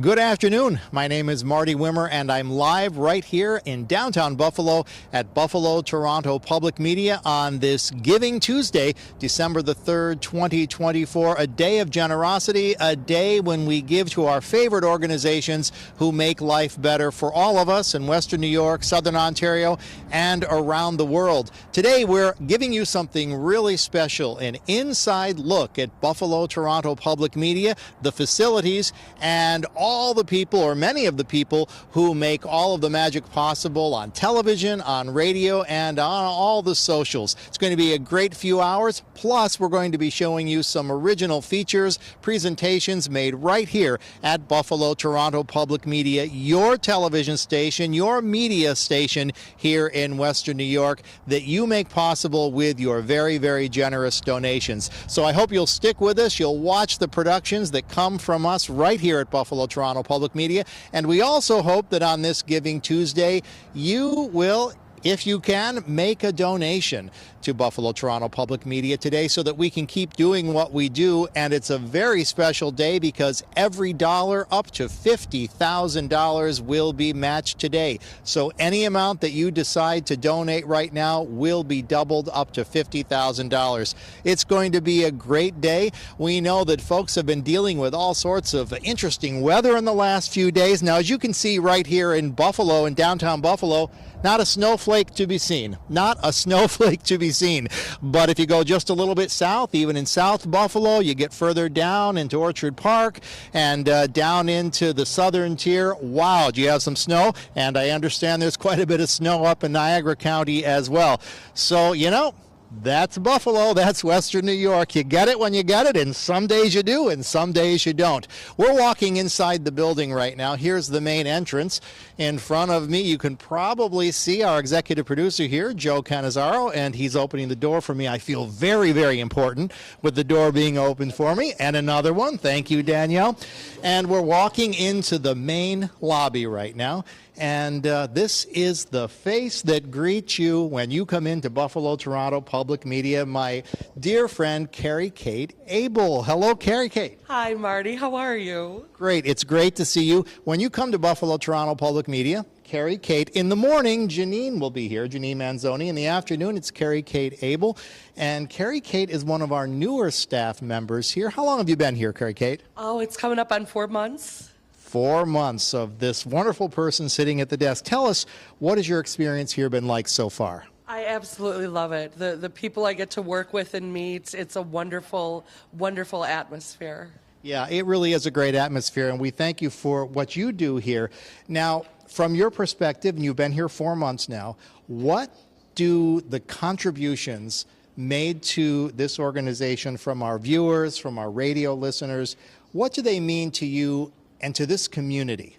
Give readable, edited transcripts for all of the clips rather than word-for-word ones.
Good afternoon. My name is Marty Wimmer, and I'm live right here in downtown Buffalo at Buffalo Toronto Public Media on this Giving Tuesday, December the 3rd, 2024, a day of generosity, a day when we give to our favorite organizations who make life better for all of us in Western New York, Southern Ontario, and around the world. Today, we're giving you something really special, an inside look at Buffalo Toronto Public Media, the facilities, and all the people, or many of the people, who make all of the magic possible on television, on radio, and on all the socials. It's going to be a great few hours. Plus, we're going to be showing you some original features, presentations made right here at Buffalo Toronto Public Media, your television station, your media station here in Western New York, that you make possible with your very, very generous donations. So I hope you'll stick with us. You'll watch the productions that come from us right here at Buffalo Toronto Public Media. And we also hope that on this Giving Tuesday, you will, if you can, make a donation to Buffalo Toronto Public Media today so that we can keep doing what we do. And it's a very special day because every dollar up to $50,000 will be matched today. So any amount that you decide to donate right now will be doubled up to $50,000. It's going to be a great day. We know that folks have been dealing with all sorts of interesting weather in the last few days. Now, as you can see right here in Buffalo, in downtown Buffalo, not a snowflake to be seen. Not a snowflake to be seen. But if you go just a little bit south, even in South Buffalo, you get further down into Orchard Park and down into the southern tier. Wow, do you have some snow? And I understand there's quite a bit of snow up in Niagara County as well. So, you know, that's Buffalo, that's Western New York. You get it when you get it, and some days you do, and some days you don't. We're walking inside the building right now. Here's the main entrance. In front of me, you can probably see our executive producer here, Joe Cannizzaro, and he's opening the door for me. I feel very, very important with the door being opened for me. And another one. Thank you, Danielle. And we're walking into the main lobby right now. And this is the face that greets you when you come into Buffalo Toronto Public Media, my dear friend, Carrie Kate Abel. Hello, Carrie Kate. Hi, Marty. How are you? Great. It's great to see you. When you come to Buffalo Toronto Public Media, Carrie Kate. In the morning, Janine will be here, Janine Manzoni. In the afternoon, it's Carrie Kate Abel. And Carrie Kate is one of our newer staff members here. How long have you been here, Carrie Kate? Oh, it's coming up on 4 months. 4 months of this wonderful person sitting at the desk. Tell us, what has your experience here been like so far? I absolutely love it. The people I get to work with and meet, it's a wonderful, wonderful atmosphere. Yeah, it really is a great atmosphere, and we thank you for what you do here. Now, from your perspective, and you've been here 4 months now, what do the contributions made to this organization from our viewers, from our radio listeners, what do they mean to you and to this community?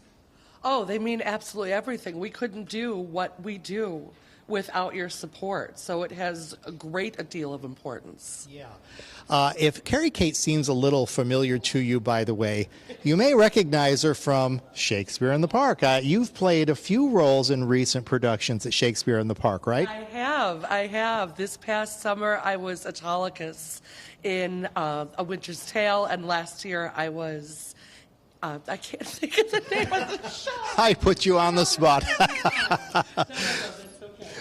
Oh, they mean absolutely everything. We couldn't do what we do without your support, so it has a great deal of importance. Yeah. If Carrie Kate seems a little familiar to you, by the way, you may recognize her from Shakespeare in the Park. You've played a few roles in recent productions at Shakespeare in the Park, right? I have. This past summer, I was Autolycus in A Winter's Tale, and last year I was I can't think of the name of the show. I put you on the spot.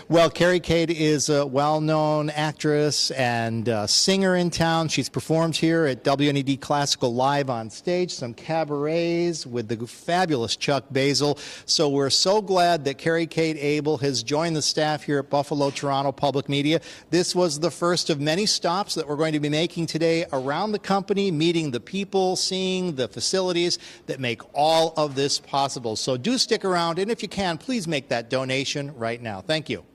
Well, Carrie Kate is a well-known actress and singer in town. She's performed here at WNED Classical Live on stage, some cabarets with the fabulous Chuck Basil. So we're so glad that Carrie Kate Abel has joined the staff here at Buffalo Toronto Public Media. This was the first of many stops that we're going to be making today around the company, meeting the people, seeing the facilities that make all of this possible. So do stick around, and if you can, please make that donation right now. Thank you.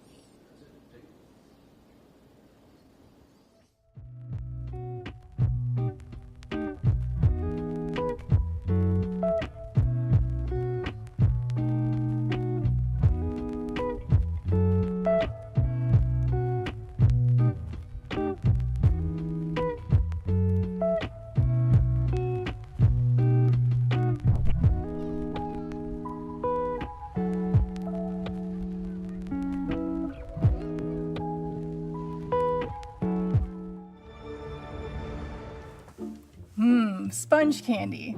Sponge candy.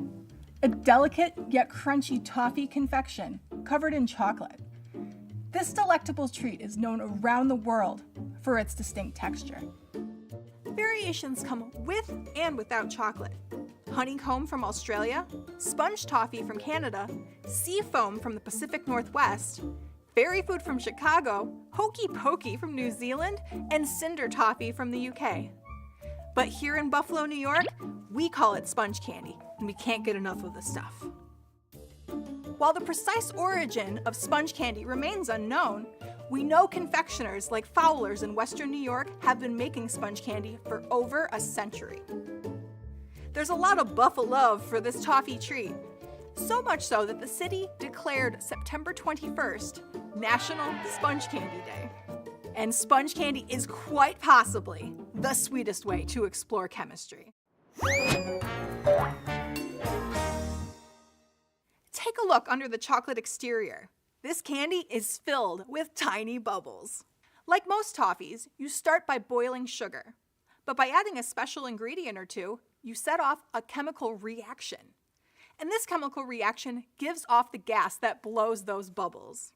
a delicate yet crunchy toffee confection covered in chocolate. This delectable treat is known around the world for its distinct texture. Variations come with and without chocolate. Honeycomb from Australia, sponge toffee from Canada, sea foam from the Pacific Northwest, berry food from Chicago, hokey pokey from New Zealand, and cinder toffee from the UK. But here in Buffalo, New York, we call it sponge candy, and we can't get enough of the stuff. While the precise origin of sponge candy remains unknown, we know confectioners like Fowler's in Western New York have been making sponge candy for over a century. There's a lot of Buffalo love for this toffee treat, so much so that the city declared September 21st National Sponge Candy Day. And sponge candy is quite possibly the sweetest way to explore chemistry. Take a look under the chocolate exterior. This candy is filled with tiny bubbles. Like most toffees, you start by boiling sugar. But by adding a special ingredient or two, you set off a chemical reaction. And this chemical reaction gives off the gas that blows those bubbles.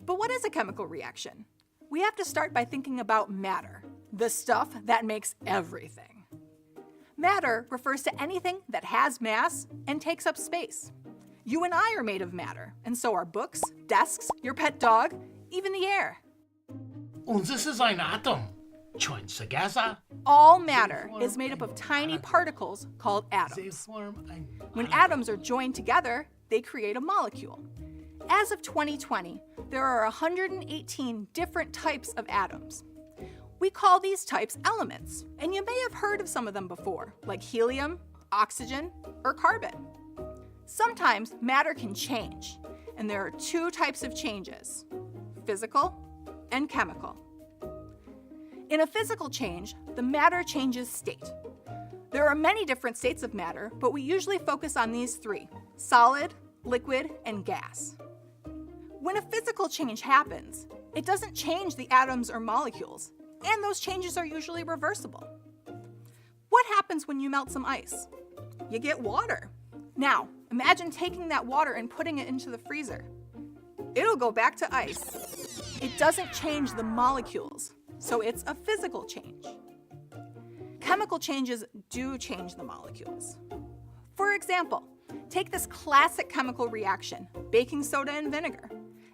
But what is a chemical reaction? We have to start by thinking about matter, the stuff that makes everything. Matter refers to anything that has mass and takes up space. You and I are made of matter, and so are books, desks, your pet dog, even the air. Und this is ein Atom. Join together. All matter is made up of tiny particles called atoms. When atoms are joined together, they create a molecule. As of 2020, there are 118 different types of atoms. We call these types elements, and you may have heard of some of them before, like helium, oxygen, or carbon. Sometimes matter can change, and there are two types of changes: physical and chemical. In a physical change, the matter changes state. There are many different states of matter, but we usually focus on these three: solid, liquid, and gas. When a physical change happens, it doesn't change the atoms or molecules, and those changes are usually reversible. What happens when you melt some ice? You get water. Now, imagine taking that water and putting it into the freezer. It'll go back to ice. It doesn't change the molecules, so it's a physical change. Chemical changes do change the molecules. For example, take this classic chemical reaction, baking soda and vinegar.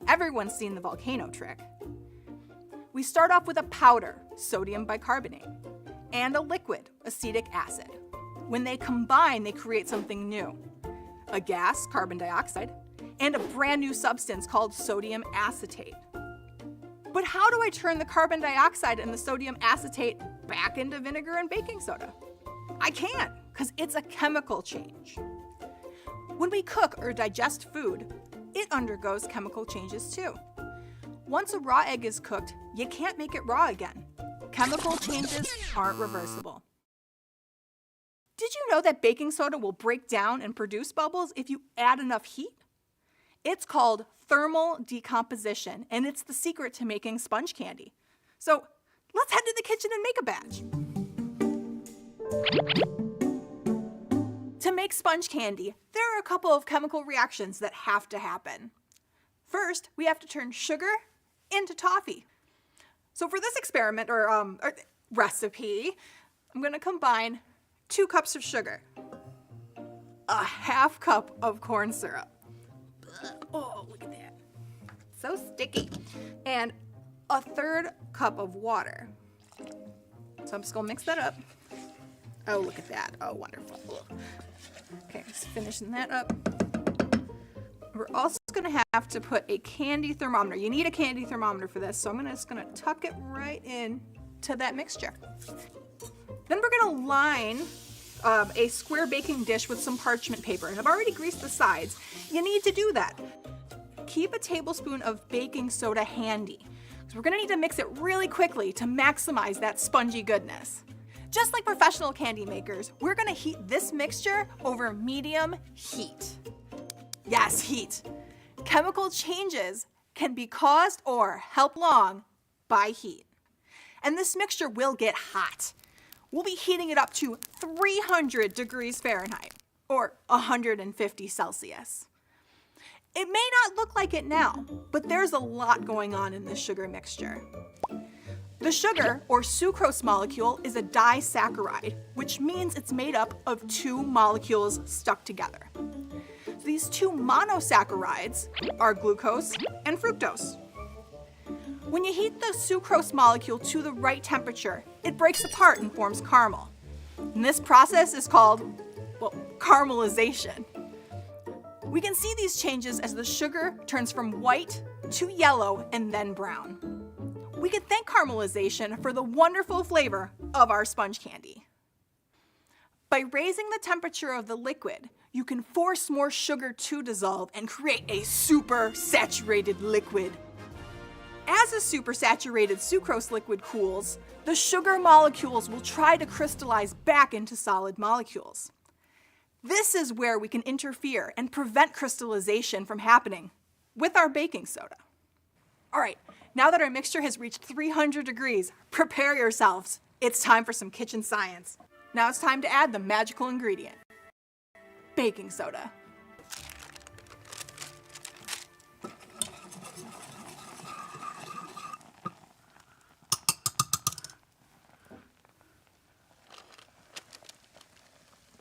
Everyone's seen the volcano trick. We start off with a powder, sodium bicarbonate, and a liquid, acetic acid. When they combine, they create something new: a gas, carbon dioxide, and a brand new substance called sodium acetate. But how do I turn the carbon dioxide and the sodium acetate back into vinegar and baking soda? I can't, because it's a chemical change. When we cook or digest food, it undergoes chemical changes too. Once a raw egg is cooked, you can't make it raw again. Chemical changes aren't reversible. Did you know that baking soda will break down and produce bubbles if you add enough heat? It's called thermal decomposition, and it's the secret to making sponge candy. So let's head to the kitchen and make a batch. To make sponge candy, there are a couple of chemical reactions that have to happen. First, we have to turn sugar into toffee. So for this experiment or recipe, I'm going to combine 2 cups of sugar, a ½ cup of corn syrup. Oh, look at that. So sticky. And a 1/3 cup of water. So I'm just going to mix that up. Oh, look at that. Oh, wonderful. Okay, just finishing that up. We're also going to have to put a candy thermometer. You need a candy thermometer for this, so I'm just going to tuck it right in to that mixture. Then we're going to line a square baking dish with some parchment paper, and I've already greased the sides. You need to do that. Keep a tablespoon of baking soda handy, because we're going to need to mix it really quickly to maximize that spongy goodness. Just like professional candy makers, we're going to heat this mixture over medium heat. Yes, heat. Chemical changes can be caused or helped along by heat. And this mixture will get hot. We'll be heating it up to 300 degrees Fahrenheit. or 150 Celsius. It may not look like it now, but there's a lot going on in this sugar mixture. The sugar, or sucrose molecule, is a disaccharide, which means it's made up of two molecules stuck together. These two monosaccharides are glucose and fructose. When you heat the sucrose molecule to the right temperature, it breaks apart and forms caramel. And this process is called, well, caramelization. We can see these changes as the sugar turns from white to yellow and then brown. We can thank caramelization for the wonderful flavor of our sponge candy. By raising the temperature of the liquid, you can force more sugar to dissolve and create a super-saturated liquid. As a supersaturated sucrose liquid cools, the sugar molecules will try to crystallize back into solid molecules. This is where we can interfere and prevent crystallization from happening with our baking soda. All right, now that our mixture has reached 300 degrees, prepare yourselves. It's time for some kitchen science. Now it's time to add the magical ingredient, baking soda.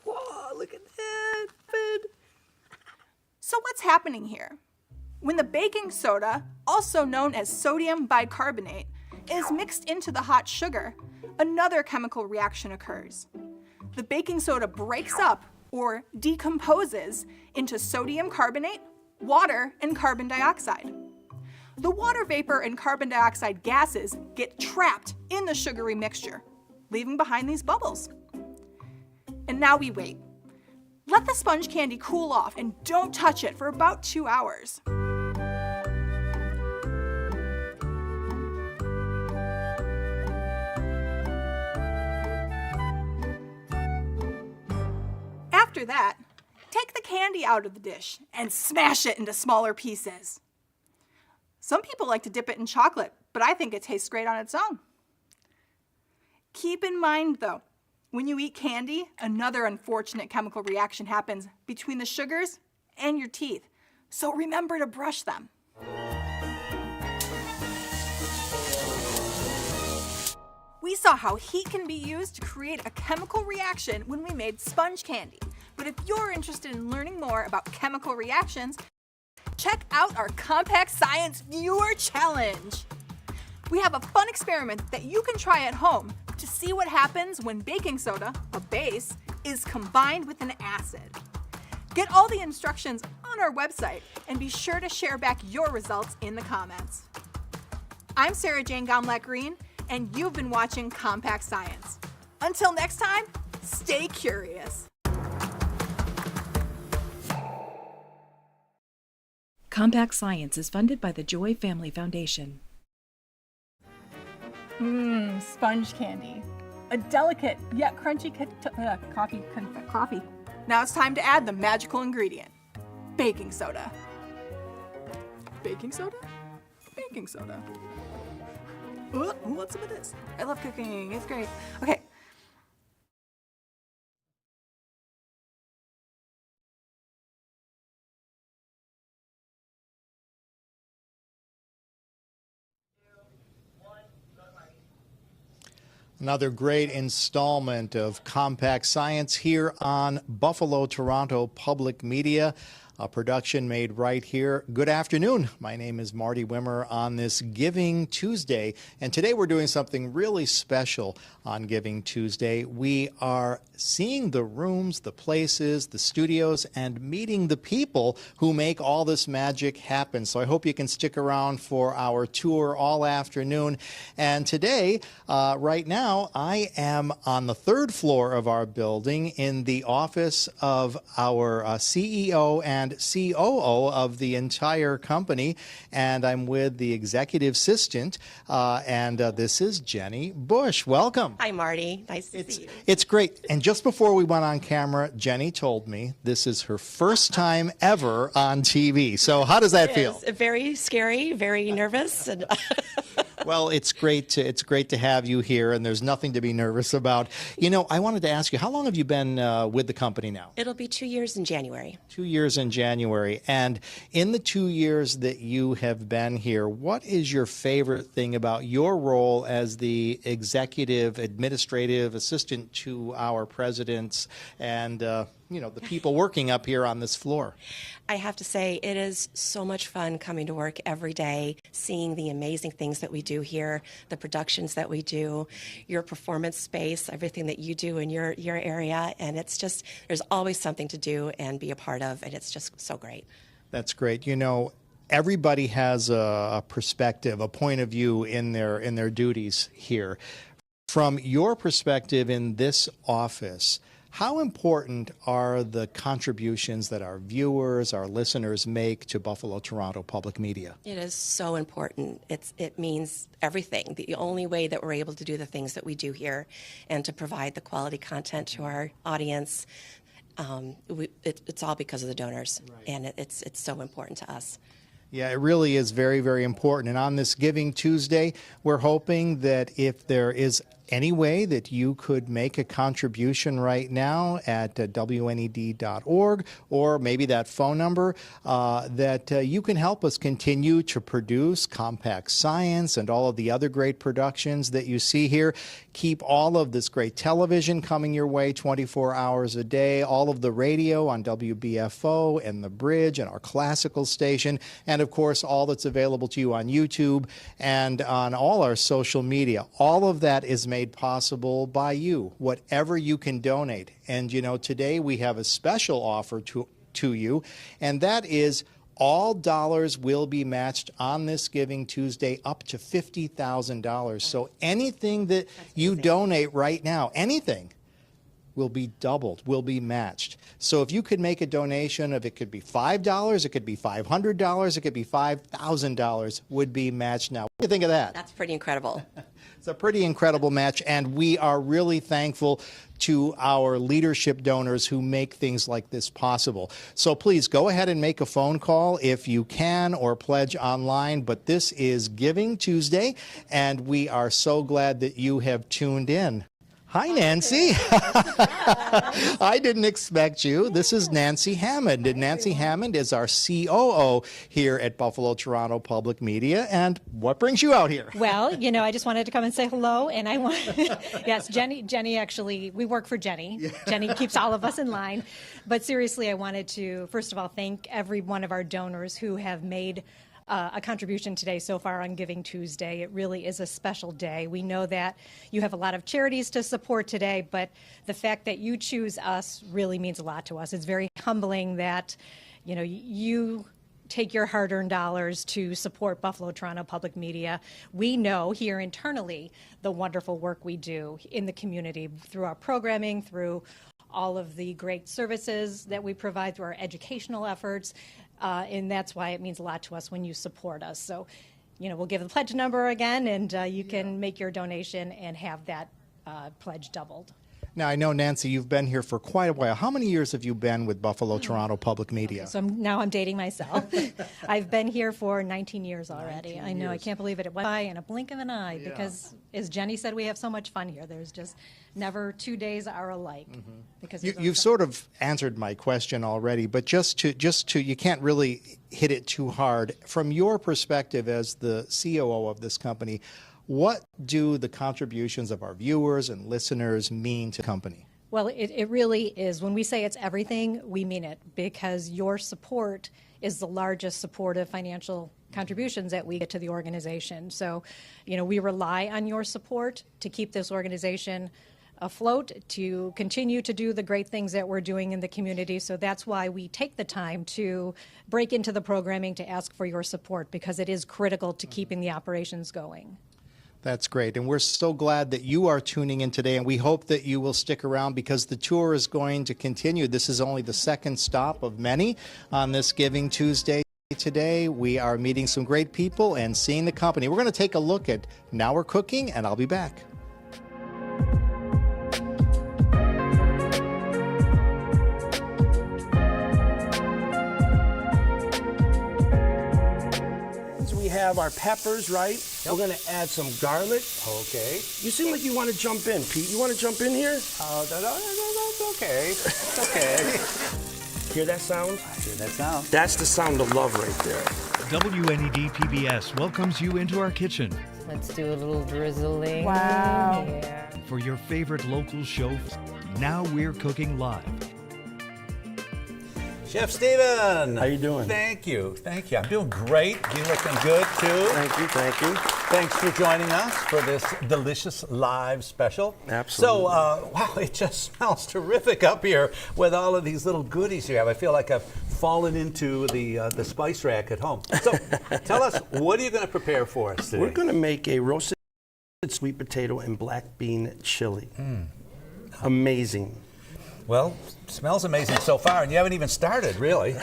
Whoa, look at that. So what's happening here? When the baking soda, also known as sodium bicarbonate, is mixed into the hot sugar, another chemical reaction occurs. The baking soda breaks up or decomposes into sodium carbonate, water, and carbon dioxide. The water vapor and carbon dioxide gases get trapped in the sugary mixture, leaving behind these bubbles. And now we wait. Let the sponge candy cool off and don't touch it for about 2 hours. After that, take the candy out of the dish and smash it into smaller pieces. Some people like to dip it in chocolate, but I think it tastes great on its own. Keep in mind though, when you eat candy, another unfortunate chemical reaction happens between the sugars and your teeth, so remember to brush them. We saw how heat can be used to create a chemical reaction when we made sponge candy. But if you're interested in learning more about chemical reactions, check out our Compact Science Viewer Challenge. We have a fun experiment that you can try at home to see what happens when baking soda, a base, is combined with an acid. Get all the instructions on our website and be sure to share back your results in the comments. I'm Sarah Jane Gomlak-Green, and you've been watching Compact Science. Until next time, stay curious. Compact Science is funded by the Joy Family Foundation. Sponge candy. A delicate yet crunchy coffee. Now it's time to add the magical ingredient, baking soda. Baking soda? Baking soda. Ooh, who wants some of this? I love cooking, it's great. Okay. Another great installment of Compact Science here on Buffalo Toronto Public Media, a production made right here. Good afternoon. My name is Marty Wimmer on this Giving Tuesday, and today we're doing something really special on Giving Tuesday. We are seeing the rooms, the places, the studios, and meeting the people who make all this magic happen. So I hope you can stick around for our tour all afternoon. And today, right now, I am on the 3rd floor of our building in the office of our CEO and COO of the entire company, and I'm with the executive assistant, and this is Jenny Bush. Welcome. Hi, Marty. Nice to see you. It's great. And just before we went on camera, Jenny told me this is her first time ever on TV. So how does that feel? It's very scary, very nervous. And Well, it's great to have you here, and there's nothing to be nervous about. You know, I wanted to ask you, how long have you been with the company now? It'll be 2 years in January. 2 years in January. And in the 2 years that you have been here, what is your favorite thing about your role as the executive administrative assistant to our presidents and the people working up here on this floor? I have to say, it is so much fun coming to work every day, seeing the amazing things that we do here, the productions that we do, your performance space, everything that you do in your area. And it's just, there's always something to do and be a part of, and it's just so great. That's great. You know, everybody has a perspective, a point of view in their duties here. From your perspective in this office, how important are the contributions that our viewers, our listeners make to Buffalo Toronto Public Media? It is so important. It means everything. The only way that we're able to do the things that we do here and to provide the quality content to our audience, it's all because of the donors, right. And it's so important to us. Yeah, it really is very, very important. And on this Giving Tuesday, we're hoping that if there is any way that you could make a contribution right now at WNED.org, or maybe that phone number, that you can help us continue to produce Compact Science and all of the other great productions that you see here. Keep all of this great television coming your way 24 hours a day, all of the radio on WBFO and The Bridge and our classical station, and of course all that's available to you on YouTube and on all our social media. All of that is made possible by you, whatever you can donate. And you know, today we have a special offer to you, and that is all dollars will be matched on this Giving Tuesday up to $50,000. So anything that you donate right now, anything, will be doubled, will be matched. So if you could make a donation of, it could be $5, it could be $500, it could be $5,000, would be matched now. What do you think of that? That's pretty incredible. It's a pretty incredible match, and we are really thankful to our leadership donors who make things like this possible. So please go ahead and make a phone call if you can, or pledge online. But this is Giving Tuesday, and we are so glad that you have tuned in. Hi, Nancy. I didn't expect you. This is Nancy Hammond, and Nancy Hammond is our COO here at Buffalo Toronto Public Media. And what brings you out here? Well, you know, I just wanted to come and say hello, and I want, yes, Jenny actually, we work for Jenny. Yeah. Jenny keeps all of us in line. But seriously, I wanted to, first of all, thank every one of our donors who have made a contribution today so far on Giving Tuesday. It really is a special day. We know that you have a lot of charities to support today, but the fact that you choose us really means a lot to us. It's very humbling that, you know, you take your hard-earned dollars to support Buffalo Toronto Public Media. We know here internally the wonderful work we do in the community through our programming, through all of the great services that we provide, through our educational efforts. And that's why it means a lot to us when you support us. So, you know, we'll give the pledge number again, and you can make your donation and have that pledge doubled. Now, I know, Nancy, you've been here for quite a while. How many years have you been with Buffalo Toronto Public Media? Okay, so now I'm dating myself. I've been here for 19 years already. 19 I know, years. I can't believe it. It went by in a blink of an eye, yeah. Because, as Jenny said, we have so much fun here. There's just never 2 days are alike. Mm-hmm. Because you've sort of answered my question already, but just to you can't really hit it too hard. From your perspective as the COO of this company, what do the contributions of our viewers and listeners mean to the company? Well, it really is. When we say it's everything, we mean it, because your support is the largest supportive financial contributions that we get to the organization. So, you know, we rely on your support to keep this organization afloat, to continue to do the great things that we're doing in the community. So that's why we take the time to break into the programming to ask for your support, because it is critical to keeping the operations going. That's great. And we're so glad that you are tuning in today, and we hope that you will stick around, because the tour is going to continue. This is only the second stop of many on this Giving Tuesday. Today, we are meeting some great people and seeing the company. We're going to take a look at Now We're Cooking, and I'll be back. have our peppers, right? We're gonna add some garlic. Okay. You seem like you want to jump in, Pete. You want to jump in here? That's okay. It's okay. Hear that sound? I hear that sound. That's the sound of love right there. WNED PBS welcomes you into our kitchen Let's do a little drizzling. Wow. Yeah. for your favorite local show. Now we're cooking live. Chef Steven. How you doing? Thank you. Thank you. I'm doing great. You looking good too. Thank you, thank you. Thanks for joining us for this delicious live special. Absolutely. So, wow, it just smells terrific up here with all of these little goodies you have. I feel like I've fallen into the spice rack at home. So, tell us, what are you going to prepare for us today? We're going to make a roasted sweet potato and black bean chili. Amazing. Well, smells amazing so far, and you haven't even started, really.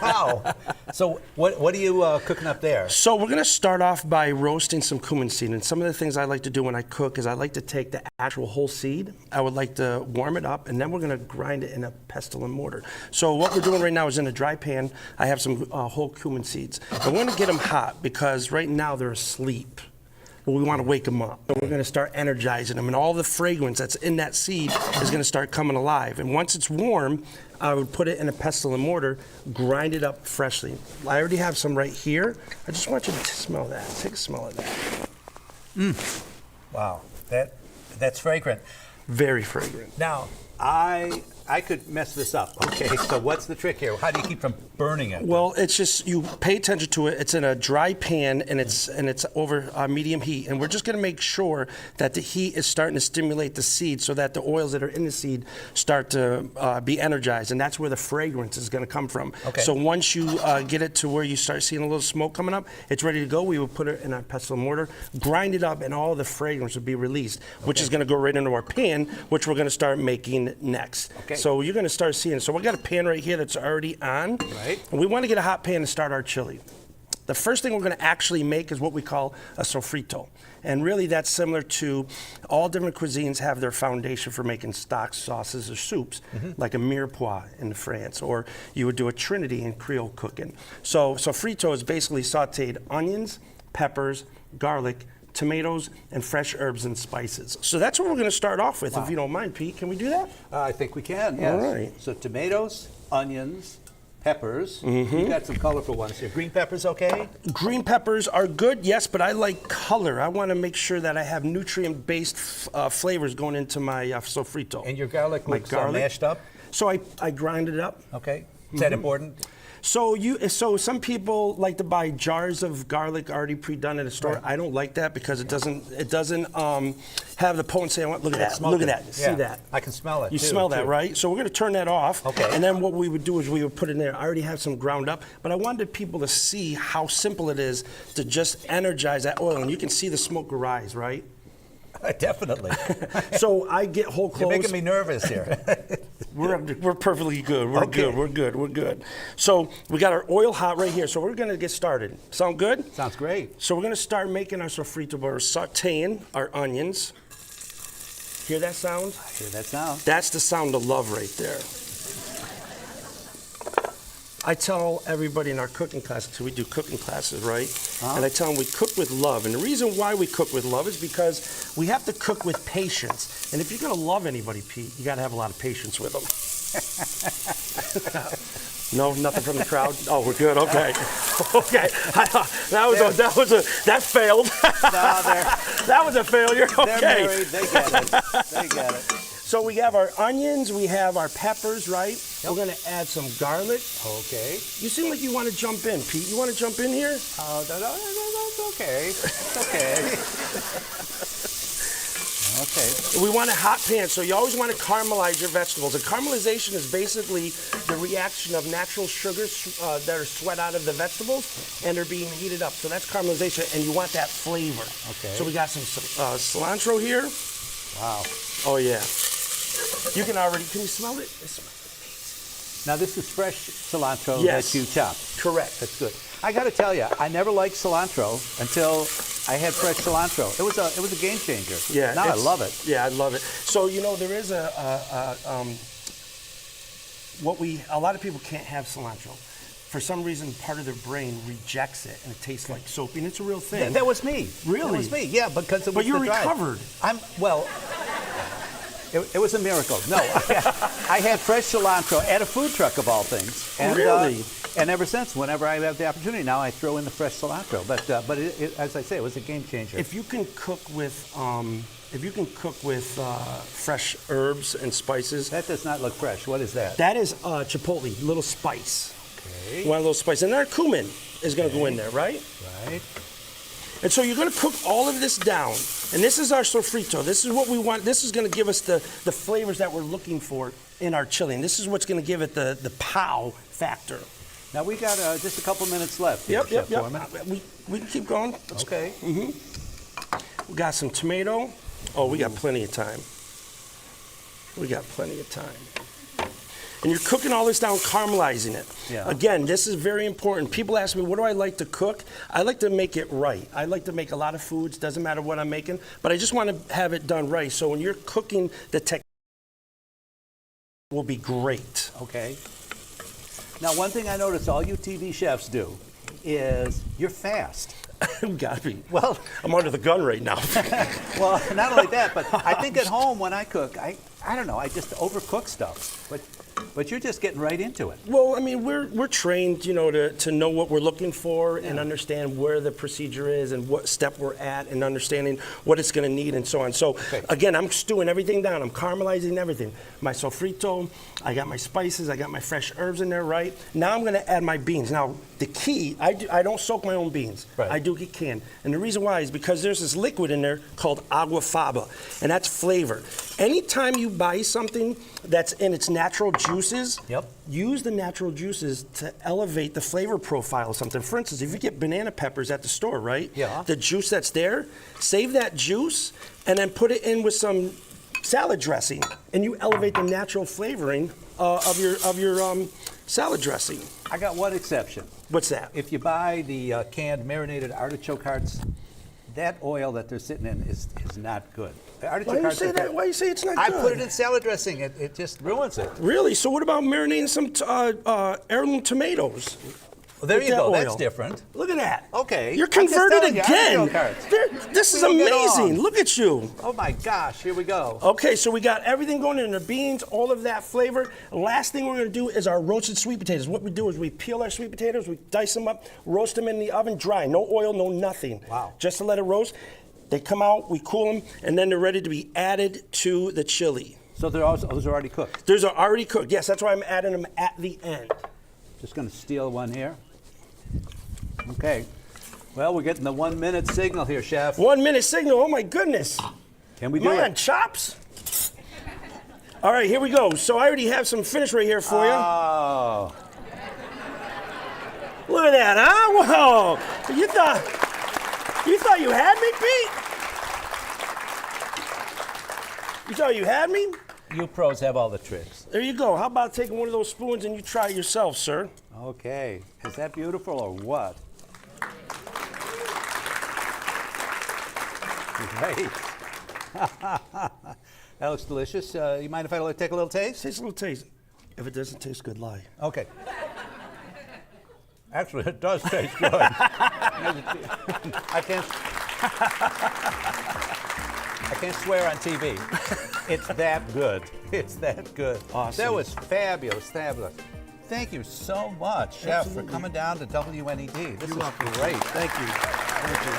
Wow. So what are you cooking up there? So we're going to start off by roasting some cumin seed. And some of the things I like to do when I cook is I like to take the actual whole seed. I would like to warm it up, and then we're going to grind it in a pestle and mortar. So what we're doing right now is in a dry pan, I have some whole cumin seeds. And we're going to get them hot because right now they're asleep. But we want to wake them up. And we're going to start energizing them, and all the fragrance that's in that seed is going to start coming alive. And once it's warm, I would put it in a pestle and mortar, grind it up freshly. I already have some right here. I just want you to smell that. Take a smell of that. Wow, that's fragrant. Very fragrant. Now, I could mess this up. Okay, so what's the trick here? How do you keep from burning it? Well, it's just you pay attention to it. It's in a dry pan, and it's over medium heat, and we're just going to make sure that the heat is starting to stimulate the seed, so that the oils that are in the seed start to be energized, and that's where the fragrance is going to come from. Okay. So once you get it to where you start seeing a little smoke coming up, it's ready to go. We will put it in our pestle and mortar, grind it up, and all the fragrance will be released, which is going to go right into our pan, which we're going to start making next. Okay. So you're going to start seeing. So we got a pan right here that's already on. Right. And we want to get a hot pan to start our chili. The first thing we're going to actually make is what we call a sofrito. And really that's similar to all different cuisines have their foundation for making stocks, sauces, or soups, like a mirepoix in France, or you would do a trinity in Creole cooking. So sofrito is basically sauteed onions, peppers, garlic, tomatoes, and fresh herbs and spices. So that's what we're going to start off with, if you don't mind, Pete. Can we do that? I think we can, yes. All right. So tomatoes, onions, peppers. You got some colorful ones here. Green peppers okay? Green peppers are good, yes, but I like color. I want to make sure that I have nutrient-based flavors going into my sofrito. And your garlic looks mashed up? So I grind it up. Okay. Is that important? So some people like to buy jars of garlic already pre-done at a store. Right. I don't like that because it doesn't have the potency I want. Look at that. Look at that. Yeah. See that? I can smell it. You smell that, right? So we're going to turn that off. Okay. And then what we would do is we would put it in there. I already have some ground up, but I wanted people to see how simple it is to just energize that oil, and you can see the smoke rise, right? Definitely. So I get whole cloves. You're making me nervous here. We're perfectly good. We're good. So we got our oil hot right here. So we're going to get started. Sound good? Sounds great. So we're going to start making our sofrito. We're sauteing our onions. Hear that sound? I hear that sound. That's the sound of love right there. I tell everybody in our cooking classes, so we do cooking classes, right? And I tell them we cook with love. And the reason why we cook with love is because we have to cook with patience. And if you're going to love anybody, Pete, you got to have a lot of patience with them. No, nothing from the crowd? Oh, we're good. Okay. Okay. That failed. That was a failure. Okay. They're married. They get it. They get it. So we have our onions, we have our peppers, right? Yep. We're going to add some garlic. Okay. You seem like you want to jump in, Pete. You want to jump in here? That's okay. It's okay. Okay. We want a hot pan, so you always want to caramelize your vegetables. And caramelization is basically the reaction of natural sugars that are sweat out of the vegetables, and they're being heated up. So that's caramelization, and you want that flavor. Okay. So we got some cilantro here. Wow. Oh, yeah. You can you smell it? It smells amazing. Now this is fresh cilantro Yes. that you chopped. Correct. That's good. I got to tell you, I never liked cilantro until I had fresh cilantro. It was a game changer. Yeah. Now I love it. Yeah, I love it. So there is a lot of people can't have cilantro. for some reason, part of their brain rejects it, and it tastes like soapy, and it's a real thing. That was me. Really? That was me, yeah, because it was But you're the drive. recovered. Well, it was a miracle. No, I had fresh cilantro at a food truck of all things. And, Really? And ever since, whenever I have the opportunity, now I throw in the fresh cilantro. But as I say, it was a game changer. If you can cook with fresh herbs and spices, That does not look fresh. What is that? that is chipotle, little spice. Okay. You want a little spice, and our cumin is going to go in there, right? Right. And so you're going to cook all of this down, and this is our sofrito. This is what we want. This is going to give us the flavors that we're looking for in our chili, and this is what's going to give it the pow factor. Now we got just a couple minutes left. Here, Chef Foreman. We can keep going. Okay. We got some tomato. Oh, we got plenty of time. We got plenty of time. And you're cooking all this down, caramelizing it. Yeah. Again, this is very important. People ask me, what do I like to cook? I like to make it right. I like to make a lot of foods, doesn't matter what I'm making, but I just want to have it done right. So when you're cooking, the technique will be great. Okay. Now, one thing I notice all you TV chefs do is you're fast. Gotta be. Well, I'm under the gun right now. well, not only that, but I think at home when I cook, I don't know, I just overcook stuff. But you're just getting right into it. Well, I mean, we're trained, you know, to know what we're looking for and understand where the procedure is and what step we're at and understanding what it's going to need and so on. So, again, I'm stewing everything down. I'm caramelizing everything. My sofrito, I got my spices, I got my fresh herbs in there, right? Now I'm going to add my beans. Now, the key, I don't soak my own beans. Right. I do get canned. And the reason why is because there's this liquid in there called agua faba, and that's flavor. Anytime you buy something that's in its natural juices, use the natural juices to elevate the flavor profile of something. For instance, if you get banana peppers at the store, right? Yeah. The juice that's there, save that juice and then put it in with some salad dressing, and you elevate the natural flavoring of your salad dressing. I got one exception. What's that? If you buy the canned marinated artichoke hearts, that oil that they're sitting in is not good. Why do you say that? Why do you say it's not good? I put it in salad dressing. It just ruins it. Really? So what about marinating some heirloom tomatoes? Well, there with you that go. oil? That's different. Look at that. Okay. You're I'm just converted telling you, again. artichoke hearts. This is We don't get amazing. along. Look at you. Oh my gosh, here we go. Okay, so we got everything going in the beans, all of that flavor. Last thing we're going to do is our roasted sweet potatoes. What we do is we peel our sweet potatoes, we dice them up, roast them in the oven dry. No oil, no nothing. Wow. Just to let it roast. They come out, we cool them, and then they're ready to be added to the chili. So those are already cooked? Those are already cooked. Yes, that's why I'm adding them at the end. Just going to steal one here. Okay. Well, we're getting the 1 minute signal here, Chef. 1 minute signal. Oh my goodness. Can we do Am I it? on chops? All right, here we go. So I already have some finish right here for you. Oh. Look at that, huh? Whoa. You thought you had me, Pete? You thought you had me? You pros have all the tricks. There you go. How about taking one of those spoons and you try it yourself, sir? Okay. Is that beautiful or what? Great. That looks delicious. You mind if I take a little taste? Taste a little taste. If it doesn't taste good, lie. Okay. Actually, it does taste good. I can't swear on TV. It's that good. It's that good. Awesome. That was fabulous, fabulous. Thank you so much, Chef, Absolutely. for coming down to WNED. This You're is welcome. great. Thank you. Thank you.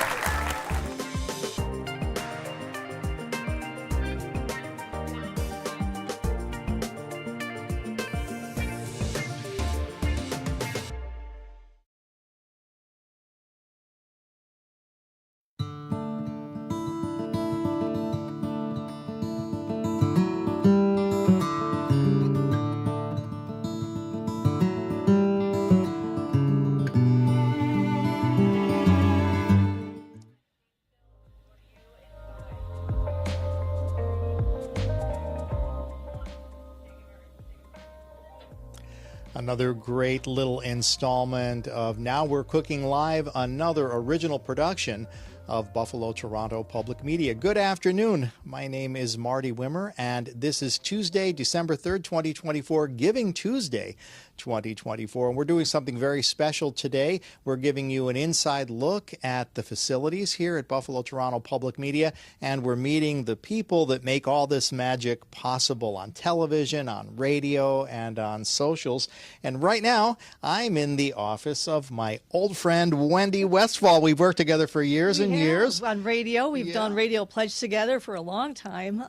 Another great little installment of Now We're Cooking Live, another original production of Buffalo Toronto Public Media. Good afternoon. My name is Marty Wimmer, and this is Tuesday, December 3rd, 2024, Giving Tuesday 2024. And we're doing something very special today. We're giving you an inside look at the facilities here at Buffalo Toronto Public Media, and we're meeting the people that make all this magic possible on television, on radio, and on socials. And right now, I'm in the office of my old friend, Wendy Westfall. We've worked together for years and years. On radio. We've done Radio Pledge together for a long time,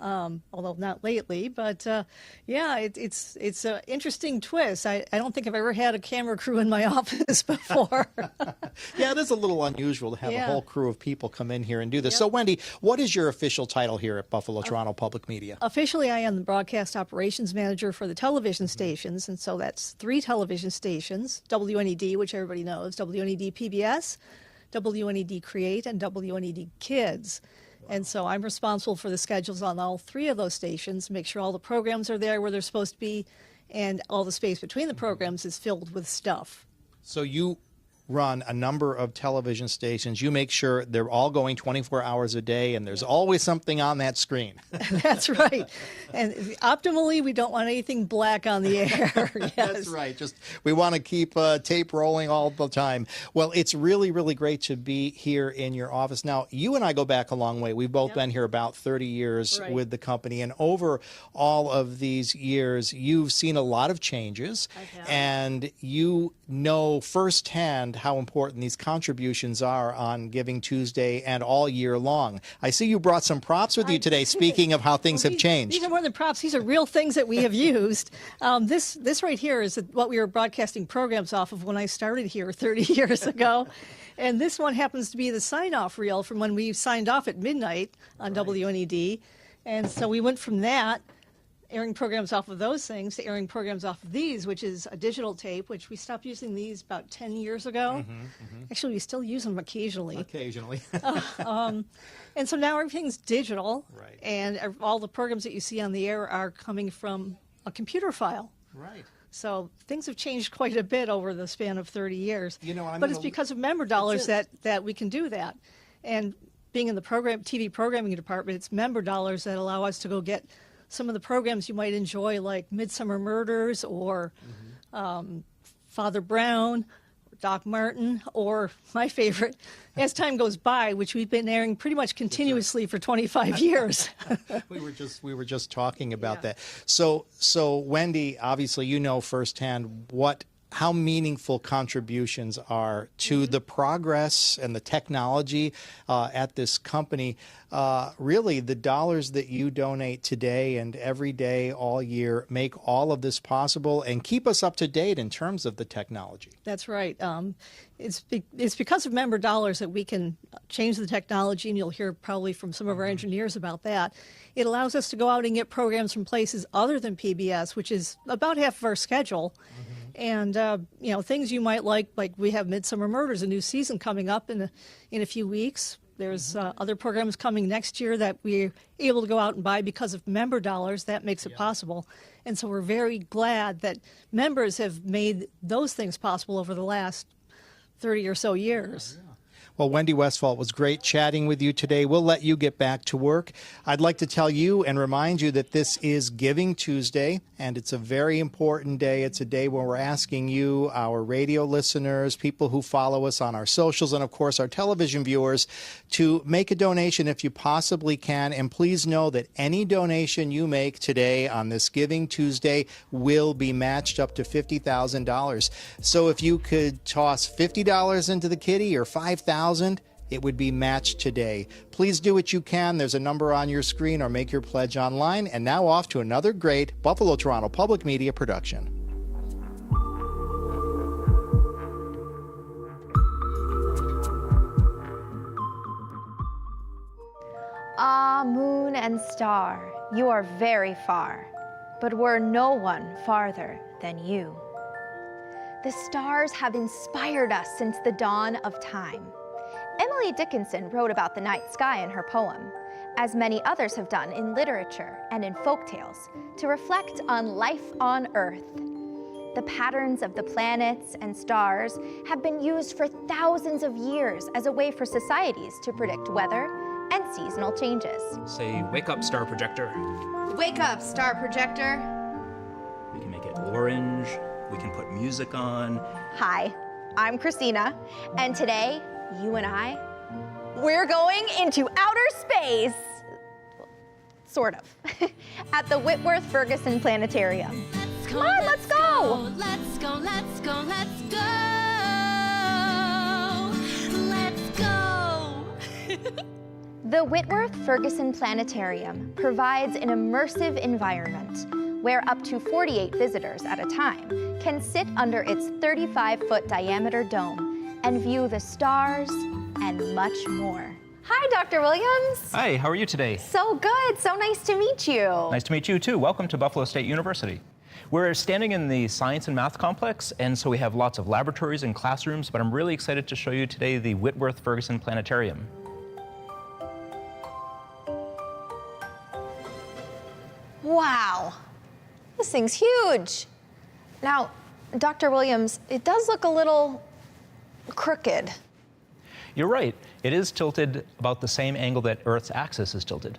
although not lately. But it's an interesting twist. I don't think I've ever had a camera crew in my office before. Yeah, it is a little unusual to have a whole crew of people come in here and do this. So, Wendy, what is your official title here at Buffalo Toronto Public Media? Officially, I am the broadcast operations manager for the television stations, and so that's 3 television stations, WNED, which everybody knows, WNED PBS, WNED Create, and WNED Kids. And so I'm responsible for the schedules on all 3 of those stations, make sure all the programs are there where they're supposed to be, and all the space between the programs is filled with stuff. So you run a number of television stations. You make sure they're all going 24 hours a day, and there's always something on that screen. That's right. And optimally, we don't want anything black on the air. Yes. That's right. Just we want to keep tape rolling all the time. Well, it's really, really great to be here in your office. Now, you and I go back a long way. We've both been here about 30 years with the company, and over all of these years, you've seen a lot of changes, and you know firsthand how important these contributions are on Giving Tuesday and all year long. I see you brought some props with you today, speaking of how things have changed. These are more than props. These are real things that we have used. This right here is what we were broadcasting programs off of when I started here 30 years ago. And this one happens to be the sign-off reel from when we signed off at midnight on WNED. And so we went from that, airing programs off of those things, to airing programs off of these, which is a digital tape, which we stopped using these about 10 years ago. Actually, we still use them occasionally. And so now everything's digital, and all the programs that you see on the air are coming from a computer file. So things have changed quite a bit over the span of 30 years. But it's because of member dollars that we can do that. And being in the TV programming department, it's member dollars that allow us to go get some of the programs you might enjoy, like Midsummer Murders or Father Brown, or Doc Martin, or my favorite, As Time Goes By, which we've been airing pretty much continuously for 25 years. We were just talking about that. So Wendy, obviously you know firsthand how meaningful contributions are to the progress and the technology at this company. Really, the dollars that you donate today and every day, all year, make all of this possible and keep us up to date in terms of the technology. That's right. It's because of member dollars that we can change the technology, and you'll hear probably from some of our engineers about that. It allows us to go out and get programs from places other than PBS, which is about half of our schedule. And, things you might like we have Midsummer Murders, a new season coming up in a few weeks. There's other programs coming next year that we're able to go out and buy because of member dollars. That makes it possible. And so we're very glad that members have made those things possible over the last 30 or so years. Well, Wendy Westfall, it was great chatting with you today. We'll let you get back to work. I'd like to tell you and remind you that this is Giving Tuesday, and it's a very important day. It's a day when we're asking you, our radio listeners, people who follow us on our socials, and of course our television viewers, to make a donation if you possibly can. And please know that any donation you make today on this Giving Tuesday will be matched up to $50,000. So if you could toss $50 into the kitty or $5,000, it would be matched today. Please do what you can. There's a number on your screen, or make your pledge online. And now off to another great Buffalo Toronto Public Media production. Ah, moon and star, you are very far, but were no one farther than you. The stars have inspired us since the dawn of time. Emily Dickinson wrote about the night sky in her poem, as many others have done in literature and in folktales, to reflect on life on Earth. The patterns of the planets and stars have been used for thousands of years as a way for societies to predict weather and seasonal changes. Say, wake up, star projector. Wake up, star projector. We can make it orange. We can put music on. Hi, I'm Christina, and today, you and I, we're going into outer space. Sort of. At the Whitworth-Ferguson Planetarium. Come on, let's go! Let's go, let's go, let's go! Let's go! The Whitworth-Ferguson Planetarium provides an immersive environment where up to 48 visitors at a time can sit under its 35-foot diameter dome and view the stars and much more. Hi, Dr. Williams. Hi, how are you today? So good, so nice to meet you. Nice to meet you too. Welcome to Buffalo State University. We're standing in the Science and Math Complex, and so we have lots of laboratories and classrooms, but I'm really excited to show you today the Whitworth-Ferguson Planetarium. Wow, this thing's huge. Now, Dr. Williams, it does look a little crooked. You're right. It is tilted about the same angle that Earth's axis is tilted.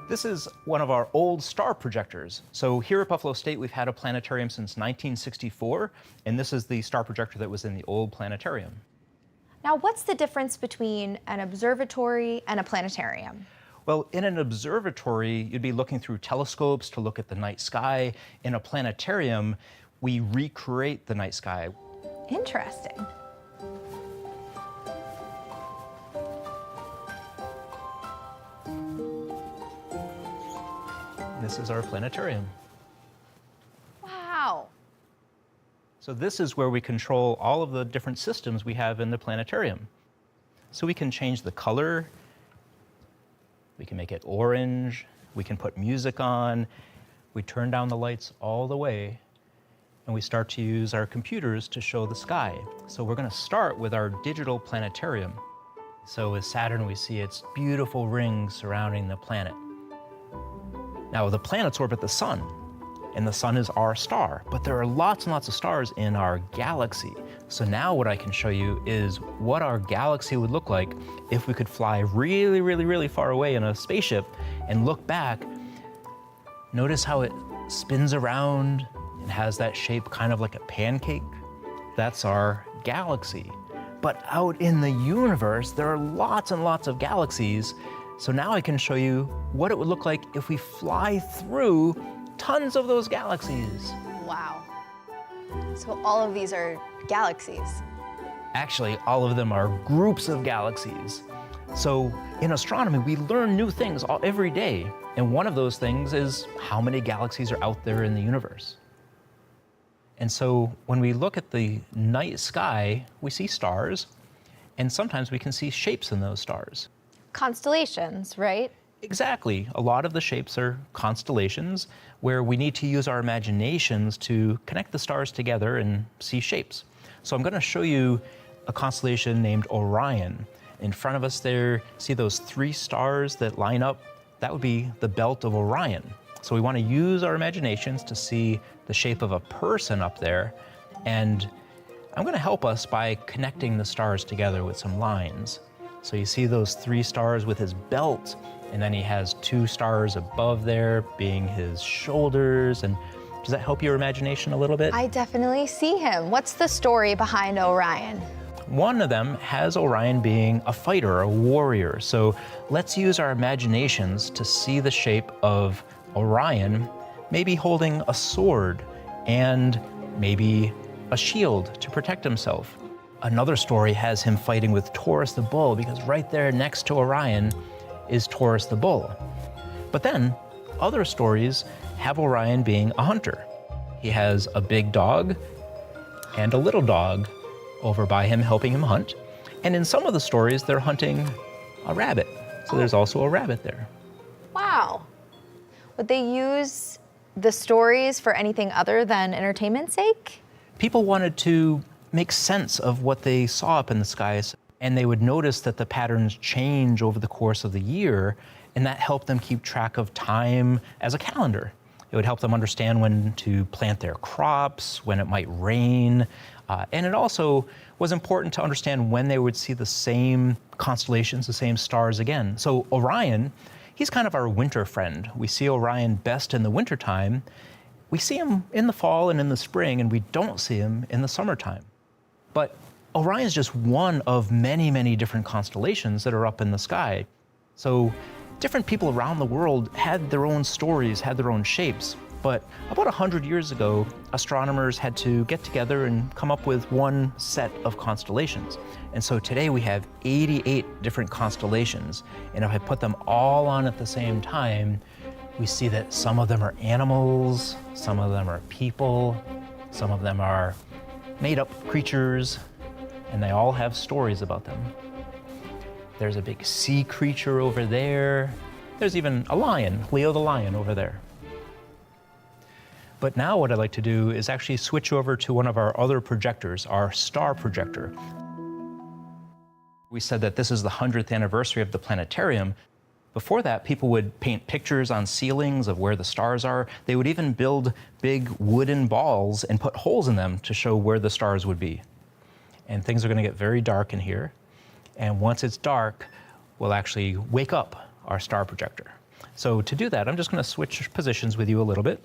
This is one of our old star projectors. So here at Buffalo State, we've had a planetarium since 1964, and this is the star projector that was in the old planetarium. Now, what's the difference between an observatory and a planetarium? Well, in an observatory, you'd be looking through telescopes to look at the night sky. In a planetarium, we recreate the night sky. Interesting. This is our planetarium. Wow. So this is where we control all of the different systems we have in the planetarium. So we can change the color, we can make it orange, we can put music on, we turn down the lights all the way, and we start to use our computers to show the sky. So we're going to start with our digital planetarium. So with Saturn, we see its beautiful rings surrounding the planet. Now, the planets orbit the sun, and the sun is our star, but there are lots and lots of stars in our galaxy. So now what I can show you is what our galaxy would look like if we could fly really, really, really far away in a spaceship and look back. Notice how it spins around and has that shape kind of like a pancake. That's our galaxy. But out in the universe, there are lots and lots of galaxies. So now I can show you what it would look like if we fly through tons of those galaxies. Wow. So all of these are galaxies. Actually, all of them are groups of galaxies. So in astronomy, we learn new things every day. And one of those things is how many galaxies are out there in the universe. And so when we look at the night sky, we see stars, and sometimes we can see shapes in those stars. Constellations, right? Exactly. A lot of the shapes are constellations where we need to use our imaginations to connect the stars together and see shapes. So I'm going to show you a constellation named Orion. In front of us there, see those 3 stars that line up? That would be the belt of Orion. So we want to use our imaginations to see the shape of a person up there. And I'm going to help us by connecting the stars together with some lines. So you see those 3 stars with his belt, and then he has 2 stars above there being his shoulders. And does that help your imagination a little bit? I definitely see him. What's the story behind Orion? One of them has Orion being a fighter, a warrior. So let's use our imaginations to see the shape of Orion, maybe holding a sword and maybe a shield to protect himself. Another story has him fighting with Taurus the bull, because right there next to Orion is Taurus the bull. But then other stories have Orion being a hunter. He has a big dog and a little dog over by him helping him hunt. And in some of the stories, they're hunting a rabbit. So there's also a rabbit there. Wow. Would they use the stories for anything other than entertainment's sake? People wanted to make sense of what they saw up in the skies, and they would notice that the patterns change over the course of the year, and that helped them keep track of time as a calendar. It would help them understand when to plant their crops, when it might rain, and it also was important to understand when they would see the same constellations, the same stars again. So Orion, he's kind of our winter friend. We see Orion best in the wintertime. We see him in the fall and in the spring, and we don't see him in the summertime. But Orion is just one of many, many different constellations that are up in the sky. So different people around the world had their own stories, had their own shapes. But about 100 years ago, astronomers had to get together and come up with one set of constellations. And so today we have 88 different constellations. And if I put them all on at the same time, we see that some of them are animals, some of them are people, some of them are made-up creatures, and they all have stories about them. There's a big sea creature over there. There's even a lion, Leo the lion, over there. But now what I'd like to do is actually switch over to one of our other projectors, our star projector. We said that this is the 100th anniversary of the planetarium. Before that, people would paint pictures on ceilings of where the stars are. They would even build big wooden balls and put holes in them to show where the stars would be. And things are going to get very dark in here. And once it's dark, we'll actually wake up our star projector. So to do that, I'm just going to switch positions with you a little bit.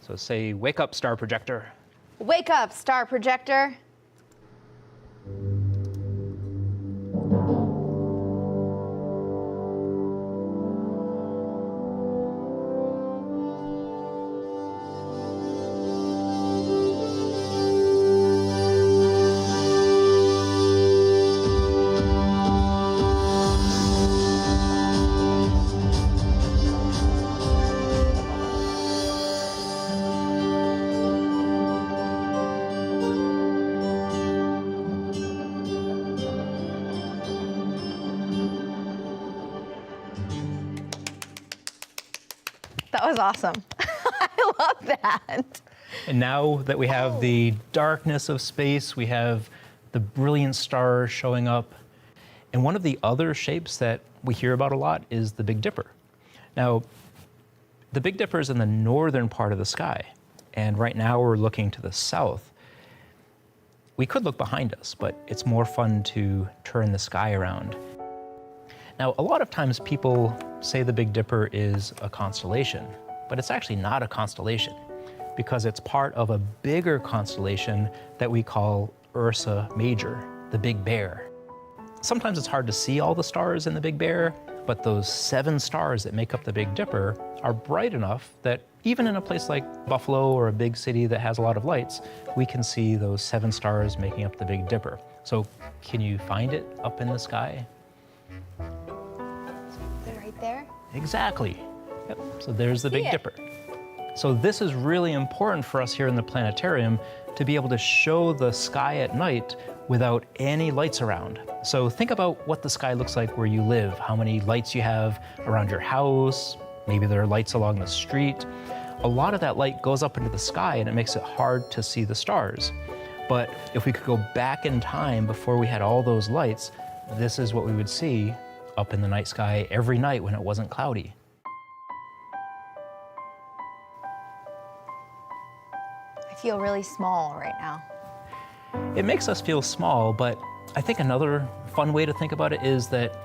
So say, wake up, star projector. Wake up, star projector. That was awesome. I love that. And now that we have the darkness of space, we have the brilliant stars showing up. And one of the other shapes that we hear about a lot is the Big Dipper. Now, the Big Dipper is in the northern part of the sky. And right now we're looking to the south. We could look behind us, but it's more fun to turn the sky around. Now, a lot of times people say the Big Dipper is a constellation, but it's actually not a constellation because it's part of a bigger constellation that we call Ursa Major, the Big Bear. Sometimes it's hard to see all the stars in the Big Bear, but those 7 stars that make up the Big Dipper are bright enough that even in a place like Buffalo or a big city that has a lot of lights, we can see those 7 stars making up the Big Dipper. So can you find it up in the sky? Right there? Exactly. Yep. So there's the Big Dipper. So this is really important for us here in the planetarium to be able to show the sky at night without any lights around. So think about what the sky looks like where you live, how many lights you have around your house, maybe there are lights along the street. A lot of that light goes up into the sky and it makes it hard to see the stars. But if we could go back in time before we had all those lights, this is what we would see up in the night sky every night when it wasn't cloudy. I feel really small right now. It makes us feel small, but I think another fun way to think about it is that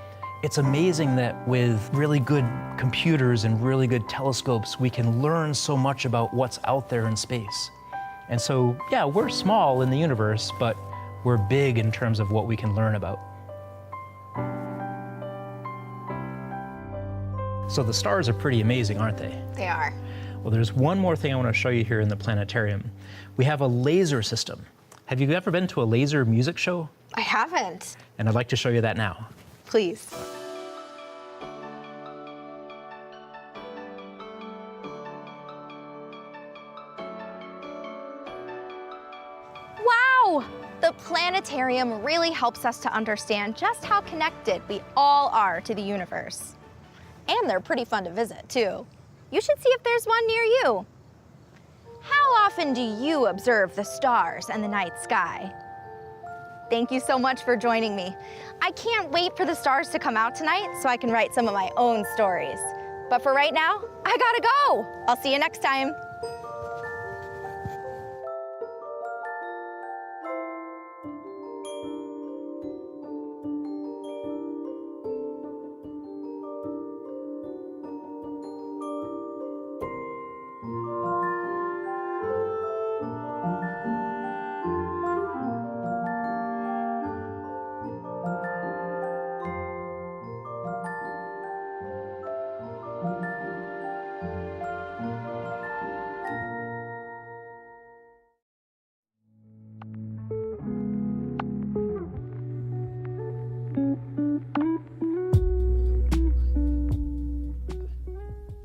it's amazing that with really good computers and really good telescopes, we can learn so much about what's out there in space. And so, yeah, we're small in the universe, but we're big in terms of what we can learn about. So the stars are pretty amazing, aren't they? They are. Well, there's one more thing I want to show you here in the planetarium. We have a laser system. Have you ever been to a laser music show? I haven't. And I'd like to show you that now. Please. Wow! The planetarium really helps us to understand just how connected we all are to the universe. And they're pretty fun to visit, too. You should see if there's one near you. How often do you observe the stars and the night sky? Thank you so much for joining me. I can't wait for the stars to come out tonight so I can write some of my own stories. But for right now, I gotta go. I'll see you next time.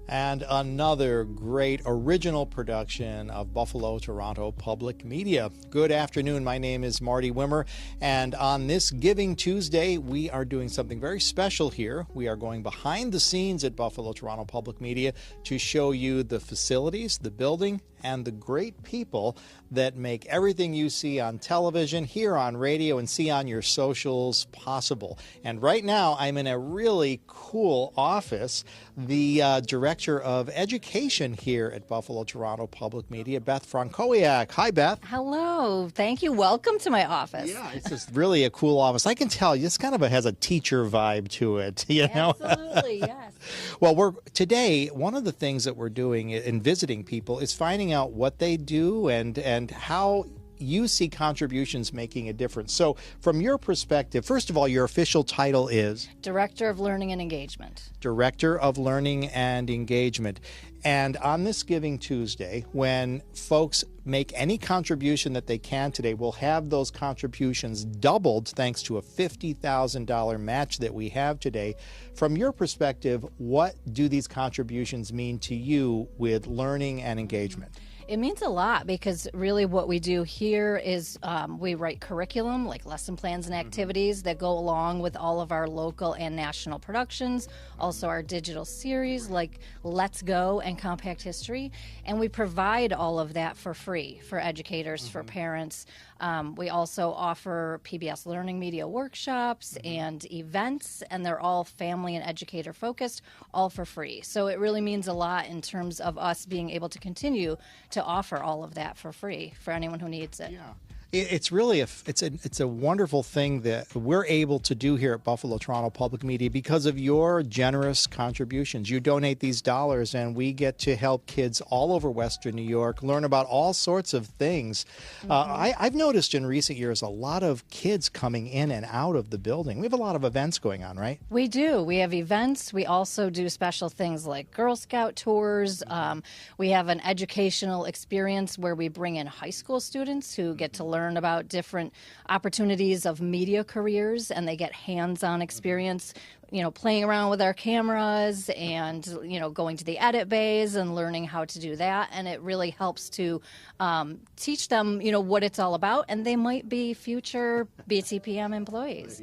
And another great original production of Buffalo Toronto Public Media. Good afternoon. My name is Marty Wimmer, and on this Giving Tuesday, we are doing something very special here. We are going behind the scenes at Buffalo Toronto Public Media to show you the facilities, the building, and the great people that make everything you see on television, hear on radio, and see on your socials possible. And right now, I'm in a really cool office. The Director of Education here at Buffalo Toronto Public Media, Beth Frankowiak. Hi, Beth. Hello. Thank you. Welcome to my office. Yeah, it's just really a cool office. I can tell this kind of has a teacher vibe to it, you know? Absolutely, yes. Well, today, one of the things that we're doing in visiting people is finding out what they do and how you see contributions making a difference. So from your perspective, first of all, your official title is? Director of Learning and Engagement. Director of Learning and Engagement. And on this Giving Tuesday, when folks make any contribution that they can today, we'll have those contributions doubled thanks to a $50,000 match that we have today. From your perspective, what do these contributions mean to you with learning and engagement? It means a lot because really what we do here is we write curriculum, like lesson plans and activities that go along with all of our local and national productions, also our digital series like Let's Go and Compact History, and we provide all of that for free for educators, for parents. We also offer PBS learning media workshops and events, and they're all family and educator focused, all for free. So it really means a lot in terms of us being able to continue to offer all of that for free for anyone who needs it. Yeah. It's really it's a wonderful thing that we're able to do here at Buffalo Toronto Public Media because of your generous contributions. You donate these dollars and we get to help kids all over Western New York learn about all sorts of things. I've noticed in recent years a lot of kids coming in and out of the building. We have a lot of events going on, right? We do. We have events. We also do special things like Girl Scout tours. We have an educational experience where we bring in high school students who get to learn about different opportunities of media careers, and they get hands-on experience, you know, playing around with our cameras and, you know, going to the edit bays and learning how to do that. And it really helps to teach them, you know, what it's all about, and they might be future BTPM employees.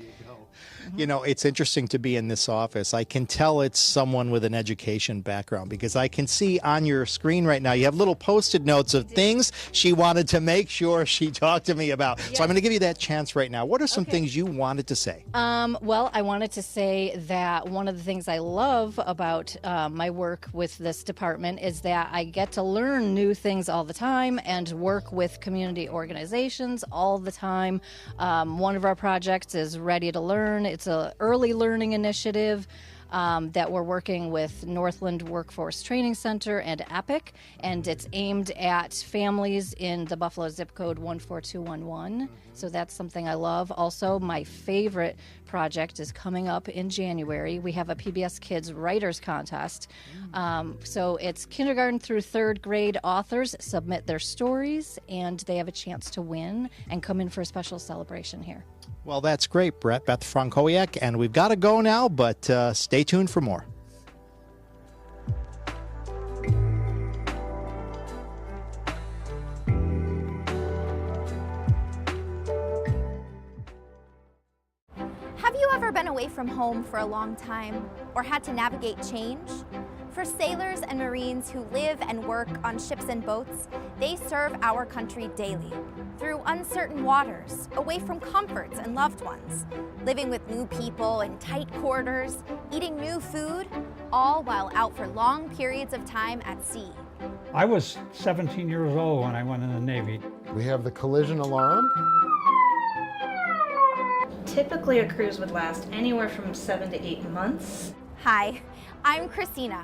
You know, it's interesting to be in this office. I can tell it's someone with an education background because I can see on your screen right now you have little Post-it notes of things she wanted to make sure she talked to me about. Yes. So I'm going to give you that chance right now. What are some things you wanted to say? Well, I wanted to say that one of the things I love about my work with this department is that I get to learn new things all the time and work with community organizations all the time. One of our projects is Ready to Learn. It's an early learning initiative that we're working with Northland Workforce Training Center and EPIC, and it's aimed at families in the Buffalo zip code 14211. So that's something I love. Also, my favorite project is coming up in January. We have a PBS Kids Writers Contest. So it's kindergarten through third grade authors submit their stories, and they have a chance to win and come in for a special celebration here. Well, that's great, Beth Frankowiak, and we've got to go now, but stay tuned for more. Have you ever been away from home for a long time or had to navigate change? For sailors and Marines who live and work on ships and boats, they serve our country daily, through uncertain waters, away from comforts and loved ones, living with new people in tight quarters, eating new food, all while out for long periods of time at sea. I was 17 years old when I went in the Navy. We have the collision alarm. Typically, a cruise would last anywhere from 7 to 8 months. Hi, I'm Christina,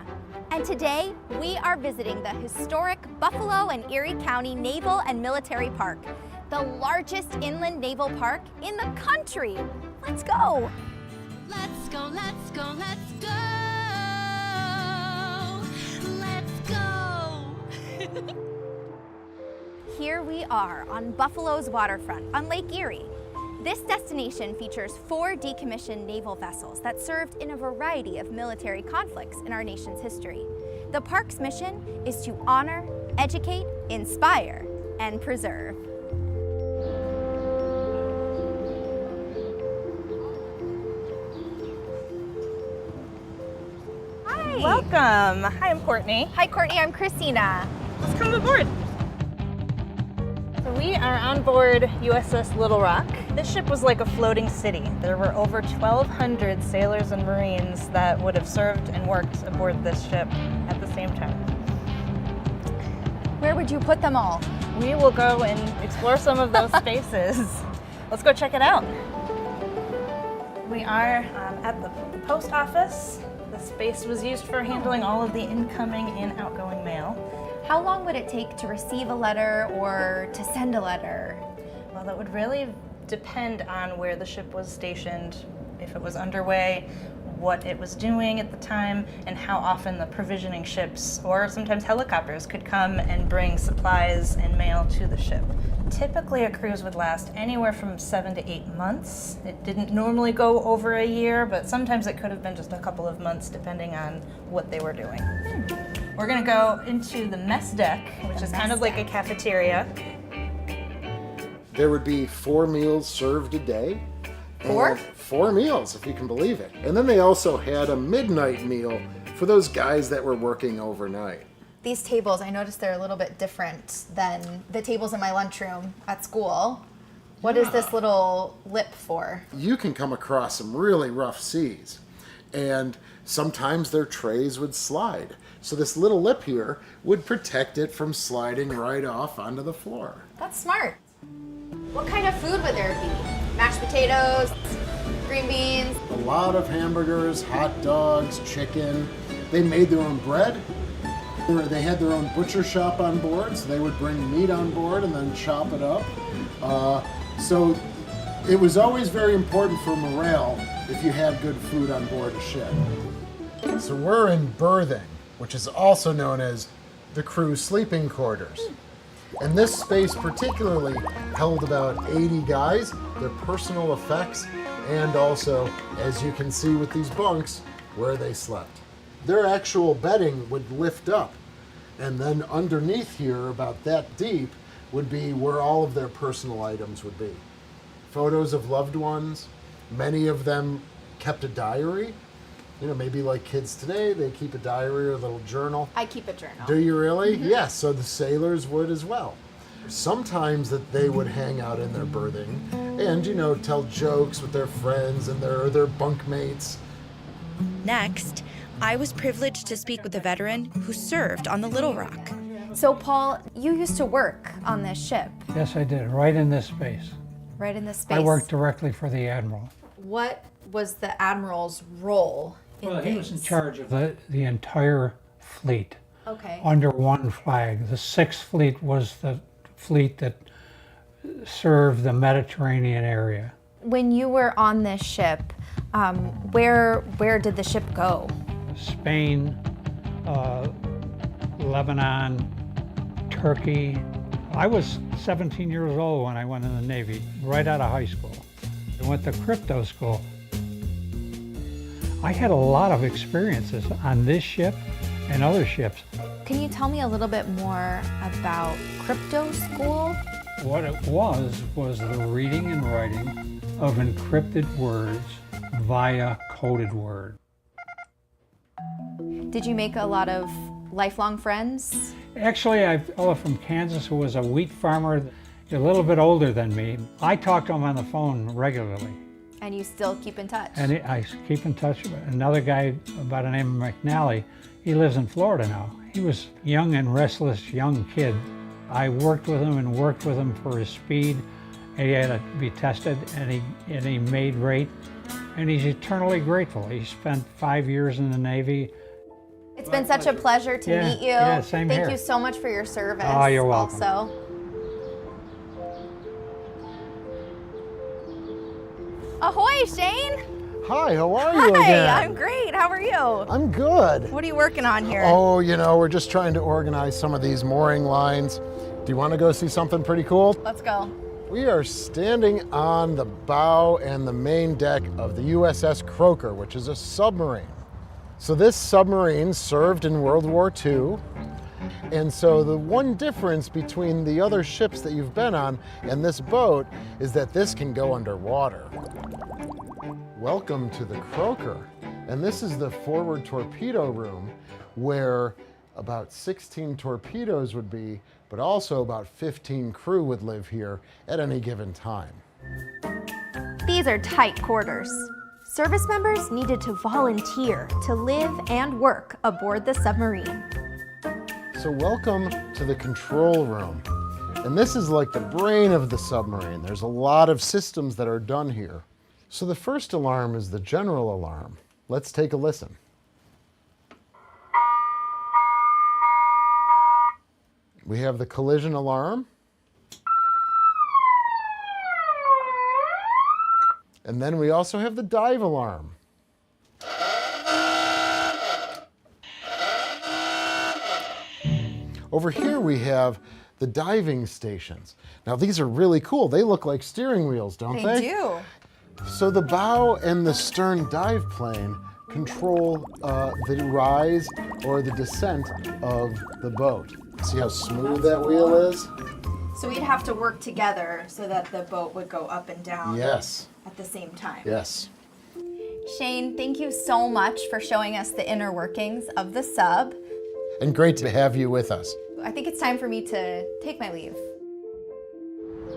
and today we are visiting the historic Buffalo and Erie County Naval and Military Park, the largest inland naval park in the country. Let's go. Let's go, let's go, let's go. Let's go. Here we are on Buffalo's waterfront on Lake Erie. This destination features 4 decommissioned naval vessels that served in a variety of military conflicts in our nation's history. The park's mission is to honor, educate, inspire, and preserve. Hi. Welcome. Hi, I'm Courtney. Hi, Courtney. I'm Christina. Let's come aboard. So we are on board USS Little Rock. This ship was like a floating city. There were over 1,200 sailors and Marines that would have served and worked aboard this ship at the same time. Where would you put them all? We will go and explore some of those spaces. Let's go check it out. We are at the post office. The space was used for handling all of the incoming and outgoing mail. How long would it take to receive a letter or to send a letter? Well, that would really depend on where the ship was stationed, if it was underway, what it was doing at the time, and how often the provisioning ships or sometimes helicopters could come and bring supplies and mail to the ship. Typically, a cruise would last anywhere from 7 to 8 months. It didn't normally go over a year, but sometimes it could have been just a couple of months depending on what they were doing. We're gonna go into the mess deck, which is kind of like a cafeteria. There would be 4 meals served a day. 4? 4 meals, if you can believe it. And then they also had a midnight meal for those guys that were working overnight. These tables, I noticed they're a little bit different than the tables in my lunchroom at school. What is this little lip for? You can come across some really rough seas, and sometimes their trays would slide. So this little lip here would protect it from sliding right off onto the floor. That's smart. What kind of food would there be? Mashed potatoes, green beans? A lot of hamburgers, hot dogs, chicken. They made their own bread. They had their own butcher shop on board, so they would bring meat on board and then chop it up. So it was always very important for morale if you had good food on board a ship. So we're in berthing, which is also known as the crew sleeping quarters. And this space particularly held about 80 guys, their personal effects, and also, as you can see with these bunks, where they slept. Their actual bedding would lift up, and then underneath here, about that deep, would be where all of their personal items would be. Photos of loved ones, many of them kept a diary. You know, maybe like kids today, they keep a diary or a little journal. I keep a journal. Do you really? Yes, so the sailors would as well. Sometimes that they would hang out in their berthing and, you know, tell jokes with their friends and their bunkmates. Next, I was privileged to speak with a veteran who served on the Little Rock. So, Paul, you used to work on this ship. Yes, I did, right in this space. Right in this space. I worked directly for the Admiral. What was the Admiral's role in Well, things? he was in charge of the entire fleet. Okay. Under one flag. The 6th Fleet was the fleet that served the Mediterranean area. When you were on this ship, where did the ship go? Spain, Lebanon, Turkey. I was 17 years old when I went in the Navy, right out of high school. I went to crypto school. I had a lot of experiences on this ship and other ships. Can you tell me a little bit more about crypto school? What it was the reading and writing of encrypted words via coded word. Did you make a lot of lifelong friends? Actually, I have a fellow from Kansas who was a wheat farmer, a little bit older than me. I talked to him on the phone regularly. And you still keep in touch? And I keep in touch with another guy by the name of McNally. He lives in Florida now. He was a young and restless young kid. I worked with him for his speed. He had to be tested, and he made rate, and he's eternally grateful. He spent 5 years in the Navy. It's been such a pleasure to meet you. Yeah, same Thank here. you so much for your service. Oh, you're welcome. Also. Ahoy, Shane! Hi, how are you Hi, again? I'm great. How are you? I'm good. What are you working on here? Oh, we're just trying to organize some of these mooring lines. Do you want to go see something pretty cool? Let's go. We are standing on the bow and the main deck of the USS Croker, which is a submarine. So this submarine served in World War II. And so the one difference between the other ships that you've been on and this boat is that this can go underwater. Welcome to the Croker. And this is the forward torpedo room where about 16 torpedoes would be, but also about 15 crew would live here at any given time. These are tight quarters. Service members needed to volunteer to live and work aboard the submarine. So welcome to the control room. And this is like the brain of the submarine. There's a lot of systems that are done here. So the first alarm is the general alarm. Let's take a listen. We have the collision alarm. And then we also have the dive alarm. Over here we have the diving stations. Now these are really cool. They look like steering wheels, don't they? They do. So the bow and the stern dive plane control the rise or the descent of the boat. See how smooth that wheel is? So we'd have to work together so that the boat would go up and down Yes. at the same time. Yes. Shane, thank you so much for showing us the inner workings of the sub. And great to have you with us. I think it's time for me to take my leave.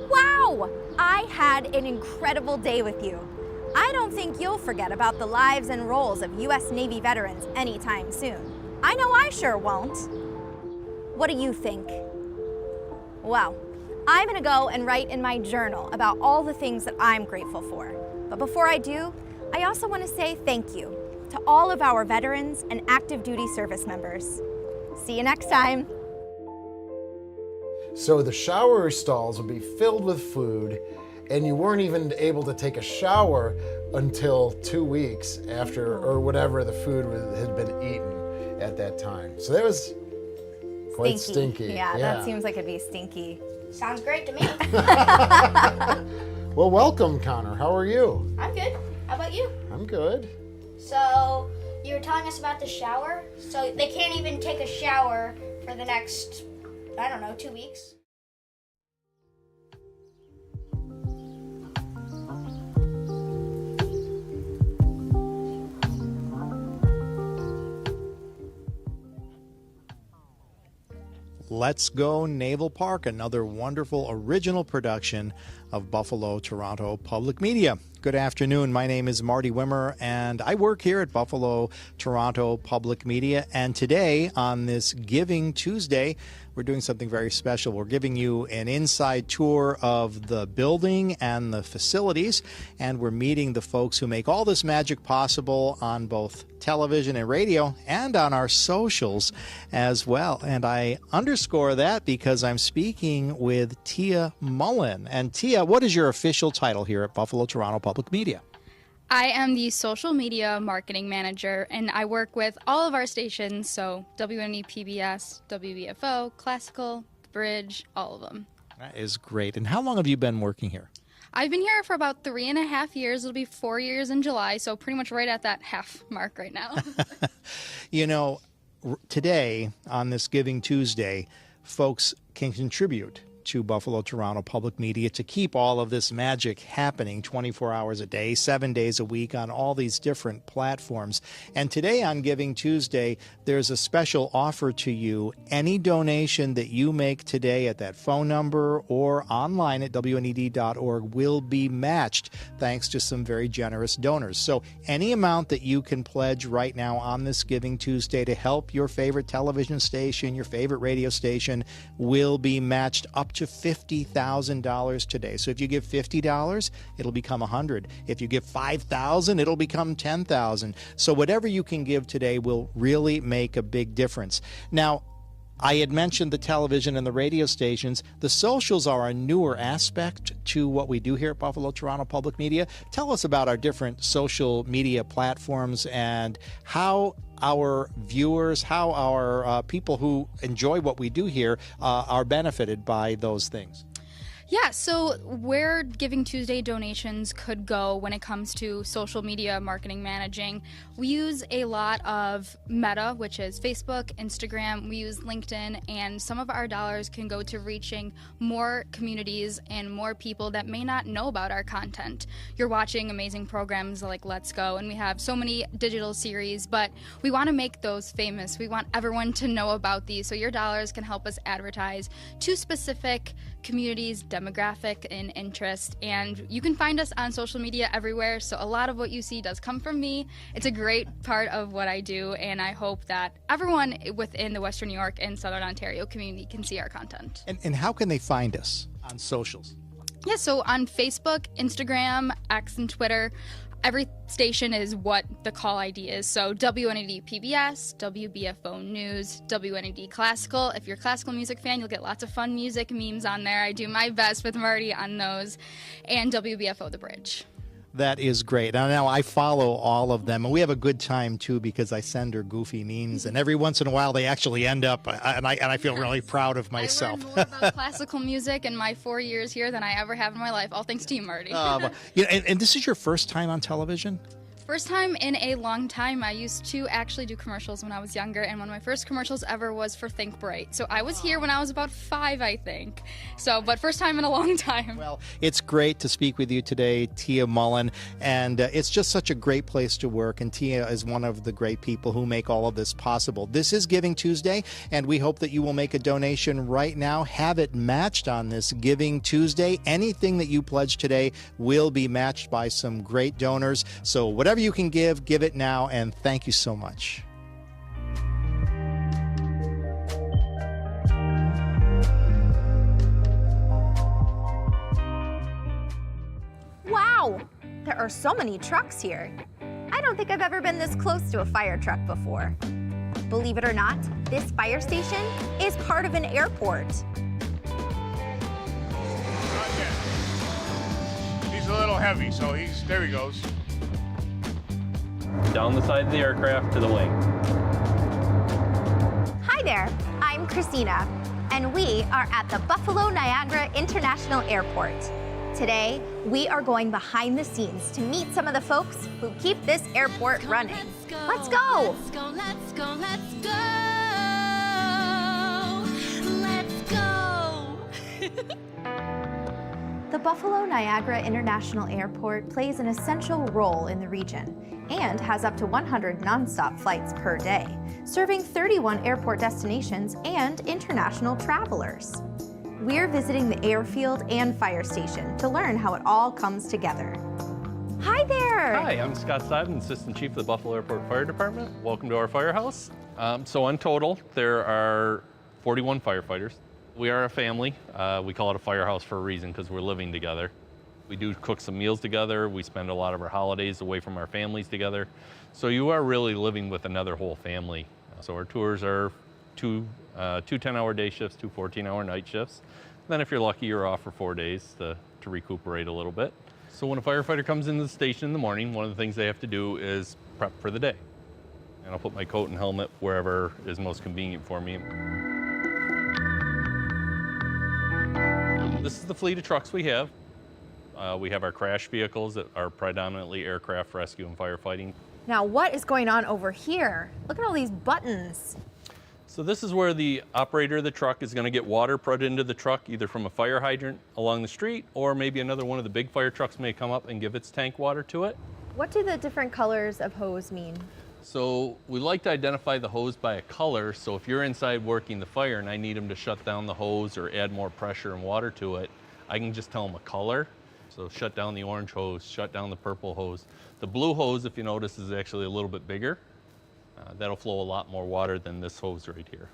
Wow! I had an incredible day with you. I don't think you'll forget about the lives and roles of U.S. Navy veterans anytime soon. I know I sure won't. What do you think? Well, I'm gonna go and write in my journal about all the things that I'm grateful for. But before I do, I also want to say thank you to all of our veterans and active duty service members. See you next time. So the shower stalls would be filled with food, and you weren't even able to take a shower until 2 weeks after, or whatever the food had been eaten at that time. So that was quite stinky. Yeah, that seems like it'd be stinky. Sounds great to me. Well, welcome, Connor. How are you? I'm good. How about you? I'm good. So, you were telling us about the shower. So, they can't even take a shower for the next, 2 weeks. Let's Go Naval Park, another wonderful original production of Buffalo Toronto Public Media. Good afternoon. My name is Marty Wimmer, and I work here at Buffalo Toronto Public Media. And today, on this Giving Tuesday, we're doing something very special. We're giving you an inside tour of the building and the facilities, and we're meeting the folks who make all this magic possible on both television and radio and on our socials as well. And I underscore that because I'm speaking with Tia Mullen. And Tia, what is your official title here at Buffalo Toronto Public Media? I am the social media marketing manager, and I work with all of our stations, so WNE PBS, WBFO, Classical, Bridge, all of them. That is great. And how long have you been working here? I've been here for about 3.5 years. It'll be 4 years in July, so pretty much right at that half mark right now. You know, today, on this Giving Tuesday, folks can contribute to Buffalo Toronto Public Media to keep all of this magic happening 24 hours a day, 7 days a week on all these different platforms. And today on Giving Tuesday, there's a special offer to you. Any donation that you make today at that phone number or online at WNED.org will be matched thanks to some very generous donors. So any amount that you can pledge right now on this Giving Tuesday to help your favorite television station, your favorite radio station, will be matched up to $50,000 today. So if you give $50, it'll become $100. If you give $5,000, it'll become $10,000. So whatever you can give today will really make a big difference. Now, I had mentioned the television and the radio stations. The socials are a newer aspect to what we do here at Buffalo Toronto Public Media. Tell us about our different social media platforms and how our viewers, how our people who enjoy what we do here are benefited by those things. Yeah, so where Giving Tuesday donations could go when it comes to social media marketing managing, we use a lot of Meta, which is Facebook, Instagram, we use LinkedIn, and some of our dollars can go to reaching more communities and more people that may not know about our content. You're watching amazing programs like Let's Go, and we have so many digital series, but we want to make those famous. We want everyone to know about these, so your dollars can help us advertise to specific communities, demographic, and interest. And you can find us on social media everywhere, so a lot of what you see does come from me. It's a great part of what I do, and I hope that everyone within the Western New York and Southern Ontario community can see our content. And how can they find us on socials? Yeah, so on Facebook, Instagram, X, and Twitter, every station is what the call ID is. So WNED PBS, WBFO News, WNED Classical. If you're a classical music fan, you'll get lots of fun music memes on there. I do my best with Marty on those. And WBFO The Bridge. That is great. Now I follow all of them, and we have a good time too because I send her goofy memes, and every once in a while they actually end up, and I feel really proud of myself. I learned more about classical music in my 4 years here than I ever have in my life. All thanks to you, Marty. And this is your first time on television? First time in a long time. I used to actually do commercials when I was younger, and one of my first commercials ever was for Think Bright. So I was here when I was about 5, I think. But first time in a long time. Well, it's great to speak with you today, Tia Mullen, and it's just such a great place to work, and Tia is one of the great people who make all of this possible. This is Giving Tuesday, and we hope that you will make a donation right now. Have it matched on this Giving Tuesday. Anything that you pledge today will be matched by some great donors. So whatever you can give it now, and thank you so much. Wow! There are so many trucks here. I don't think I've ever been this close to a fire truck before. Believe it or not, this fire station is part of an airport. He's a little heavy, so there he goes. Down the side of the aircraft to the wing. Hi there, I'm Christina, and we are at the Buffalo Niagara International Airport. Today, we are going behind the scenes to meet some of the folks who keep this airport running. Let's go! Let's go, let's go, let's go! Let's go! The Buffalo Niagara International Airport plays an essential role in the region and has up to 100 nonstop flights per day, serving 31 airport destinations and international travelers. We're visiting the airfield and fire station to learn how it all comes together. Hi there! Hi, I'm Scott Simon, Assistant Chief of the Buffalo Airport Fire Department. Welcome to our firehouse. So in total, there are 41 firefighters. We are a family. We call it a firehouse for a reason because we're living together. We do cook some meals together. We spend a lot of our holidays away from our families together. So you are really living with another whole family. So our tours are two 10-hour day shifts, 2 14-hour night shifts. Then if you're lucky, you're off for 4 days to recuperate a little bit. So when a firefighter comes into the station in the morning, one of the things they have to do is prep for the day. And I'll put my coat and helmet wherever is most convenient for me. This is the fleet of trucks we have. We have our crash vehicles that are predominantly aircraft rescue and firefighting. Now, what is going on over here? Look at all these buttons. So this is where the operator of the truck is going to get water put into the truck, either from a fire hydrant along the street, or maybe another one of the big fire trucks may come up and give its tank water to it. What do the different colors of hose mean? So we like to identify the hose by a color, so if you're inside working the fire and I need them to shut down the hose or add more pressure and water to it, I can just tell them a color. So shut down the orange hose, shut down the purple hose. The blue hose, if you notice, is actually a little bit bigger. That'll flow a lot more water than this hose right here.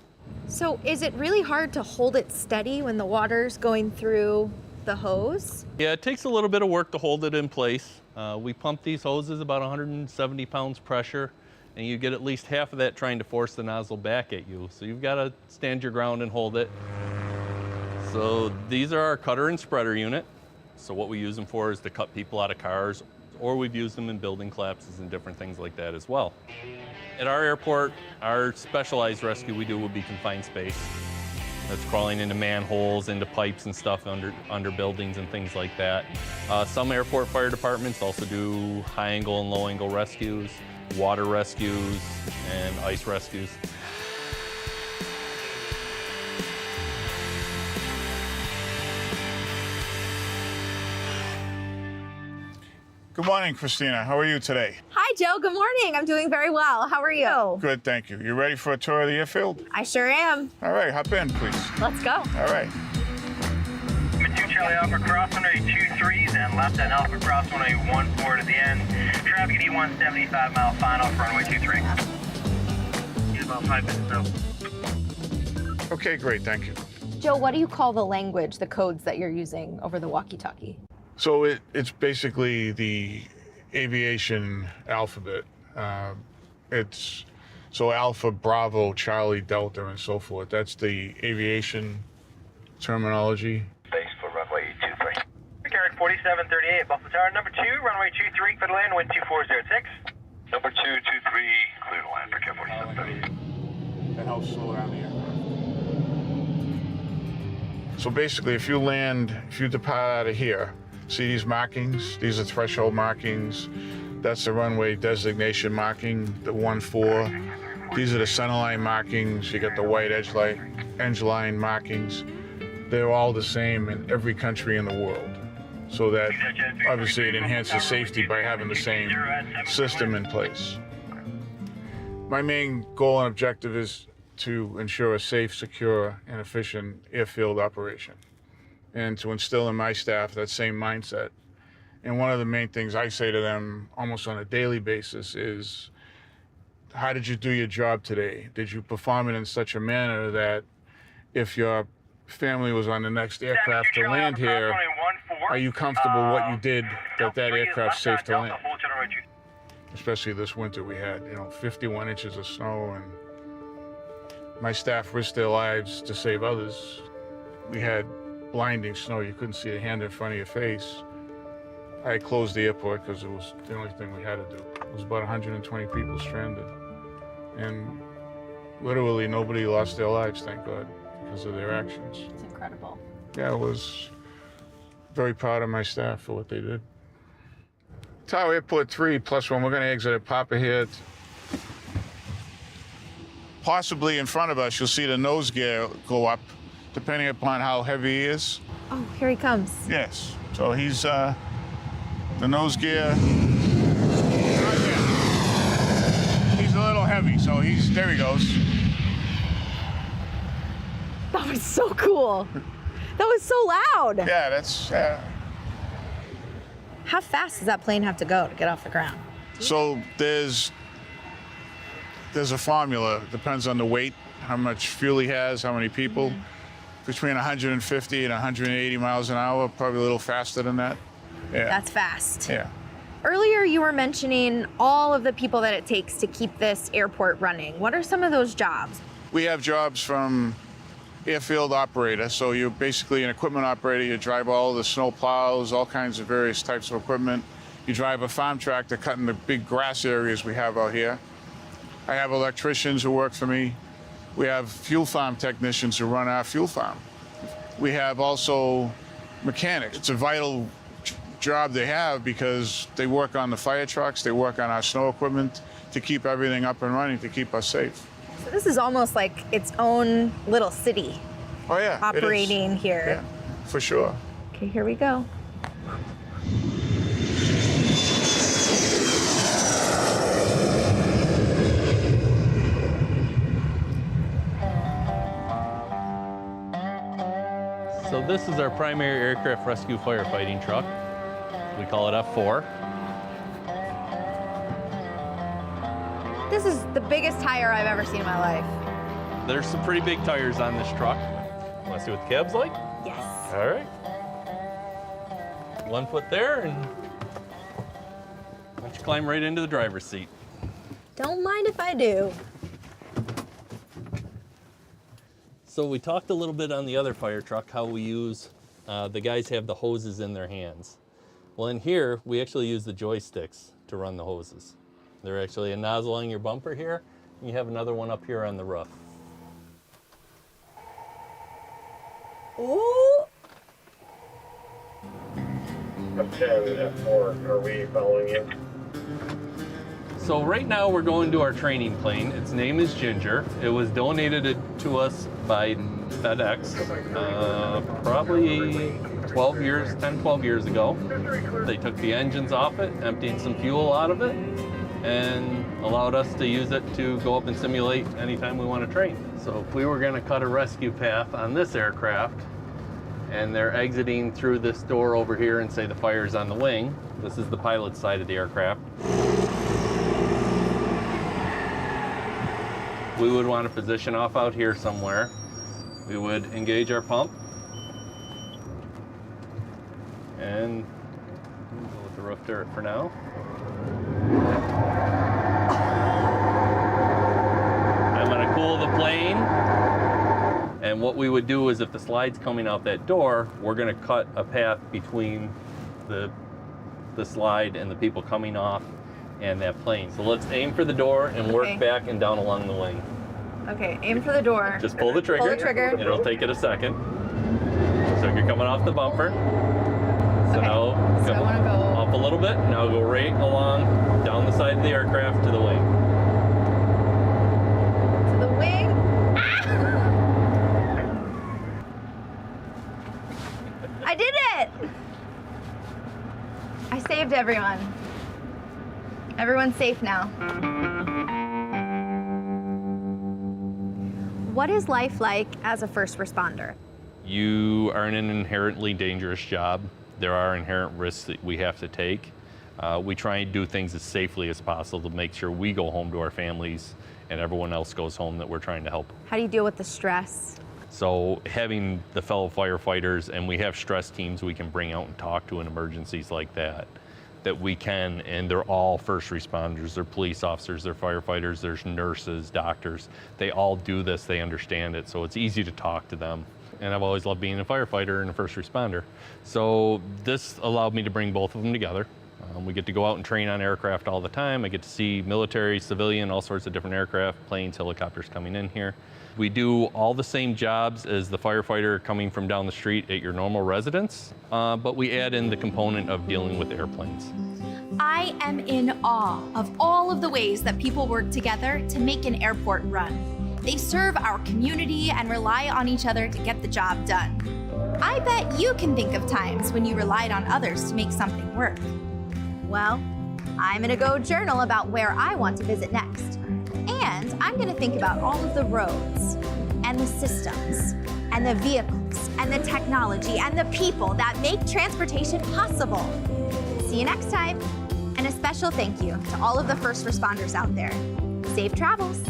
So is it really hard to hold it steady when the water's going through the hose? Yeah, it takes a little bit of work to hold it in place. We pump these hoses about 170 pounds pressure, and you get at least half of that trying to force the nozzle back at you. So you've got to stand your ground and hold it. So these are our cutter and spreader unit. So what we use them for is to cut people out of cars, or we've used them in building collapses and different things like that as well. At our airport, our specialized rescue we do would be confined space. That's crawling into manholes, into pipes and stuff under buildings and things like that. Some airport fire departments also do high angle and low angle rescues, water rescues, and ice rescues. Good morning, Christina. How are you today? Hi, Joe. Good morning. I'm doing very well. How are you? Good, thank you. You ready for a tour of the airfield? I sure am. All right, hop in, please. Let's go. All right. 2 Charlie Alpha cross runway 23, then left and Alpha cross runway 14 to the end. Traffic at E175 mile final for runway 23. About 5 minutes out. Okay, great, thank you. Joe, what do you call the language, the codes that you're using over the walkie-talkie? So it's basically the aviation alphabet. It's so Alpha, Bravo, Charlie, Delta, and so forth. That's the aviation terminology. Base for runway 23. Carried 4738, Buffalo Tower. Number 2, runway 23, clear to land, wind 2406. Number 223, clear to land for Care 4738. That helps slow down the aircraft. So basically, if you depart out of here, see these markings? These are threshold markings. That's the runway designation marking, the 1-4. These are the centerline markings. You got the white edge line markings. They're all the same in every country in the world. So that obviously it enhances safety by having the same system in place. My main goal and objective is to ensure a safe, secure, and efficient airfield operation, and to instill in my staff that same mindset. And one of the main things I say to them almost on a daily basis is, how did you do your job today? Did you perform it in such a manner that if your family was on the next aircraft to land here, are you comfortable what you did that aircraft's safe to land? Especially this winter, we had 51 inches of snow, and my staff risked their lives to save others. We had blinding snow. You couldn't see a hand in front of your face. I closed the airport because it was the only thing we had to do. It was about 120 people stranded. And literally nobody lost their lives, thank God, because of their actions. It's incredible. Yeah, I was very proud of my staff for what they did. Tower Airport 3 plus 1, we're going to exit at Papa here. Possibly in front of us, you'll see the nose gear go up, depending upon how heavy he is. Oh, here he comes. Yes. So he's the nose gear. He's a little heavy, so there he goes. That was so cool. That was so loud. Yeah, that's. How fast does that plane have to go to get off the ground? So there's a formula. Depends on the weight, how much fuel he has, how many people. Between 150 and 180 miles an hour, probably a little faster than that. Yeah. That's fast. Yeah. Earlier, you were mentioning all of the people that it takes to keep this airport running. What are some of those jobs? We have jobs from airfield operator. So you're basically an equipment operator. You drive all the snow plows, all kinds of various types of equipment. You drive a farm tractor cutting the big grass areas we have out here. I have electricians who work for me. We have fuel farm technicians who run our fuel farm. We have also mechanics. It's a vital job they have because they work on the fire trucks, they work on our snow equipment to keep everything up and running, to keep us safe. So this is almost like its own little city. Oh yeah, it is. Operating here. Yeah, for sure. Okay, here we go. So this is our primary aircraft rescue firefighting truck. We call it F4. This is the biggest tire I've ever seen in my life. There's some pretty big tires on this truck. Want to see what the cab's like? Yes. All right. 1 foot there, and why don't you climb right into the driver's seat? Don't mind if I do. So we talked a little bit on the other fire truck how we use, the guys have the hoses in their hands. Well, in here, we actually use the joysticks to run the hoses. They're actually a nozzle on your bumper here, and you have another one up here on the roof. Ooh! F10, F4, are we following you? So right now we're going to our training plane. Its name is Ginger. It was donated to us by FedEx probably 10, 12 years ago. They took the engines off it, emptied some fuel out of it, and allowed us to use it to go up and simulate anytime we want to train. So if we were going to cut a rescue path on this aircraft, and they're exiting through this door over here and say the fire's on the wing, this is the pilot's side of the aircraft. We would want to position off out here somewhere. We would engage our pump and go with the roof turret for now. I'm going to cool the plane, and what we would do is if the slide's coming out that door, we're going to cut a path between the slide and the people coming off and that plane. So let's aim for the door and work back and down along the wing. Okay, aim for the door. Just pull the trigger. Pull the trigger. It'll take it a second. So you're coming off the bumper. So now So I want to go up a little bit. Now go right along down the side of the aircraft to the wing. to the wing. I did it! I saved everyone. Everyone's safe now. What is life like as a first responder? You are in an inherently dangerous job. There are inherent risks that we have to take. We try and do things as safely as possible to make sure we go home to our families and everyone else goes home that we're trying to help. How do you deal with the stress? So having the fellow firefighters, and we have stress teams we can bring out and talk to in emergencies like that we can, and they're all first responders, they're police officers, they're firefighters, there's nurses, doctors. They all do this, they understand it, so it's easy to talk to them. And I've always loved being a firefighter and a first responder. So this allowed me to bring both of them together. We get to go out and train on aircraft all the time. I get to see military, civilian, all sorts of different aircraft, planes, helicopters coming in here. We do all the same jobs as the firefighter coming from down the street at your normal residence, but we add in the component of dealing with airplanes. I am in awe of all of the ways that people work together to make an airport run. They serve our community and rely on each other to get the job done. I bet you can think of times when you relied on others to make something work. Well, I'm gonna go journal about where I want to visit next. And I'm gonna think about all of the roads, and the systems, and the vehicles, and the technology, and the people that make transportation possible. See you next time. And a special thank you to all of the first responders out there. Safe travels.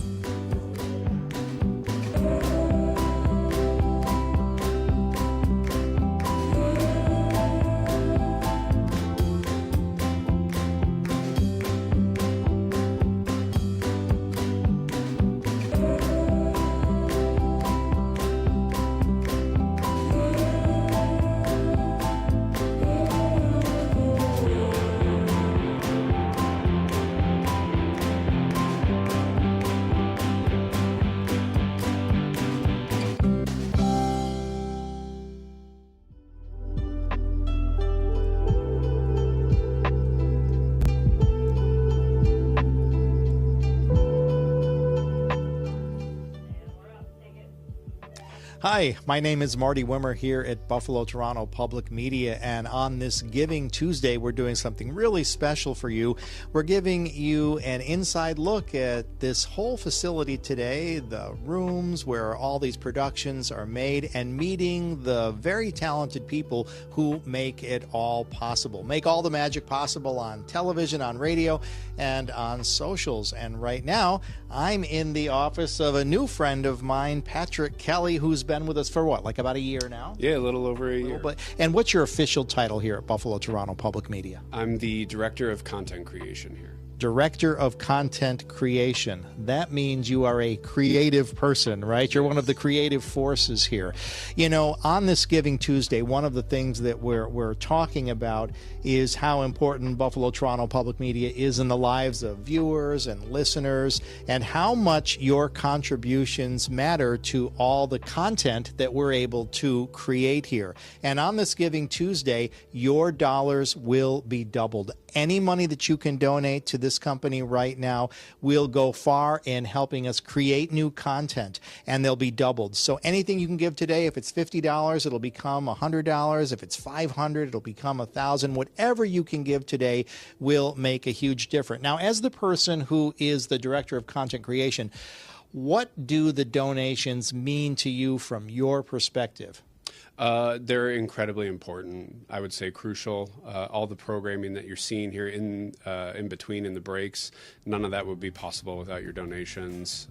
Hi, my name is Marty Wimmer here at Buffalo Toronto Public Media, and on this Giving Tuesday, we're doing something really special for you. We're giving you an inside look at this whole facility today, the rooms where all these productions are made, and meeting the very talented people who make it all possible, make all the magic possible on television, on radio, and on socials. And right now, I'm in the office of a new friend of mine, Patrick Kelly, who's been with us for what, like about a year now? Yeah, a little over a year. And what's your official title here at Buffalo Toronto Public Media? I'm the Director of Content Creation here. Director of Content Creation. That means you are a creative person, right? You're one of the creative forces here. You know, on this Giving Tuesday, one of the things that we're talking about is how important Buffalo Toronto Public Media is in the lives of viewers and listeners, and how much your contributions matter to all the content that we're able to create here. And on this Giving Tuesday, your dollars will be doubled. Any money that you can donate to this company right now will go far in helping us create new content, and they'll be doubled. So anything you can give today, if it's $50, it'll become $100. If it's $500, it'll become $1,000. Whatever you can give today will make a huge difference. Now, as the person who is the Director of Content Creation, what do the donations mean to you from your perspective? They're incredibly important. I would say crucial. All the programming that you're seeing here in between in the breaks, none of that would be possible without your donations.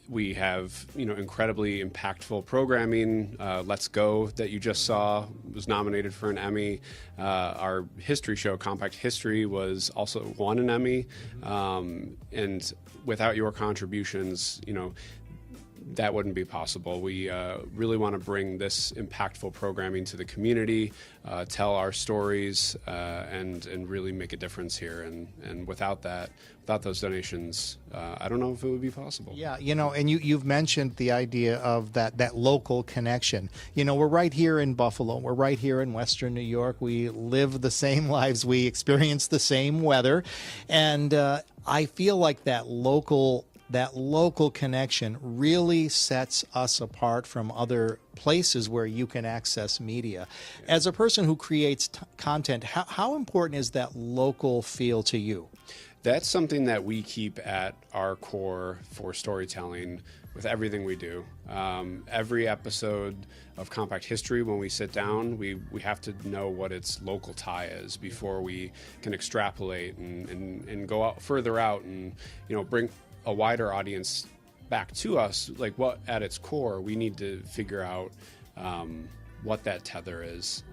We have, incredibly impactful programming. Let's Go that you just saw was nominated for an Emmy. Our history show, Compact History, was also won an Emmy. And without your contributions, that wouldn't be possible. We really want to bring this impactful programming to the community, tell our stories, and really make a difference here. And without those donations, I don't know if it would be possible. Yeah, and you've mentioned the idea of that local connection. We're right here in Buffalo. We're right here in Western New York. We live the same lives. We experience the same weather. And I feel like that local connection really sets us apart from other places where you can access media. As a person who creates content, how important is that local feel to you? That's something that we keep at our core for storytelling with everything we do. Every episode of Compact History, when we sit down, we have to know what its local tie is before we can extrapolate and go out further out and bring a wider audience back to us. Like, what at its core we need to figure out what that tether is,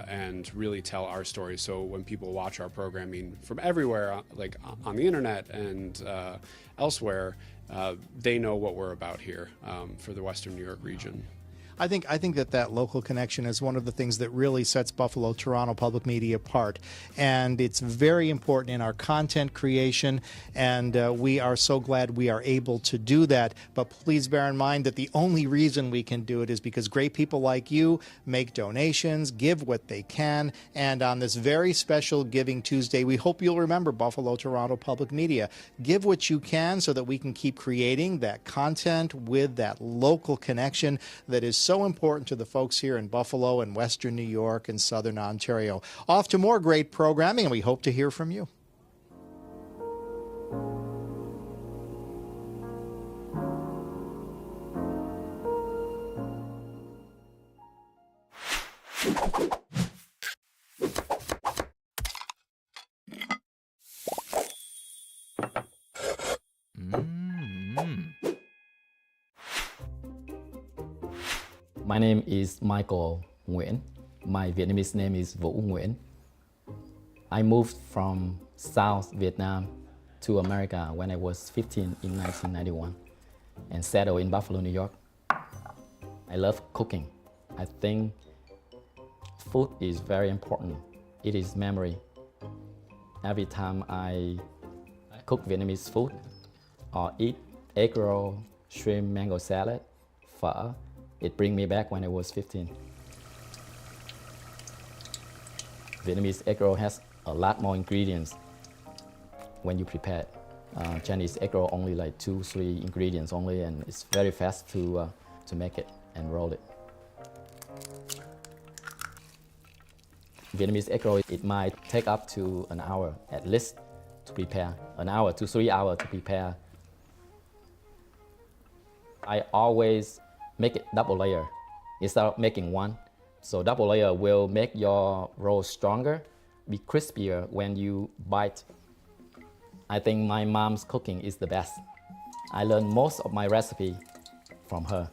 and really tell our story. So when people watch our programming from everywhere, like on the internet and elsewhere, they know what we're about here for the Western New York region. I think that local connection is one of the things that really sets Buffalo Toronto Public Media apart, and it's very important in our content creation, and we are so glad we are able to do that. But please bear in mind that the only reason we can do it is because great people like you make donations, give what they can, and on this very special Giving Tuesday, we hope you'll remember Buffalo Toronto Public Media. Give what you can so that we can keep creating that content with that local connection that is so important to the folks here in Buffalo and Western New York and Southern Ontario. Off to more great programming, and we hope to hear from you. My name is Michael Nguyen. My Vietnamese name is Vũ Nguyen. I moved from South Vietnam to America when I was 15 in 1991 and settled in Buffalo, New York. I love cooking. I think food is very important. It is memory. Every time I cook Vietnamese food or eat egg roll, shrimp, mango salad, pho, it brings me back when I was 15. Vietnamese egg roll has a lot more ingredients when you prepare it. Chinese egg roll only like 2-3 ingredients only, and it's very fast to to make it and roll it. Vietnamese egg roll, it might take up to an hour at least to prepare, an hour to 3 hours to prepare. I always make it double layer instead of making one. So double layer will make your roll stronger, be crispier when you bite. I think my mom's cooking is the best. I learned most of my recipe from her.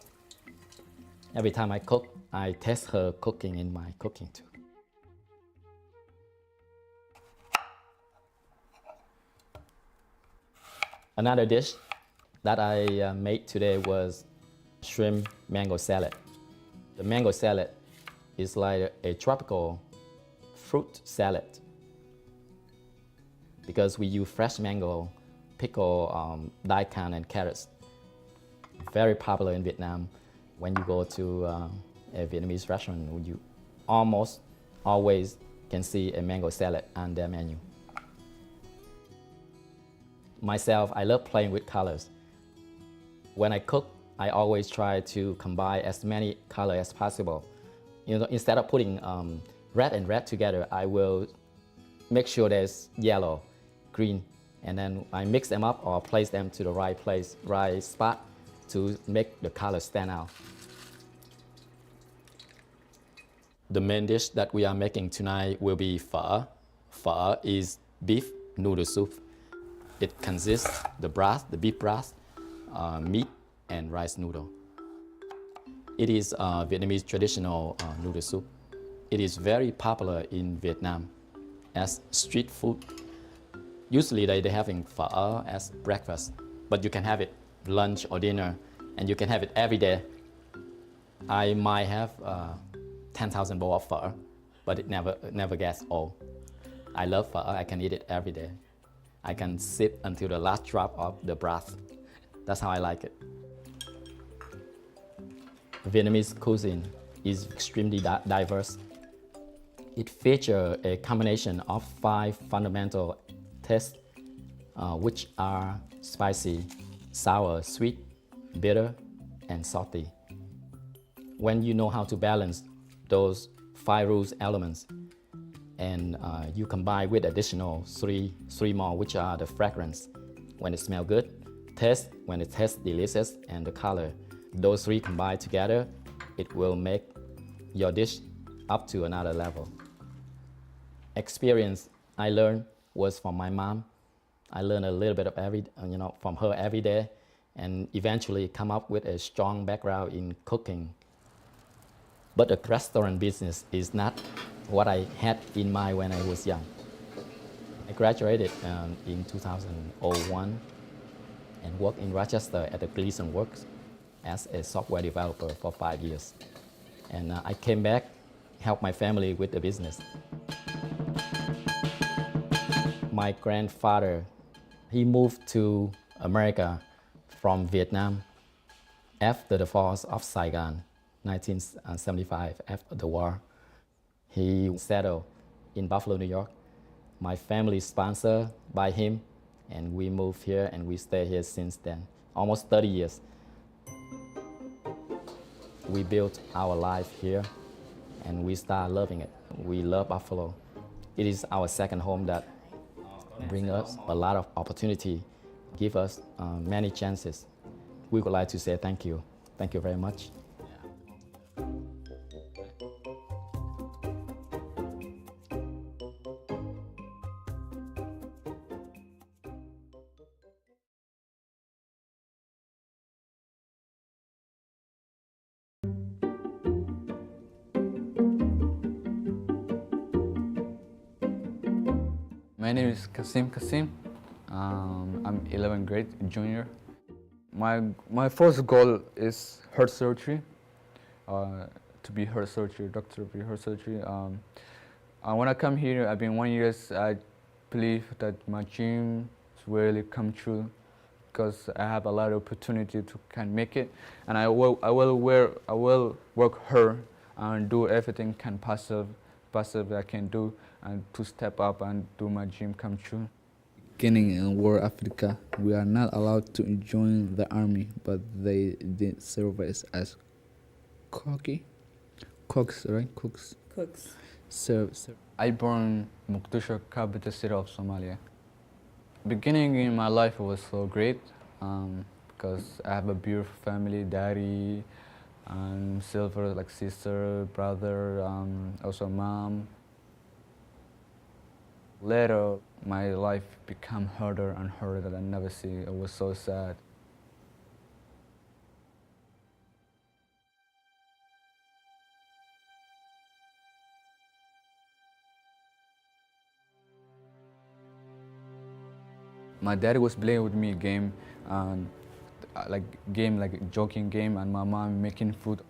Every time I cook, I test her cooking in my cooking too. Another dish that I made today was shrimp mango salad. The mango salad is like a tropical fruit salad because we use fresh mango, pickle, daikon, and carrots. Very popular in Vietnam. When you go to a Vietnamese restaurant, you almost always can see a mango salad on their menu. Myself, I love playing with colors. When I cook, I always try to combine as many colors as possible. You know, instead of putting red and red together, I will make sure there's yellow, green, and then I mix them up or place them to the right place, right spot to make the color stand out. The main dish that we are making tonight will be pho. Pho is beef noodle soup. It consists the broth, the beef broth, meat, and rice noodle. It is Vietnamese traditional noodle soup. It is very popular in Vietnam as street food. Usually they're having pho as breakfast, but you can have it lunch or dinner, and you can have it every day. I might have 10,000 bowls of pho, but it never gets old. I love pho. I can eat it every day. I can sip until the last drop of the broth. That's how I like it. Vietnamese cuisine is extremely diverse. It features a combination of 5 fundamental tastes, which are spicy, sour, sweet, bitter, and salty. When you know how to balance those 5 rules elements, and you combine with additional three more, which are the fragrance, when it smells good, taste, when it tastes delicious, and the color. Those 3 combined together, it will make your dish up to another level. Experience I learned was from my mom. I learned a little bit of from her every day, and eventually come up with a strong background in cooking. But the restaurant business is not what I had in mind when I was young. I graduated in 2001 and worked in Rochester at the Gleason Works as a software developer for 5 years. And I came back, helped my family with the business. My grandfather, he moved to America from Vietnam after the fall of Saigon, 1975, after the war. He settled in Buffalo, New York. My family is sponsored by him, and we moved here, and we stay here since then, almost 30 years. We built our life here, and we started loving it. We love Buffalo. It is our second home that brings us a lot of opportunity, give us many chances. We would like to say thank you. Thank you very much. My name is Kasim. I'm 11th grade junior. My first goal is heart surgery, to be heart surgery, doctor of heart surgery. When I come here, I've been 1 year. I believe that my dream really come true because I have a lot of opportunity to can make it, and I will work hard and do everything possible I can do, and to step up and do my dream come true. Beginning in War Africa, we are not allowed to join the army, but they did service as Cooks, right? Cooks. Serve. I born Mogadishu, capital city of Somalia. Beginning in my life was so great because I have a beautiful family, daddy, and silver like sister, brother, also mom. Later, my life became harder and harder that I never see. It was so sad. My daddy was playing with me a game, like joking game, and my mom making food.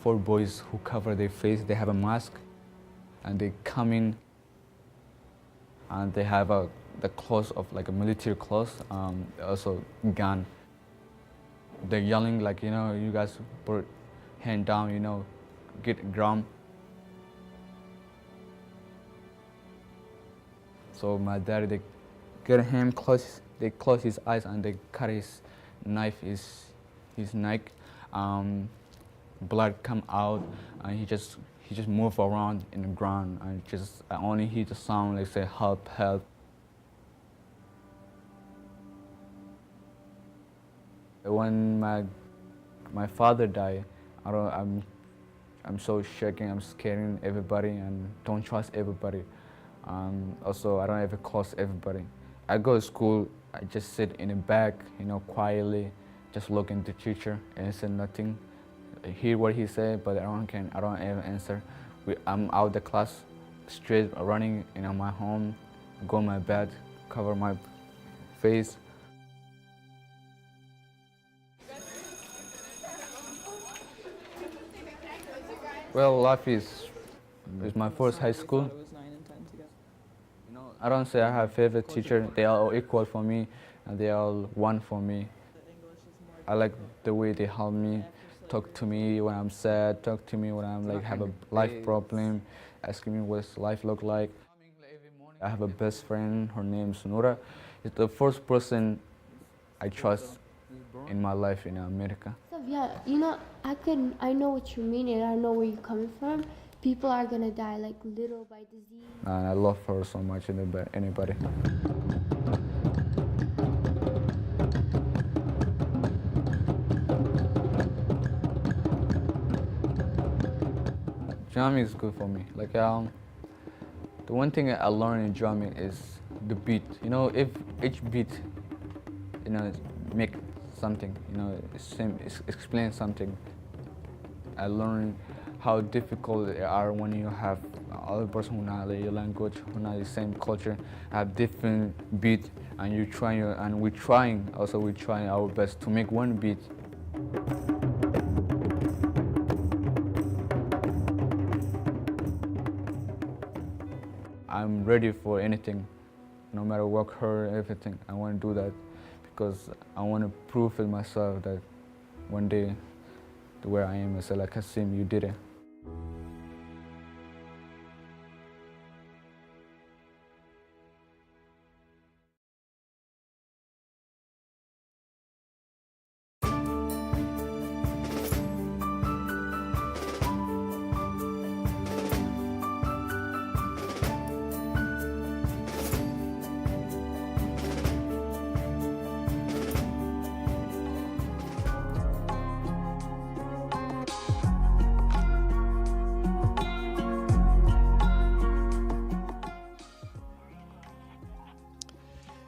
4 boys who cover their face, they have a mask, and they come in, and they have the clothes of like a military clothes, also gun. They're yelling like, you guys put hand down, get ground. So my dad, they get him close. They close his eyes and they cut his knife, his neck. Blood come out, and he just move around in the ground, and I only hear the sound like say help, help. When my father died, I'm so shaking. I'm scaring everybody and don't trust everybody. Also, I don't ever close everybody. I go to school, I just sit in the back, quietly, just look into the teacher and say nothing. I hear what he said, but I don't ever answer. I'm out the class, straight running in my home, go in my bed, cover my face. Well, life is my first high school. I don't say I have favorite teacher. They are all equal for me, and they are all one for me. I like the way they help me, talk to me when I'm sad, talk to me when I'm have a life problem, asking me what life look like. I have a best friend. Her name is Nora. She's the first person I trust in my life in America. So yeah, I know what you mean, and I know where you're coming from. People are gonna die like little by disease. And I love her so much, anybody. Drumming is good for me. The one thing I learned in drumming is the beat. If each beat, make something, explain something. I learned how difficult they are when you have other person who not your language, who not the same culture, have different beat, and we're trying our best to make one beat. I'm ready for anything, no matter what hurt, everything. I want to do that because I want to prove it myself that one day, where I am, I say like Kasim, you did it.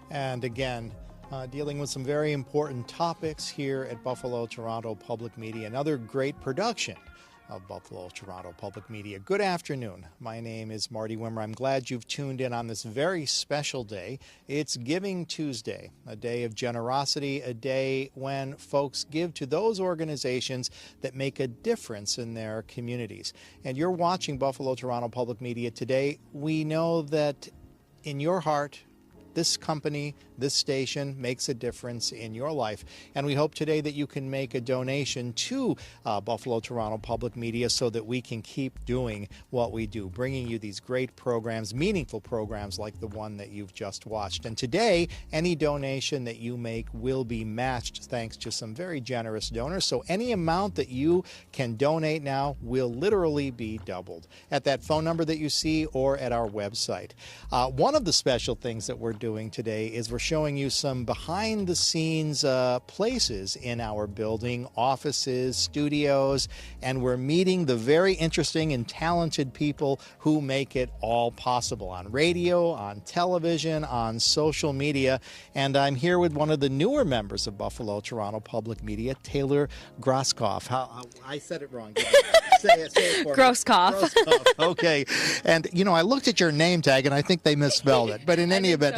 And again, dealing with some very important topics here at Buffalo Toronto Public Media. Another great production of Buffalo Toronto Public Media. Good afternoon. My name is Marty Wimmer. I'm glad you've tuned in on this very special day. It's Giving Tuesday, a day of generosity, a day when folks give to those organizations that make a difference in their communities. And you're watching Buffalo Toronto Public Media today. We know that in your heart, this company, this station makes a difference in your life. And we hope today that you can make a donation to Buffalo Toronto Public Media so that we can keep doing what we do, bringing you these great programs, meaningful programs like the one that you've just watched. And today, any donation that you make will be matched thanks to some very generous donors. So any amount that you can donate now will literally be doubled at that phone number that you see or at our website. One of the special things that we're doing today is we're showing you some behind the scenes places in our building, offices, studios, and we're meeting the very interesting and talented people who make it all possible on radio, on television, on social media. And I'm here with one of the newer members of Buffalo Toronto Public Media, Taylor Groskopf. I said it wrong. Say it for me. Groskopf. Okay. And, you know, I looked at your name tag and I think they misspelled it. But in any event,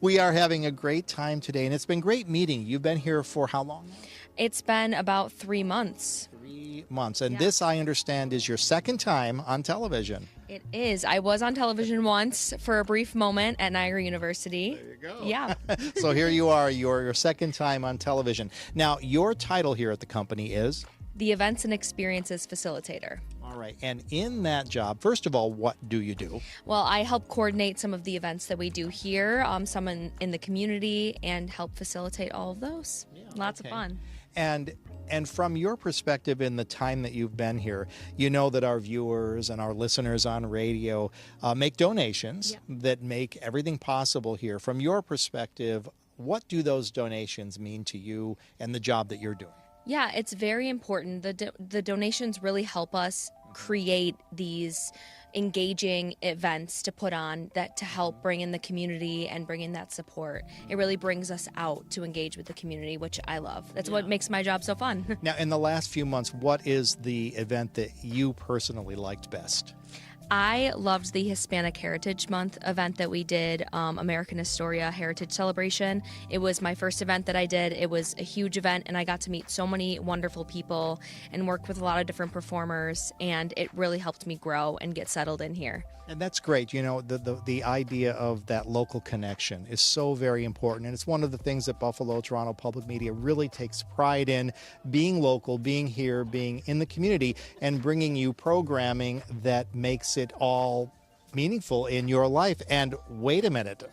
we are having a great time today. And it's been great meeting. You've been here for how long now? It's been about 3 months. 3 months. And this, I understand, is your second time on television. It is. I was on television once for a brief moment at Niagara University. There you go. Yeah. So here you are, your second time on television. Now, your title here at the company is? The Events and Experiences Facilitator. All right. And in that job, first of all, what do you do? Well, I help coordinate some of the events that we do here, some in the community, and help facilitate all of those. Yeah, Lots of fun. And from your perspective in the time that you've been here, you know that our viewers and our listeners on radio make donations that make everything possible here. From your perspective, what do those donations mean to you and the job that you're doing? Yeah, it's very important. The donations really help us create these engaging events to put on that to help bring in the community and bring in that support. It really brings us out to engage with the community, which I love. That's what makes my job so fun. Now, in the last few months, what is the event that you personally liked best? I loved the Hispanic Heritage Month event that we did, American Historia Heritage Celebration. It was my first event that I did. It was a huge event, and I got to meet so many wonderful people and work with a lot of different performers, and it really helped me grow and get settled in here. And that's great. You know, the idea of that local connection is so very important. And it's one of the things that Buffalo Toronto Public Media really takes pride in, being local, being here, being in the community, and bringing you programming that makes it all meaningful in your life. And wait a minute,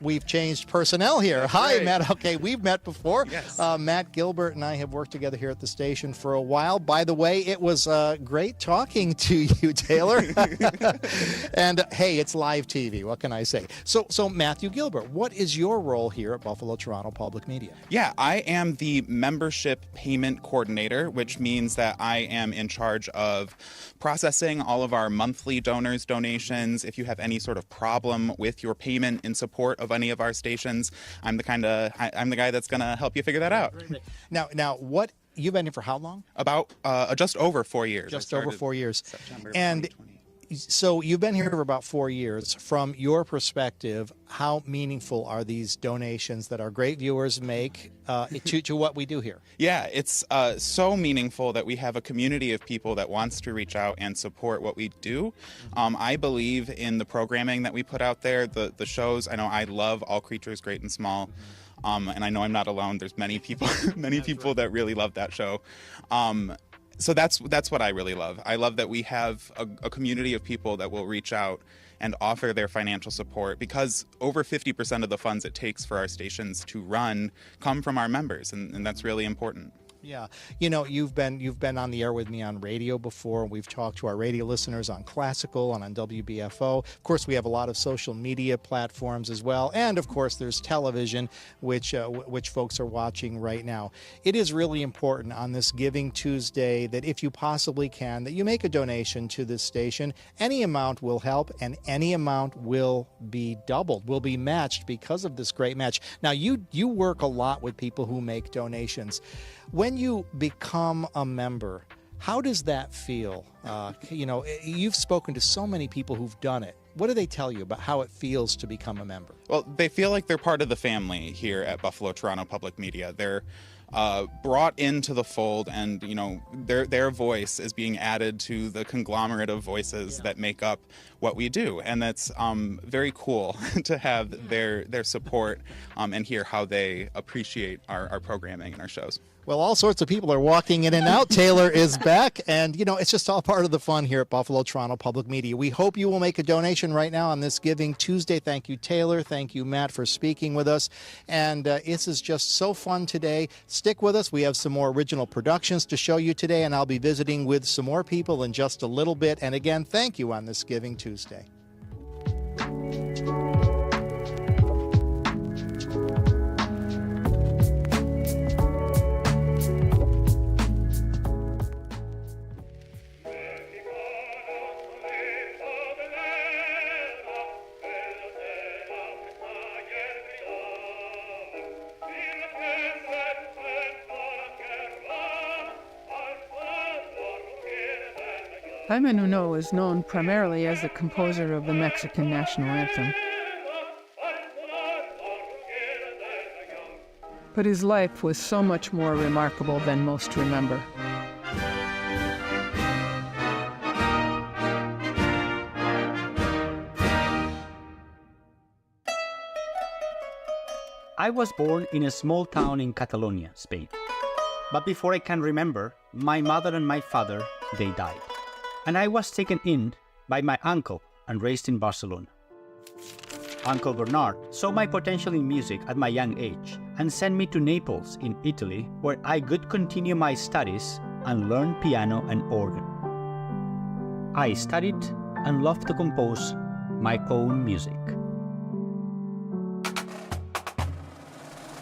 we've changed personnel here. That's Hi, right. Matt. Okay, we've met before. Yes. Matt Gilbert and I have worked together here at the station for a while. By the way, it was great talking to you, Taylor. And hey, it's live TV. What can I say? So Matthew Gilbert, what is your role here at Buffalo Toronto Public Media? Yeah, I am the membership payment coordinator, which means that I am in charge of processing all of our monthly donations. If you have any sort of problem with your payment in support of any of our stations, I'm the guy that's going to help you figure that out. Now, what you've been here for how long? About just over 4 years. Just over 4 years. September And 2020. so you've been here for about 4 years. From your perspective, how meaningful are these donations that our great viewers make to what we do here? Yeah, it's so meaningful that we have a community of people that wants to reach out and support what we do. I believe in the programming that we put out there, the shows. I know I love All Creatures Great and Small. And I know I'm not alone. There's many people, that really love that show. So that's what I really love. I love that we have a community of people that will reach out and offer their financial support, because over 50% of the funds it takes for our stations to run come from our members, and that's really important. Yeah, you know, you've been on the air with me on radio before. We've talked to our radio listeners on Classical and on WBFO. Of course, we have a lot of social media platforms as well, and of course, there's television, which folks are watching right now. It is really important on this Giving Tuesday that if you possibly can, that you make a donation to this station. Any amount will help, and any amount will be doubled, will be matched because of this great match. Now, you work a lot with people who make donations. When you become a member, how does that feel? You know, you've spoken to so many people who've done it. What do they tell you about how it feels to become a member? Well, they feel like they're part of the family here at Buffalo Toronto Public Media. They're brought into the fold, and their voice is being added to the conglomerate of voices that make up what we do, and that's very cool to have their support and hear how they appreciate our programming and our shows. Well, all sorts of people are walking in and out. Taylor is back, and it's just all part of the fun here at Buffalo Toronto Public Media. We hope you will make a donation right now on this Giving Tuesday. Thank you, Taylor. Thank you, Matt, for speaking with us. And this is just so fun today. Stick with us. We have some more original productions to show you today, and I'll be visiting with some more people in just a little bit. And again, thank you on this Giving Tuesday. Jaime Nunó is known primarily as the composer of the Mexican national anthem. But his life was so much more remarkable than most remember. I was born in a small town in Catalonia, Spain. But before I can remember, my mother and my father, they died. And I was taken in by my uncle and raised in Barcelona. Uncle Bernard saw my potential in music at my young age and sent me to Naples in Italy, where I could continue my studies and learn piano and organ. I studied and loved to compose my own music.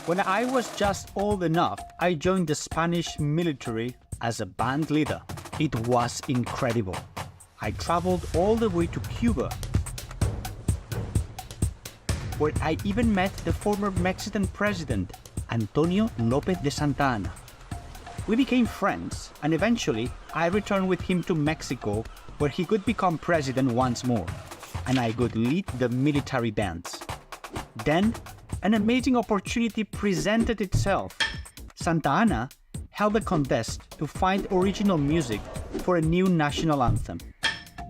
When I was just old enough, I joined the Spanish military as a band leader. It was incredible. I traveled all the way to Cuba, where I even met the former Mexican president, Antonio López de Santa Anna. We became friends, and eventually I returned with him to Mexico, where he could become president once more, and I could lead the military bands. Then, an amazing opportunity presented itself. Santa Anna held a contest to find original music for a new national anthem.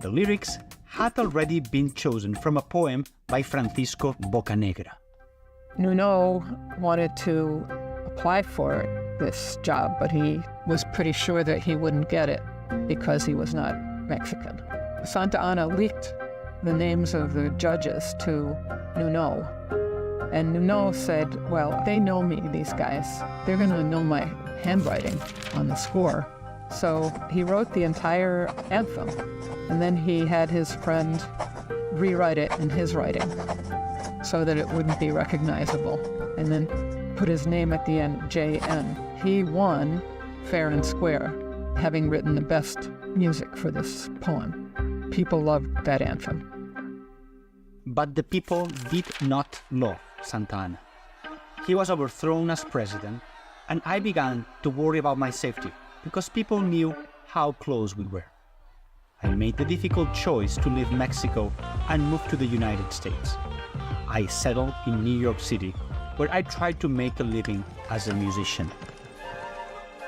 The lyrics had already been chosen from a poem by Francisco Bocanegra. Nunó wanted to apply for this job, but he was pretty sure that he wouldn't get it because he was not Mexican. Santa Anna leaked the names of the judges to Nunó, and Nunó said, well, they know me, these guys. They're going to know my handwriting on the score. So he wrote the entire anthem, and then he had his friend rewrite it in his writing so that it wouldn't be recognizable, and then put his name at the end, J.N. He won fair and square, having written the best music for this poem. People loved that anthem. But the people did not love Santa Anna. He was overthrown as president, and I began to worry about my safety because people knew how close we were. I made the difficult choice to leave Mexico and move to the United States. I settled in New York City, where I tried to make a living as a musician.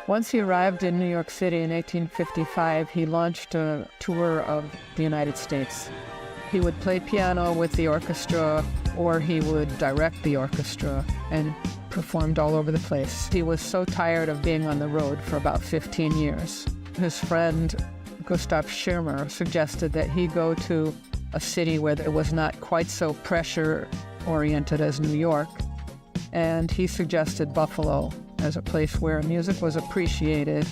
Once he arrived in New York City in 1855, he launched a tour of the United States. He would play piano with the orchestra, or he would direct the orchestra, and performed all over the place. He was so tired of being on the road for about 15 years. His friend, Gustav Schirmer, suggested that he go to a city where it was not quite so pressure-oriented as New York, and he suggested Buffalo as a place where music was appreciated.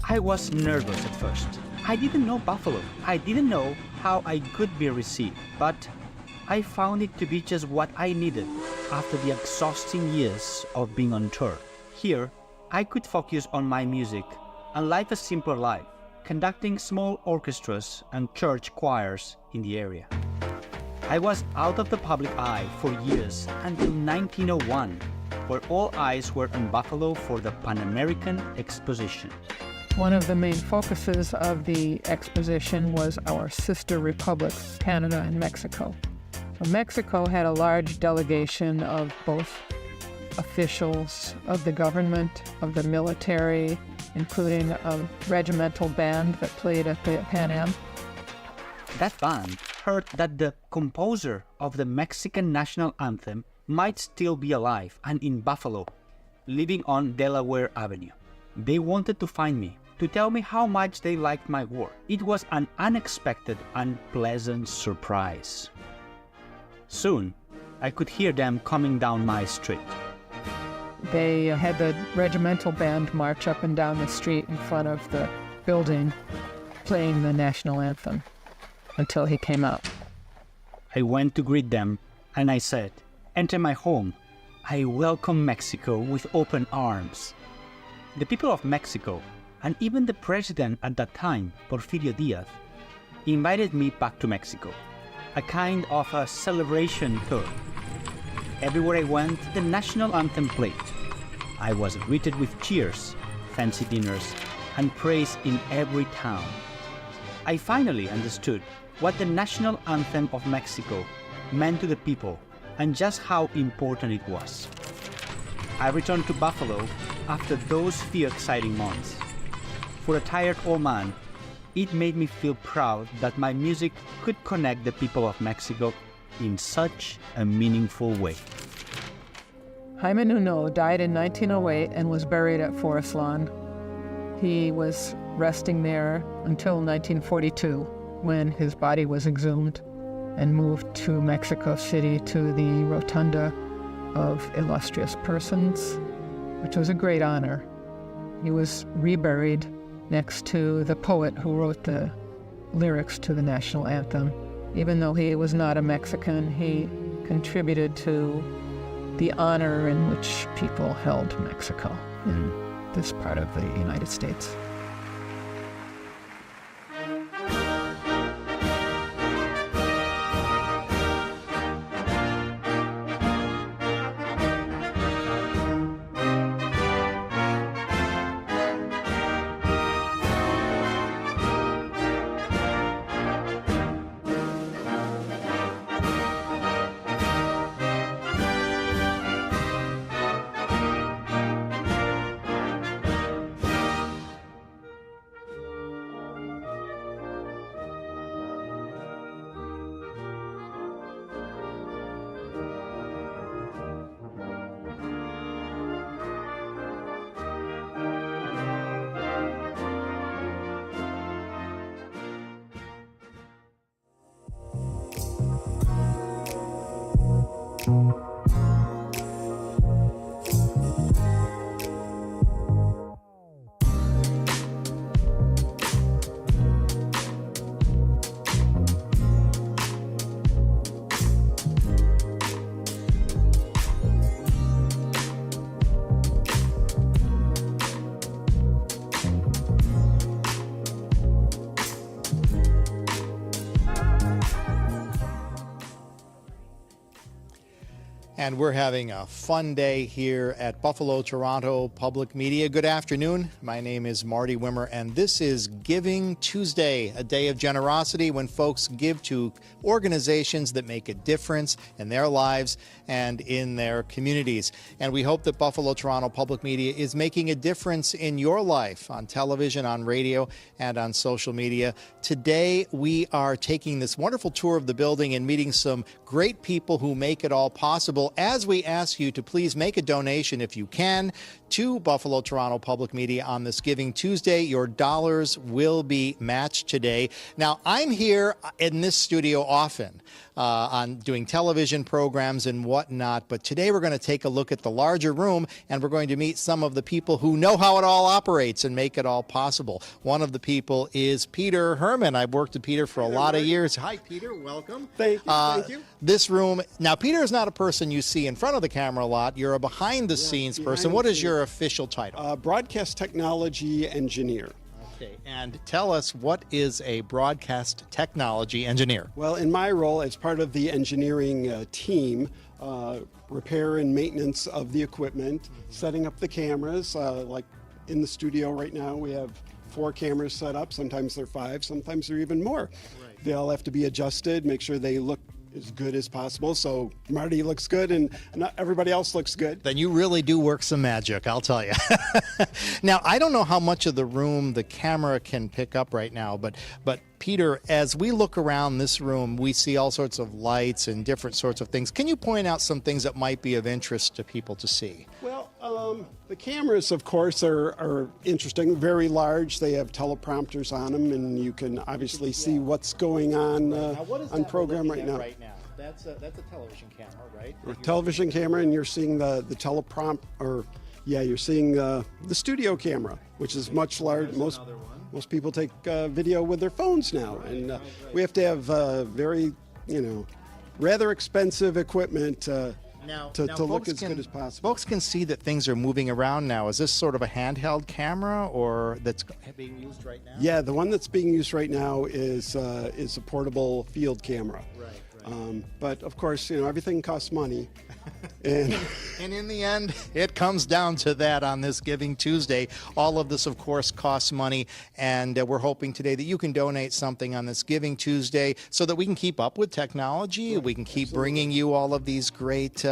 I was nervous at first. I didn't know Buffalo. I didn't know how I could be received, but I found it to be just what I needed after the exhausting years of being on tour. Here, I could focus on my music and live a simpler life, conducting small orchestras and church choirs in the area. I was out of the public eye for years until 1901, where all eyes were on Buffalo for the Pan American Exposition. One of the main focuses of the exposition was our sister republics, Canada and Mexico. So Mexico had a large delegation of both officials of the government, of the military, including a regimental band that played at the Pan Am. That band heard that the composer of the Mexican national anthem might still be alive and in Buffalo, living on Delaware Avenue. They wanted to find me, to tell me how much they liked my work. It was an unexpected and pleasant surprise. Soon, I could hear them coming down my street. They had the regimental band march up and down the street in front of the building, playing the national anthem until he came out. I went to greet them and I said, "Enter my home. I welcome Mexico with open arms." The people of Mexico, and even the president at that time, Porfirio Diaz, invited me back to Mexico, a kind of a celebration tour. Everywhere I went, the national anthem played. I was greeted with cheers, fancy dinners, and praise in every town. I finally understood what the national anthem of Mexico meant to the people and just how important it was. I returned to Buffalo after those few exciting months. For a tired old man, it made me feel proud that my music could connect the people of Mexico in such a meaningful way. Jaime Nunó died in 1908 and was buried at Forest Lawn. He was resting there until 1942, when his body was exhumed and moved to Mexico City to the Rotunda of Illustrious Persons, which was a great honor. He was reburied next to the poet who wrote the lyrics to the national anthem. Even though he was not a Mexican, he contributed to the honor in which people held Mexico in this part of the United States. And we're having a fun day here at Buffalo Toronto Public Media. Good afternoon. My name is Marty Wimmer, and this is Giving Tuesday, a day of generosity when folks give to organizations that make a difference in their lives and in their communities. And we hope that Buffalo Toronto Public Media is making a difference in your life on television, on radio, and on social media. Today, we are taking this wonderful tour of the building and meeting some great people who make it all possible, as we ask you to please make a donation if you can to Buffalo Toronto Public Media on this Giving Tuesday. Your dollars will be matched today. Now, I'm here in this studio often on doing television programs and whatnot, but today we're going to take a look at the larger room, and we're going to meet some of the people who know how it all operates and make it all possible. One of the people is Peter Herman. I've worked with Peter for a lot of years. Hi, Peter. Welcome. Thank you. Thank you. This room, now, Peter is not a person you see in front of the camera a lot. You're a behind-the-scenes person. What is your official title? Broadcast technology engineer. Okay, and tell us, what is a broadcast technology engineer? Well, in my role as part of the engineering team, repair and maintenance of the equipment, setting up the cameras, like in the studio right now we have 4 cameras set up. Sometimes they're 5, sometimes they're even more. Right. They all have to be adjusted, make sure they look as good as possible. So Marty looks good and everybody else looks good. Then you really do work some magic, I'll tell you. Now, I don't know how much of the room the camera can pick up right now, but Peter, as we look around this room, we see all sorts of lights and different sorts of things. Can you point out some things that might be of interest to people to see? Well, the cameras, of course, are interesting, very large. They have teleprompters on them, and you can obviously see what's going on program right now. That's a television camera, right? A television camera, and you're seeing the you're seeing the studio camera, which is much larger. Most people take video with their phones now, and we have to have very, rather expensive equipment to look as good as possible. Folks can see that things are moving around now. Is this sort of a handheld camera, or that's being used right now? Yeah, the one that's being used right now is a portable field camera. Right. But of course, everything costs money. And in the end, it comes down to that on this Giving Tuesday. All of this, of course, costs money, and we're hoping today that you can donate something on this Giving Tuesday so that we can keep up with technology. We can keep bringing you all of these great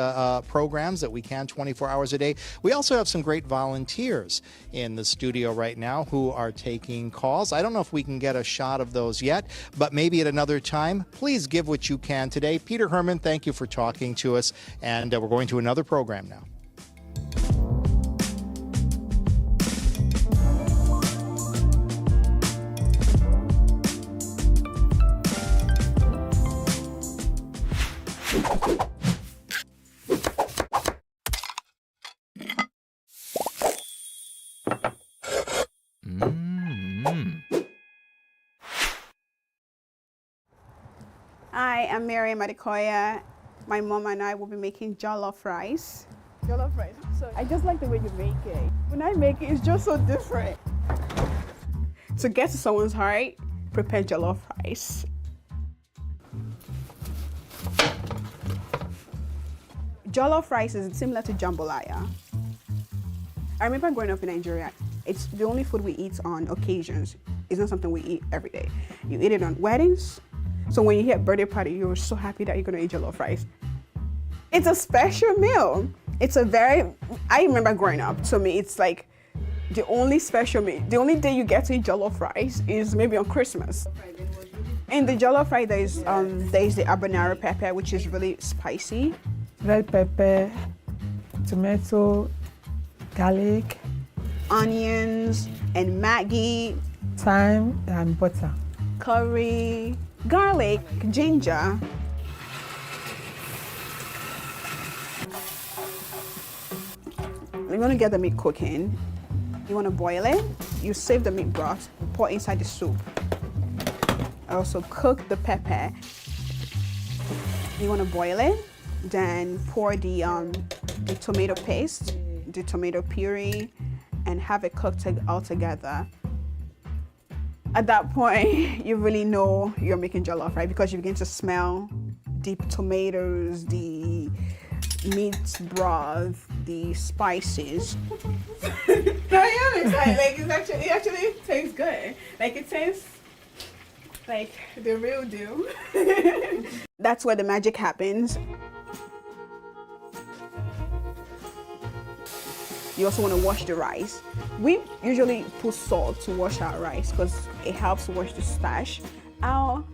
programs that we can 24 hours a day. We also have some great volunteers in the studio right now who are taking calls. I don't know if we can get a shot of those yet, but maybe at another time. Please give what you can today. Peter Herman, thank you for talking to us, and we're going to another program now. Hi, I'm Mary Madikoya. My mom and I will be making jollof rice. Jollof rice. So I just like the way you make it. When I make it, it's just so different. To get to someone's heart, prepare jollof rice. Jollof rice is similar to jambalaya. I remember growing up in Nigeria, it's the only food we eat on occasions. It's not something we eat every day. You eat it on weddings. So when you hear a birthday party, you're so happy that you're gonna eat jollof rice. It's a special meal. I remember growing up, to me, it's like the only special meal. The only day you get to eat jollof rice is maybe on Christmas. In the jollof rice, there is the habanero pepper, which is really spicy. Red pepper, tomato, garlic, onions, and Maggi. Thyme and butter. Curry, garlic, ginger. You want to get the meat cooking. You want to boil it. You save the meat broth, pour inside the soup. Also cook the pepper. You want to boil it. Then pour the tomato paste, the tomato puree, and have it cooked all together. At that point, you really know you're making jollof, right? Because you begin to smell the tomatoes, the meat broth, the spices. I am excited. Like it actually tastes good. Like it tastes like the real deal. That's where the magic happens. You also want to wash the rice. We usually put salt to wash our rice because it helps wash the starch out.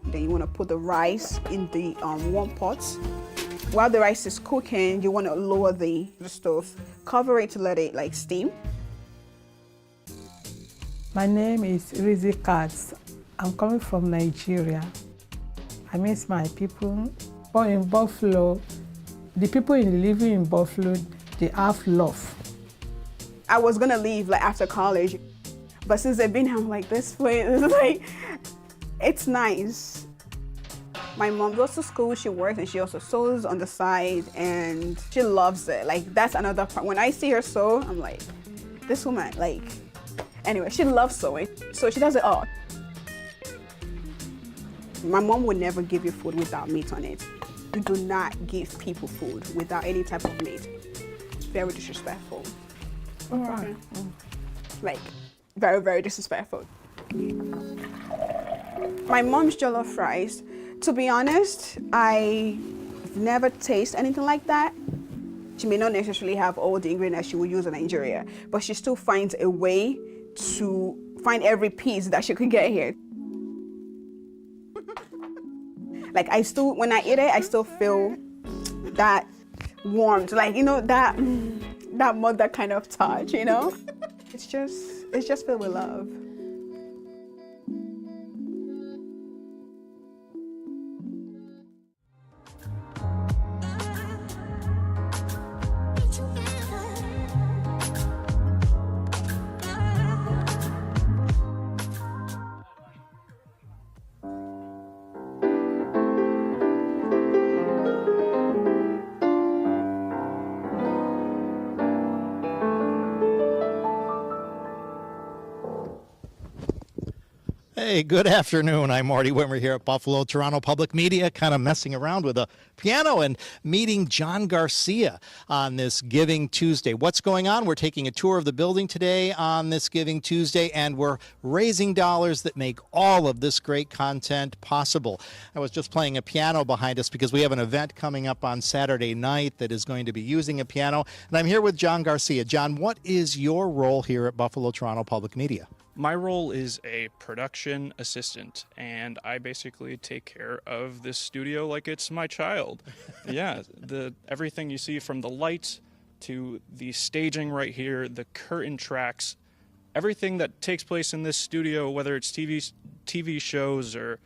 Then you want to put the rice in the warm pot. While the rice is cooking, you want to lower the stove, cover it to let it steam. My name is Rizzi Katz. I'm coming from Nigeria. I miss my people. Born in Buffalo, the people living in Buffalo, they have love. I was gonna leave after college, but since I've been here, I'm like, this place is it's nice. My mom goes to school, she works, and she also sews on the side, and she loves it. That's another part. When I see her sew, I'm like, this woman, anyway, she loves sewing, so she does it all. My mom would never give you food without meat on it. We do not give people food without any type of meat. Very disrespectful. All right. Very, very disrespectful. My mom's jollof rice To be honest, I've never tasted anything like that. She may not necessarily have all the ingredients she would use in Nigeria, but she still finds a way to find every piece that she could get here. Like when I eat it, I still feel that warmth, like, that mother kind of touch, It's just filled with love. Hey, good afternoon. I'm Marty Wimmer here at Buffalo Toronto Public Media, kind of messing around with a piano and meeting John Garcia on this Giving Tuesday. What's going on? We're taking a tour of the building today on this Giving Tuesday, and we're raising dollars that make all of this great content possible. I was just playing a piano behind us because we have an event coming up on Saturday night that is going to be using a piano, and I'm here with John Garcia. John, what is your role here at Buffalo Toronto Public Media? My role is a production assistant, and I basically take care of this studio like it's my child. Yeah, everything you see from the lights to the staging right here, the curtain tracks, everything that takes place in this studio, whether it's TV shows or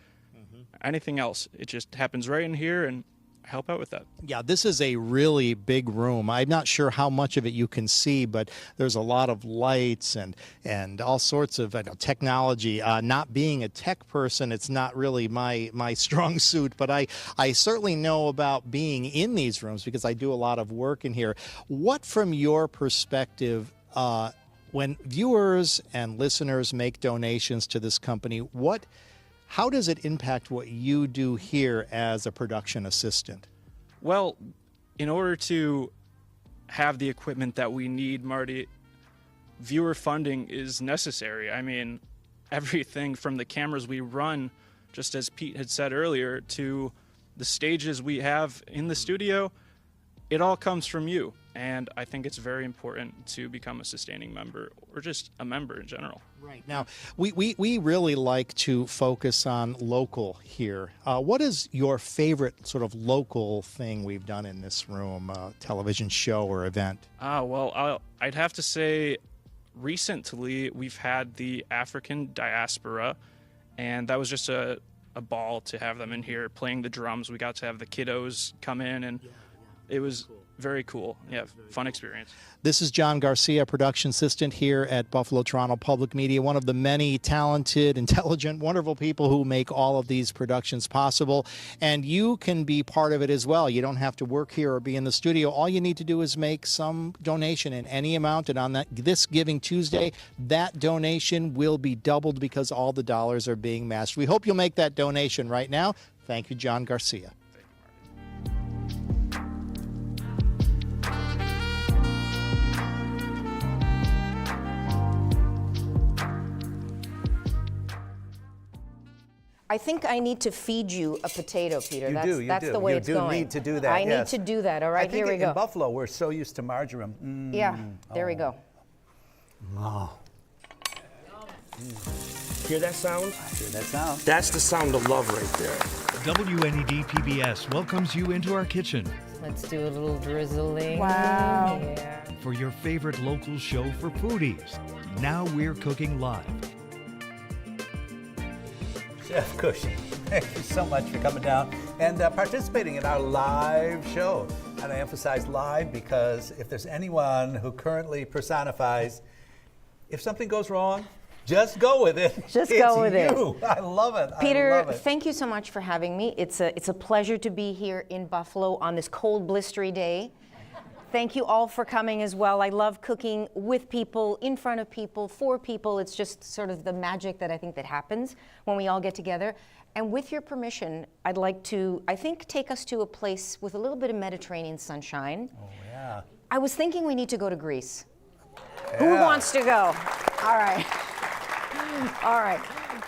anything else, it just happens right in here, and help out with that. Yeah, this is a really big room. I'm not sure how much of it you can see, but there's a lot of lights and all sorts of technology. Not being a tech person, it's not really my strong suit, but I certainly know about being in these rooms because I do a lot of work in here. What, from your perspective, when viewers and listeners make donations to this company, how does it impact what you do here as a production assistant? Well, in order to have the equipment that we need, Marty, viewer funding is necessary. I mean, everything from the cameras we run, just as Pete had said earlier, to the stages we have in the studio, it all comes from you. And I think it's very important to become a sustaining member or just a member in general. Right. Now, we really like to focus on local here. What is your favorite sort of local thing we've done in this room, television show or event? Well, I'd have to say recently we've had the African diaspora, and that was just a ball to have them in here playing the drums. We got to have the kiddos come in, and it was very cool. Yeah, fun experience. This is John Garcia, production assistant here at Buffalo Toronto Public Media, one of the many talented, intelligent, wonderful people who make all of these productions possible. And you can be part of it as well. You don't have to work here or be in the studio. All you need to do is make some donation in any amount. And on this Giving Tuesday, that donation will be doubled because all the dollars are being matched. We hope you'll make that donation right now. Thank you, John Garcia. I think I need to feed you a potato, Peter. That's the way it's going. You do need to do that. I need to do that. All right, here we go. In Buffalo, we're so used to marjoram. Yeah, there we go. Oh. Hear that sound? I hear that sound. That's the sound of love right there. WNED PBS welcomes you into our kitchen. Let's do a little drizzling. Wow. Yeah. For your favorite local show for foodies. Now we're cooking live. Chef Cushing, thank you so much for coming down and participating in our live show. And I emphasize live because if there's anyone who currently personifies, if something goes wrong, just go with it. Just go with it. I love it. Peter, I love it. thank you so much for having me. It's a pleasure to be here in Buffalo on this cold, blistery day. Thank you all for coming as well. I love cooking with people, in front of people, for people. It's just sort of the magic that I think that happens when we all get together. And with your permission, I'd like to, take us to a place with a little bit of Mediterranean sunshine. Oh, yeah. I was thinking we need to go to Greece. Yeah. Who wants to go? All right. All right.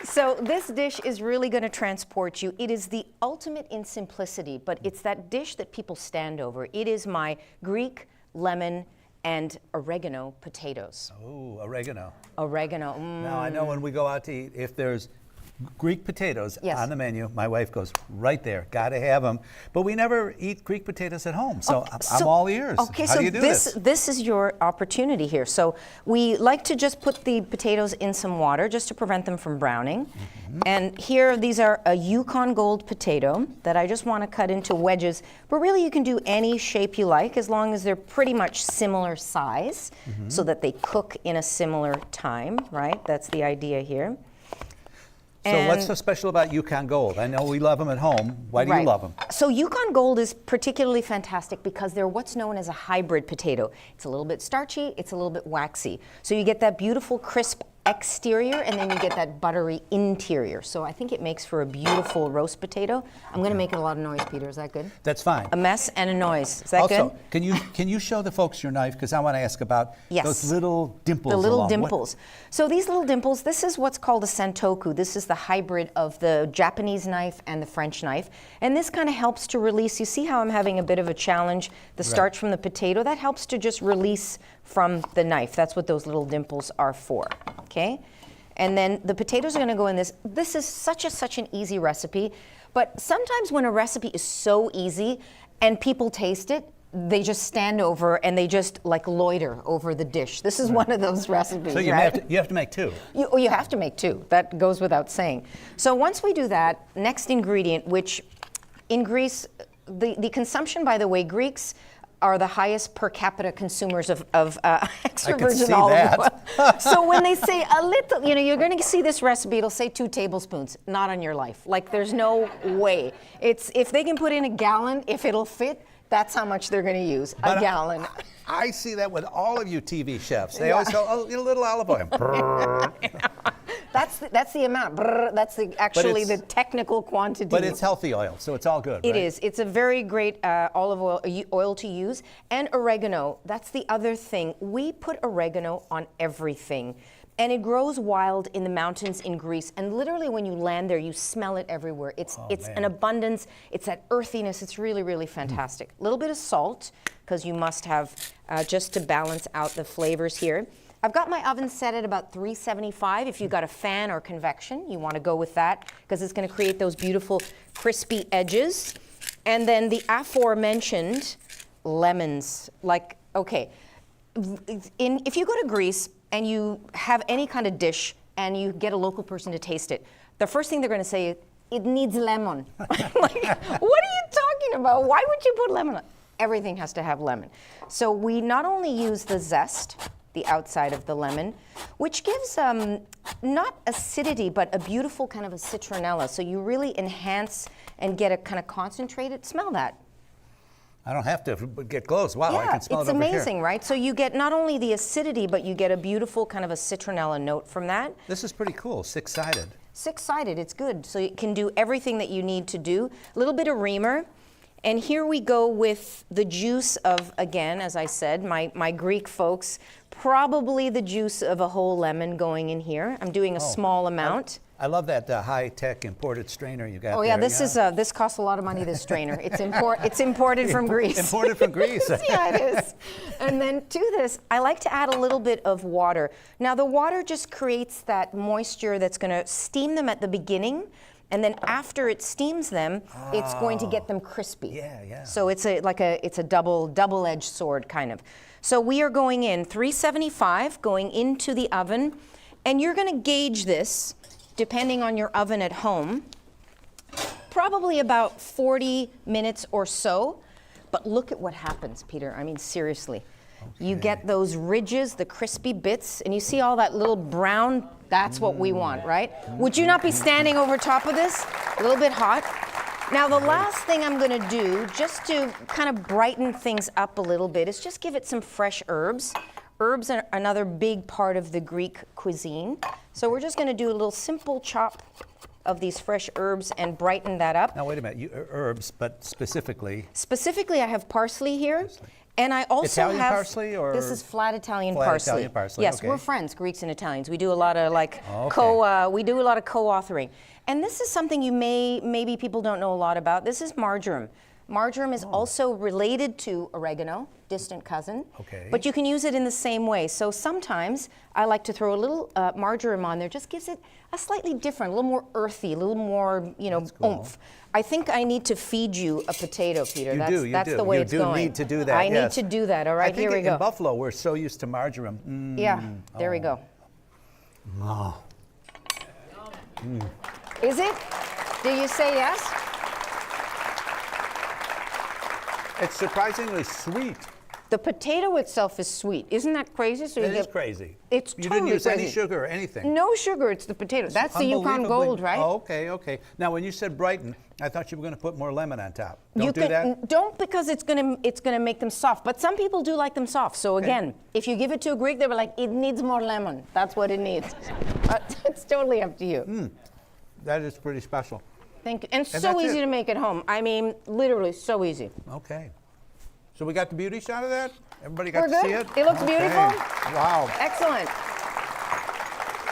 So this dish is really going to transport you. It is the ultimate in simplicity, but it's that dish that people stand over. It is my Greek, lemon, and oregano potatoes. Oh, oregano. Oregano. Now, I know when we go out to eat, if there's Greek potatoes on the menu, my wife goes, right there, got to have them. But we never eat Greek potatoes at home, so I'm all ears. Okay, How so do you do this? This is your opportunity here. So we like to just put the potatoes in some water just to prevent them from browning. And here, these are a Yukon Gold potato that I just want to cut into wedges. But really, you can do any shape you like as long as they're pretty much similar size so that they cook in a similar time, right? That's the idea here. So what's so special about Yukon Gold? I know we love them at home. Why do you love them? So Yukon Gold is particularly fantastic because they're what's known as a hybrid potato. It's a little bit starchy, it's a little bit waxy. So you get that beautiful crisp exterior and then you get that buttery interior. So I think it makes for a beautiful roast potato. I'm going to make it a lot of noise, Peter. Is that good? That's fine. A mess and a noise. Is that also, good? can you show the folks your knife? Because I want to ask about those little dimples. The little along. dimples. So these little dimples, this is what's called a sentoku. This is the hybrid of the Japanese knife and the French knife. And this kind of helps to release. You see how I'm having a bit of a challenge? The starch from the potato, that helps to just release from the knife. That's what those little dimples are for. Okay? And then the potatoes are going to go in this. This is such an easy recipe. But sometimes when a recipe is so easy and people taste it, they just stand over and they just like loiter over the dish. This is one of those recipes. So you have to make two. You have to make two. That goes without saying. So once we do that, next ingredient, which in Greece, the consumption, by the way, Greeks are the highest per capita consumers of extra virgin olive oil. So when they say a little, you're going to see this recipe, it'll say 2 tablespoons. Not on your life. Like there's no way. It's if they can put in a gallon, if it'll fit, that's how much they're going to use, a gallon. I see that with all of you TV chefs. They always go, oh, a little olive oil. That's the amount. That's actually the technical quantity. But it's healthy oil, so it's all good, It right? is. It's a very great olive oil to use. And oregano, that's the other thing. We put oregano on everything. And it grows wild in the mountains in Greece. And literally when you land there, you smell it everywhere. It's an abundance. It's that earthiness. It's really, really fantastic. A little bit of salt, because you must have just to balance out the flavors here. I've got my oven set at about 375. If you've got a fan or convection, you want to go with that, because it's going to create those beautiful crispy edges. And then the aforementioned lemons. Like, okay, if you go to Greece, and you have any kind of dish and you get a local person to taste it, the first thing they're going to say is, it needs lemon. Like, what are you talking about? Why would you put lemon on? Everything has to have lemon. So we not only use the zest, the outside of the lemon, which gives not acidity, but a beautiful kind of a citronella. So you really enhance and get a kind of concentrated, smell that. I don't have to get close. Wow, I can smell it over here. It's amazing, right? So you get not only the acidity, but you get a beautiful kind of a citronella note from that. This is pretty cool, 6-sided. 6-sided, it's good. So it can do everything that you need to do. A little bit of reamer. And here we go with the juice of, again, as I said, my Greek folks, probably the juice of a whole lemon going in here. I'm doing a small amount. I love that high-tech imported strainer you got. Oh yeah, this costs a lot of money. This strainer, it's imported from Greece. Imported from Greece. Yeah, it is. And then to this, I like to add a little bit of water. Now the water just creates that moisture that's going to steam them at the beginning, and then after it steams them, it's going to get them crispy. Yeah. So it's a double-edged sword kind of. So we are going in 375, going into the oven, and you're going to gauge this, depending on your oven at home, probably about 40 minutes or so. But look at what happens, Peter. I mean, seriously. Okay. You get those ridges, the crispy bits, and you see all that little brown. That's what we want, right? Would you not be standing over top of this? A little bit hot. Now, the last thing I'm going to do, just to kind of brighten things up a little bit, is just give it some fresh herbs. Herbs are another big part of the Greek cuisine. So we're just going to do a little simple chop of these fresh herbs and brighten that up. Now, wait a minute. Herbs, but specifically? Specifically, I have parsley here. And I also Italian have parsley, or this is flat Italian flat parsley. Italian parsley, Yes, okay. we're friends, Greeks and Italians. We do a lot of like Okay. we do a lot of co-authoring. And this is something you maybe people don't know a lot about. This is marjoram. Marjoram is also related to oregano, distant cousin. Okay. But you can use it in the same way. So sometimes I like to throw a little marjoram on there. Just gives it a slightly different, a little more earthy, a little more, oomph. I think I need to feed you a potato, Peter. That's the way it's going. You do need to do that, I yes. need to do that. All right, here we go. In Buffalo, we're so used to marjoram. Yeah, there we go. Oh. Is it? Do you say yes? It's surprisingly sweet. The potato itself is sweet. Isn't that crazy? So It is crazy. It's You totally didn't use crazy. any sugar or anything. No sugar. It's the potato. That's the Yukon Unbelievably- Gold, right? Oh, okay. Now, when you said Brighton, I thought you were going to put more lemon on top. Don't You do that? Don't, because it's gonna make them soft. But some people do like them soft. So again, if you give it to a Greek, they were like, it needs more lemon. That's what it needs. It's totally up to you. That is pretty special. Thank you. And so that's easy it. to make at home. I mean, literally so easy. Okay. So we got the beauty shot of that? Everybody got We're to good. see it? It looks Okay. beautiful. Wow. Excellent.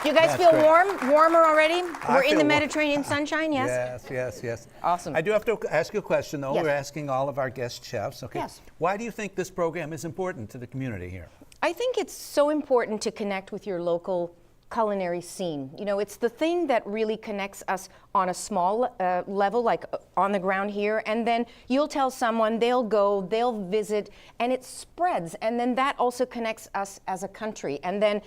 Do you guys That's feel great. warmer already? I We're in feel the warm. Mediterranean sunshine, yes? Yes. Awesome. I do have to ask you a question, though. Yes. We're asking all of our guest chefs. Okay. Yes. Why do you think this program is important to the community here? I think it's so important to connect with your local culinary scene. It's the thing that really connects us on a small level, like on the ground here, and then you'll tell someone, they'll go, they'll visit, and it spreads, and then that also connects us as a country. And then,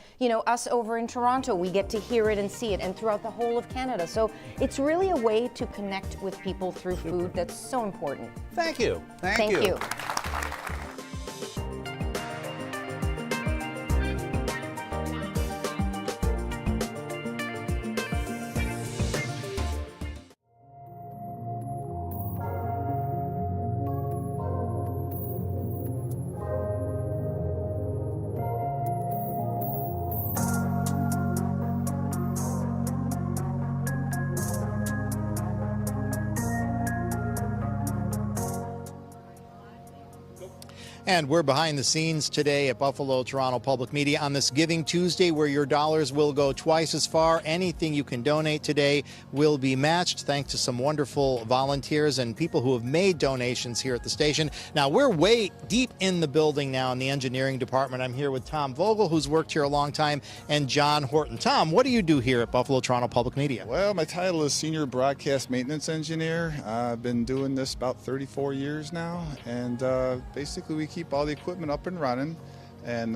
us over in Toronto, we get to hear it and see it, and throughout the whole of Canada. So it's really a way to connect with people through food that's so important. Thank you. Thank you. And we're behind the scenes today at Buffalo Toronto Public Media on this Giving Tuesday, where your dollars will go twice as far. Anything you can donate today will be matched, thanks to some wonderful volunteers and people who have made donations here at the station. Now, we're way deep in the building now in the engineering department. I'm here with Tom Vogel, who's worked here a long time, and John Horton. Tom, what do you do here at Buffalo Toronto Public Media? Well, my title is Senior Broadcast Maintenance Engineer. I've been doing this about 34 years now, and basically we keep all the equipment up and running and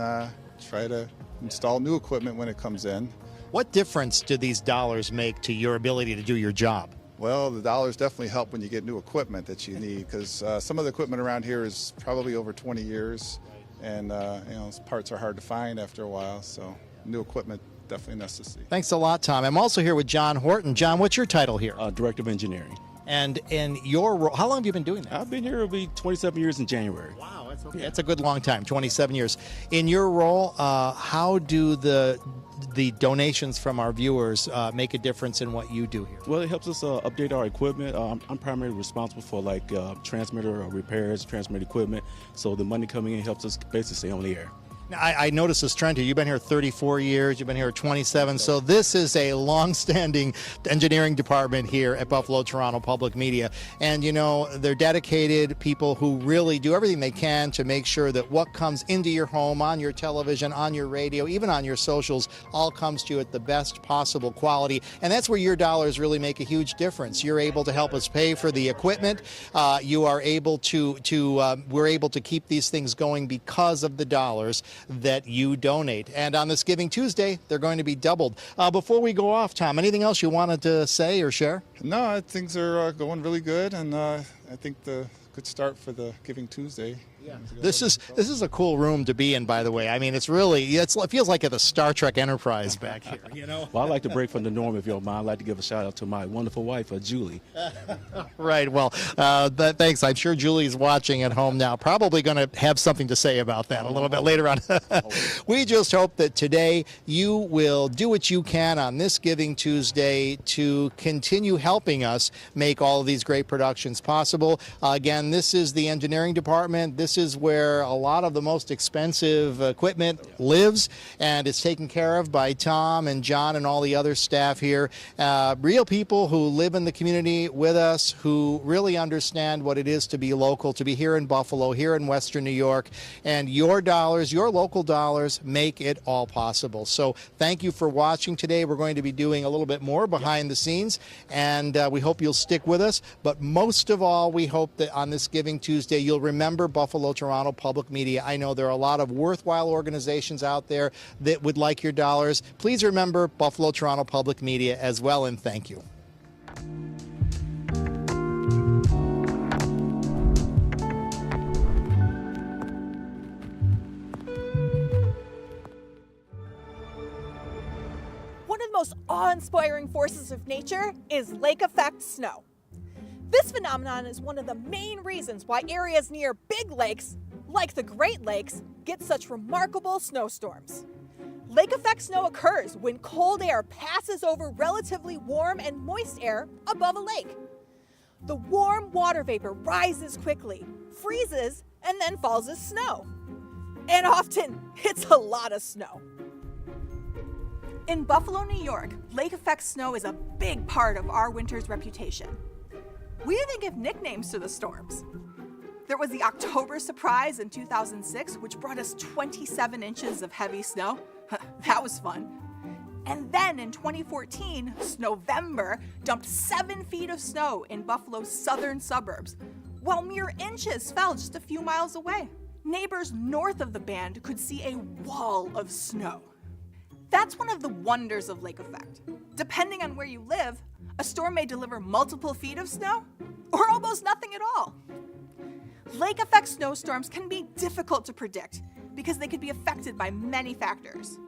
try to install new equipment when it comes in. What difference do these dollars make to your ability to do your job? Well, the dollars definitely help when you get new equipment that you need, because some of the equipment around here is probably over 20 years, and parts are hard to find after a while, so new equipment definitely necessary. Thanks a lot, Tom. I'm also here with John Horton. John, what's your title here? Director of Engineering. And in your role, how long have you been doing that? I've been here, it'll be 27 years in January. Wow, that's okay. That's a good long time, 27 years. In your role, how do the donations from our viewers make a difference in what you do here? Well, it helps us update our equipment. I'm primarily responsible for transmitter repairs, transmitter equipment. So the money coming in helps us basically stay on the air. Now, I noticed this trend here. You've been here 34 years. You've been here 27. So this is a long-standing engineering department here at Buffalo Toronto Public Media. And, they're dedicated people who really do everything they can to make sure that what comes into your home, on your television, on your radio, even on your socials, all comes to you at the best possible quality. And that's where your dollars really make a huge difference. You're able to help us pay for the equipment. You are able we're able to keep these things going because of the dollars that you donate. And on this Giving Tuesday, they're going to be doubled. Before we go off, Tom, anything else you wanted to say or share? No, things are going really good, and I think the good start for the Giving Tuesday. Yeah. This is a cool room to be in, by the way. I mean, it feels like at the Star Trek Enterprise back here, Well, I like to break from the norm, if you don't mind. I'd like to give a shout out to my wonderful wife, Julie. Right. Well, thanks. I'm sure Julie's watching at home now. Probably going to have something to say about that a little bit later on. We just hope that today you will do what you can on this Giving Tuesday to continue helping us make all of these great productions possible. Again, this is the engineering department. This this is where a lot of the most expensive equipment lives, and it's taken care of by Tom and John and all the other staff here. Real people who live in the community with us, who really understand what it is to be local, to be here in Buffalo, here in Western New York, and your dollars, your local dollars, make it all possible. So thank you for watching today. We're going to be doing a little bit more behind the scenes, and we hope you'll stick with us. But most of all, we hope that on this Giving Tuesday, you'll remember Buffalo Toronto Public Media. I know there are a lot of worthwhile organizations out there that would like your dollars. Please remember Buffalo Toronto Public Media as well, and thank you. One of the most awe-inspiring forces of nature is lake effect snow. This phenomenon is one of the main reasons why areas near big lakes, like the Great Lakes, get such remarkable snowstorms. Lake effect snow occurs when cold air passes over relatively warm and moist air above a lake. The warm water vapor rises quickly, freezes, and then falls as snow. And often, it's a lot of snow. In Buffalo, New York, lake effect snow is a big part of our winter's reputation. We even give nicknames to the storms. There was the October surprise in 2006, which brought us 27 inches of heavy snow. That was fun. And then in 2014, Snowvember dumped 7 feet of snow in Buffalo's southern suburbs, while mere inches fell just a few miles away. Neighbors north of the band could see a wall of snow. That's one of the wonders of lake effect. Depending on where you live, a storm may deliver multiple feet of snow or almost nothing at all. Lake effect snowstorms can be difficult to predict because they could be affected by many factors.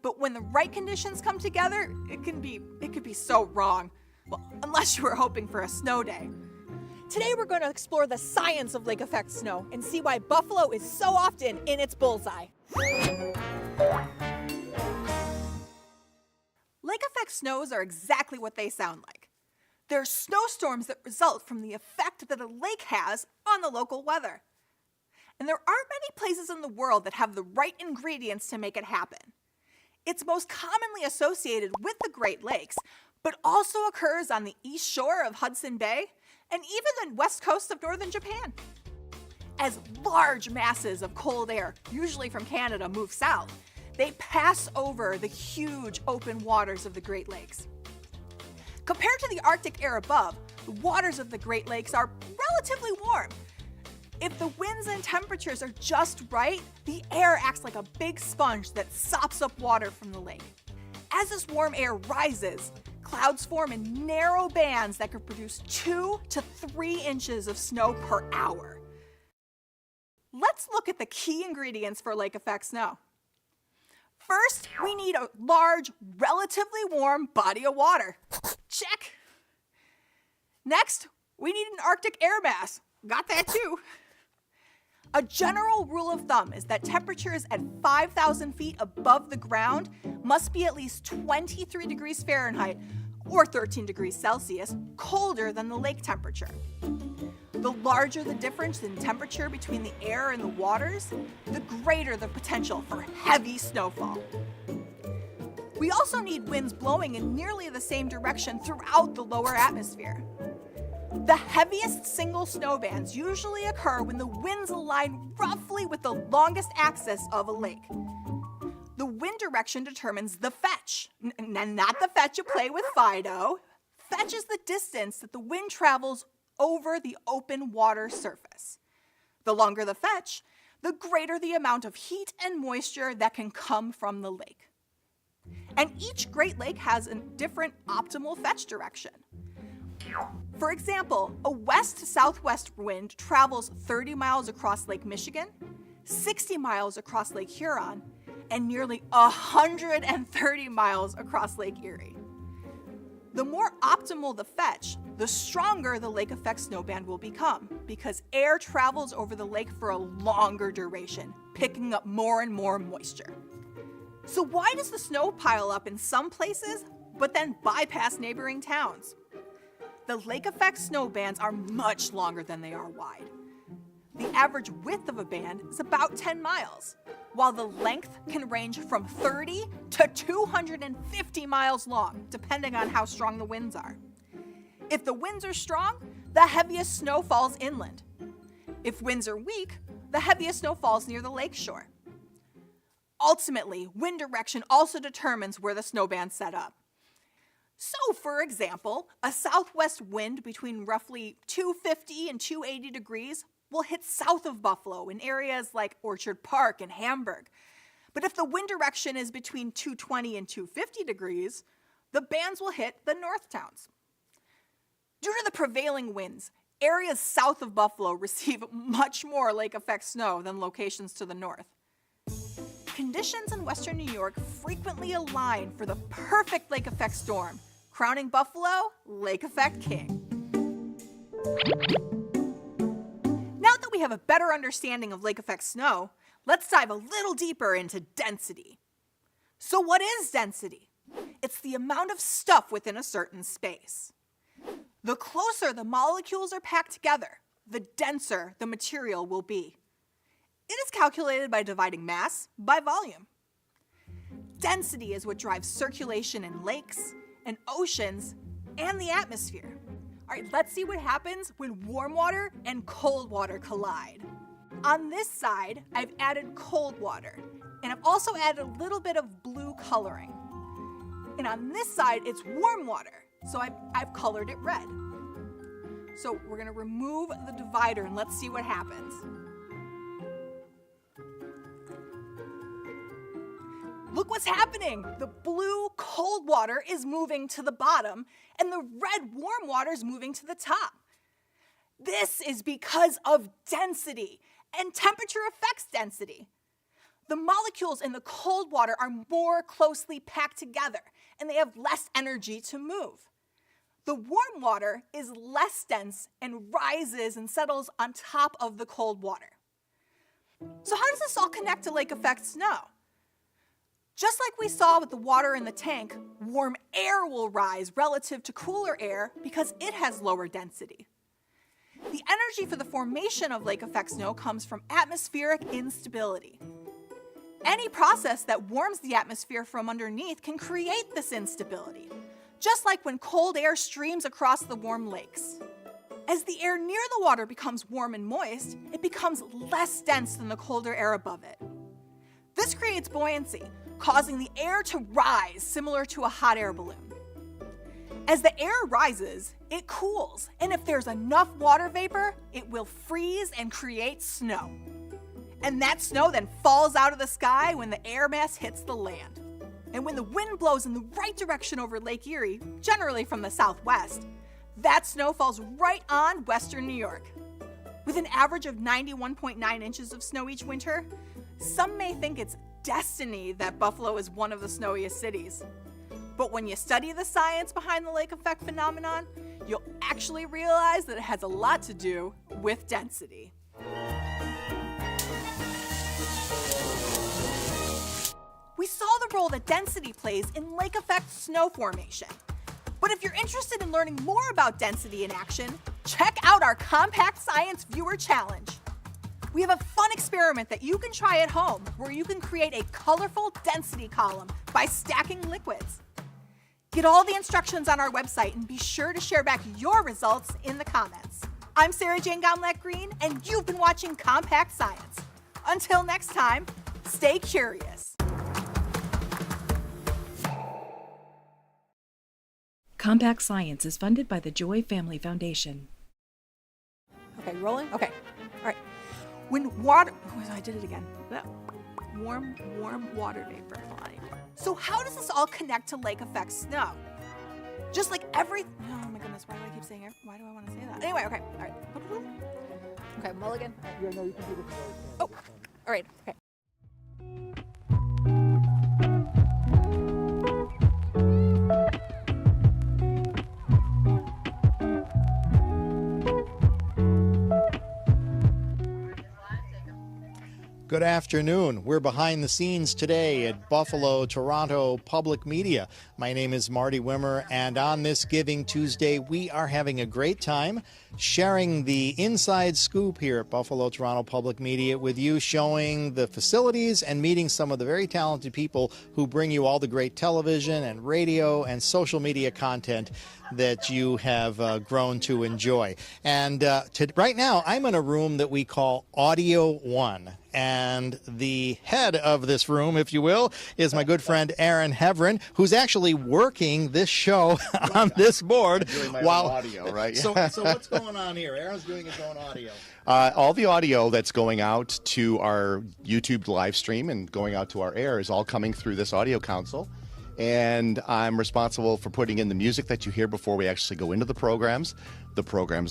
But when the right conditions come together, it could be so wrong. Well, unless you were hoping for a snow day. Today we're going to explore the science of lake effect snow and see why Buffalo is so often in its bullseye. Lake effect snows are exactly what they sound like. They're snowstorms that result from the effect that a lake has on the local weather. And there aren't many places in the world that have the right ingredients to make it happen. It's most commonly associated with the Great Lakes, but also occurs on the east shore of Hudson Bay and even the west coast of northern Japan. As large masses of cold air, usually from Canada, move south, they pass over the huge open waters of the Great Lakes. Compared to the Arctic air above, the waters of the Great Lakes are relatively warm. If the winds and temperatures are just right, the air acts like a big sponge that sops up water from the lake. As this warm air rises, clouds form in narrow bands that could produce 2 to 3 inches of snow per hour. Let's look at the key ingredients for lake effect snow. First, we need a large, relatively warm body of water. Check. Next, we need an Arctic air mass. Got that too. A general rule of thumb is that temperatures at 5,000 feet above the ground must be at least 23 degrees Fahrenheit or 13 degrees Celsius colder than the lake temperature. The larger the difference in temperature between the air and the waters, the greater the potential for heavy snowfall. We also need winds blowing in nearly the same direction throughout the lower atmosphere. The heaviest single snow bands usually occur when the winds align roughly with the longest axis of a lake. The wind direction determines the fetch, and not the fetch you play with Fido. Fetch is the distance that the wind travels over the open water surface. The longer the fetch, the greater the amount of heat and moisture that can come from the lake. And each Great Lake has a different optimal fetch direction. For example, a west-southwest wind travels 30 miles across Lake Michigan, 60 miles across Lake Huron, and nearly 130 miles across Lake Erie. The more optimal the fetch, the stronger the lake effect snowband will become, because air travels over the lake for a longer duration, picking up more and more moisture. So why does the snow pile up in some places, but then bypass neighboring towns? The lake effect snow bands are much longer than they are wide. The average width of a band is about 10 miles, while the length can range from 30 to 250 miles long, depending on how strong the winds are. If the winds are strong, the heaviest snow falls inland. If winds are weak, the heaviest snow falls near the lake shore. Ultimately, wind direction also determines where the snow bands set up. So, for example, a southwest wind between roughly 250 and 280 degrees will hit south of Buffalo in areas like Orchard Park and Hamburg. But if the wind direction is between 220 and 250 degrees, the bands will hit the north towns. Due to the prevailing winds, areas south of Buffalo receive much more lake effect snow than locations to the north. Conditions in western New York frequently align for the perfect lake effect storm, crowning Buffalo lake effect king. Now that we have a better understanding of lake effect snow, let's dive a little deeper into density. So what is density? It's the amount of stuff within a certain space. The closer the molecules are packed together, the denser the material will be. It is calculated by dividing mass by volume. Density is what drives circulation in lakes and oceans and the atmosphere. All right, let's see what happens when warm water and cold water collide. On this side, I've added cold water, and I've also added a little bit of blue coloring. And on this side, it's warm water, so I've colored it red. So we're gonna remove the divider and let's see what happens. Look what's happening! The blue cold water is moving to the bottom and the red warm water is moving to the top. This is because of density, and temperature affects density. The molecules in the cold water are more closely packed together and they have less energy to move. The warm water is less dense and rises and settles on top of the cold water. So how does this all connect to lake effect snow? Just like we saw with the water in the tank, warm air will rise relative to cooler air because it has lower density. The energy for the formation of lake effect snow comes from atmospheric instability. Any process that warms the atmosphere from underneath can create this instability, just like when cold air streams across the warm lakes. As the air near the water becomes warm and moist, it becomes less dense than the colder air above it. This creates buoyancy, causing the air to rise similar to a hot air balloon. As the air rises, it cools, and if there's enough water vapor, it will freeze and create snow. And that snow then falls out of the sky when the air mass hits the land. And when the wind blows in the right direction over Lake Erie, generally from the southwest, that snow falls right on western New York. With an average of 91.9 inches of snow each winter, some may think it's destiny that Buffalo is one of the snowiest cities. But when you study the science behind the lake effect phenomenon, you'll actually realize that it has a lot to do with density. We saw the role that density plays in lake effect snow formation. But if you're interested in learning more about density in action, check out our Compact Science Viewer Challenge. We have a fun experiment that you can try at home where you can create a colorful density column by stacking liquids. Get all the instructions on our website and be sure to share back your results in the comments. I'm Sarah Jane Gomlak-Green, and you've been watching Compact Science. Until next time, stay curious. Compact Science is funded by the Joy Family Foundation. Okay, rolling? Okay, all right. When water, I did it again. Warm water vapor. So how does this all connect to lake effect snow? Just like oh my goodness, why do I keep saying it? Why do I want to say that? Anyway, okay, all right. Okay, mulligan. Yeah, no, you can do this. Oh, all right, okay. Good afternoon. We're behind the scenes today at Buffalo, Toronto Public Media. My name is Marty Wimmer, and on this Giving Tuesday, we are having a great time sharing the inside scoop here at Buffalo, Toronto Public Media with you, showing the facilities and meeting some of the very talented people who bring you all the great television and radio and social media content that you have grown to enjoy. And right now, I'm in a room that we call Audio One. And the head of this room, if you will, is my good friend Aaron Hevron, who's actually working this show on this board. Doing my own audio, right? So what's going on here? Aaron's doing his own audio. All the audio that's going out to our YouTube live stream and going out to our air is all coming through this audio console. And I'm responsible for putting in the music that you hear before we actually go into the programs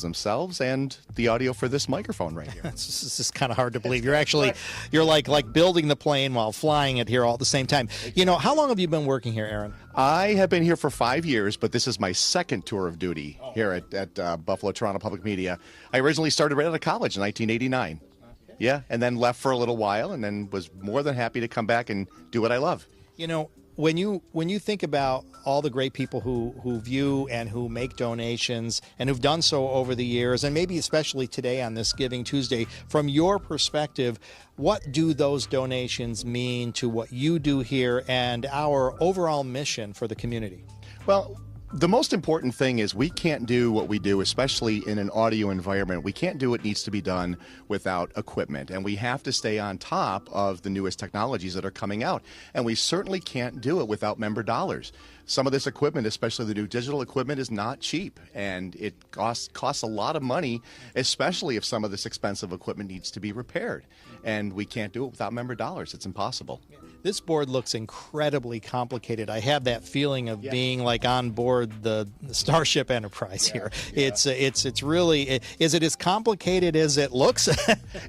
themselves, and the audio for this microphone right here. This is kind of hard to believe. You're like building the plane while flying it here all at the same time. You know, how long have you been working here, Aaron? I have been here for 5 years, but this is my second tour of duty here at Buffalo, Toronto Public Media. I originally started right out of college in 1989. Okay. Yeah, and then left for a little while, and then was more than happy to come back and do what I love. You know, when you think about all the great people who view and who make donations and who've done so over the years, and maybe especially today on this Giving Tuesday, from your perspective, what do those donations mean to what you do here and our overall mission for the community? Well, the most important thing is we can't do what we do, especially in an audio environment. We can't do what needs to be done without equipment, and we have to stay on top of the newest technologies that are coming out, and we certainly can't do it without member dollars. Some of this equipment, especially the new digital equipment, is not cheap, and it costs a lot of money, especially if some of this expensive equipment needs to be repaired, and we can't do it without member dollars. It's impossible. This board looks incredibly complicated. I have that feeling of being like on board the Starship Enterprise here. Yeah. It's really, is it as complicated as it looks?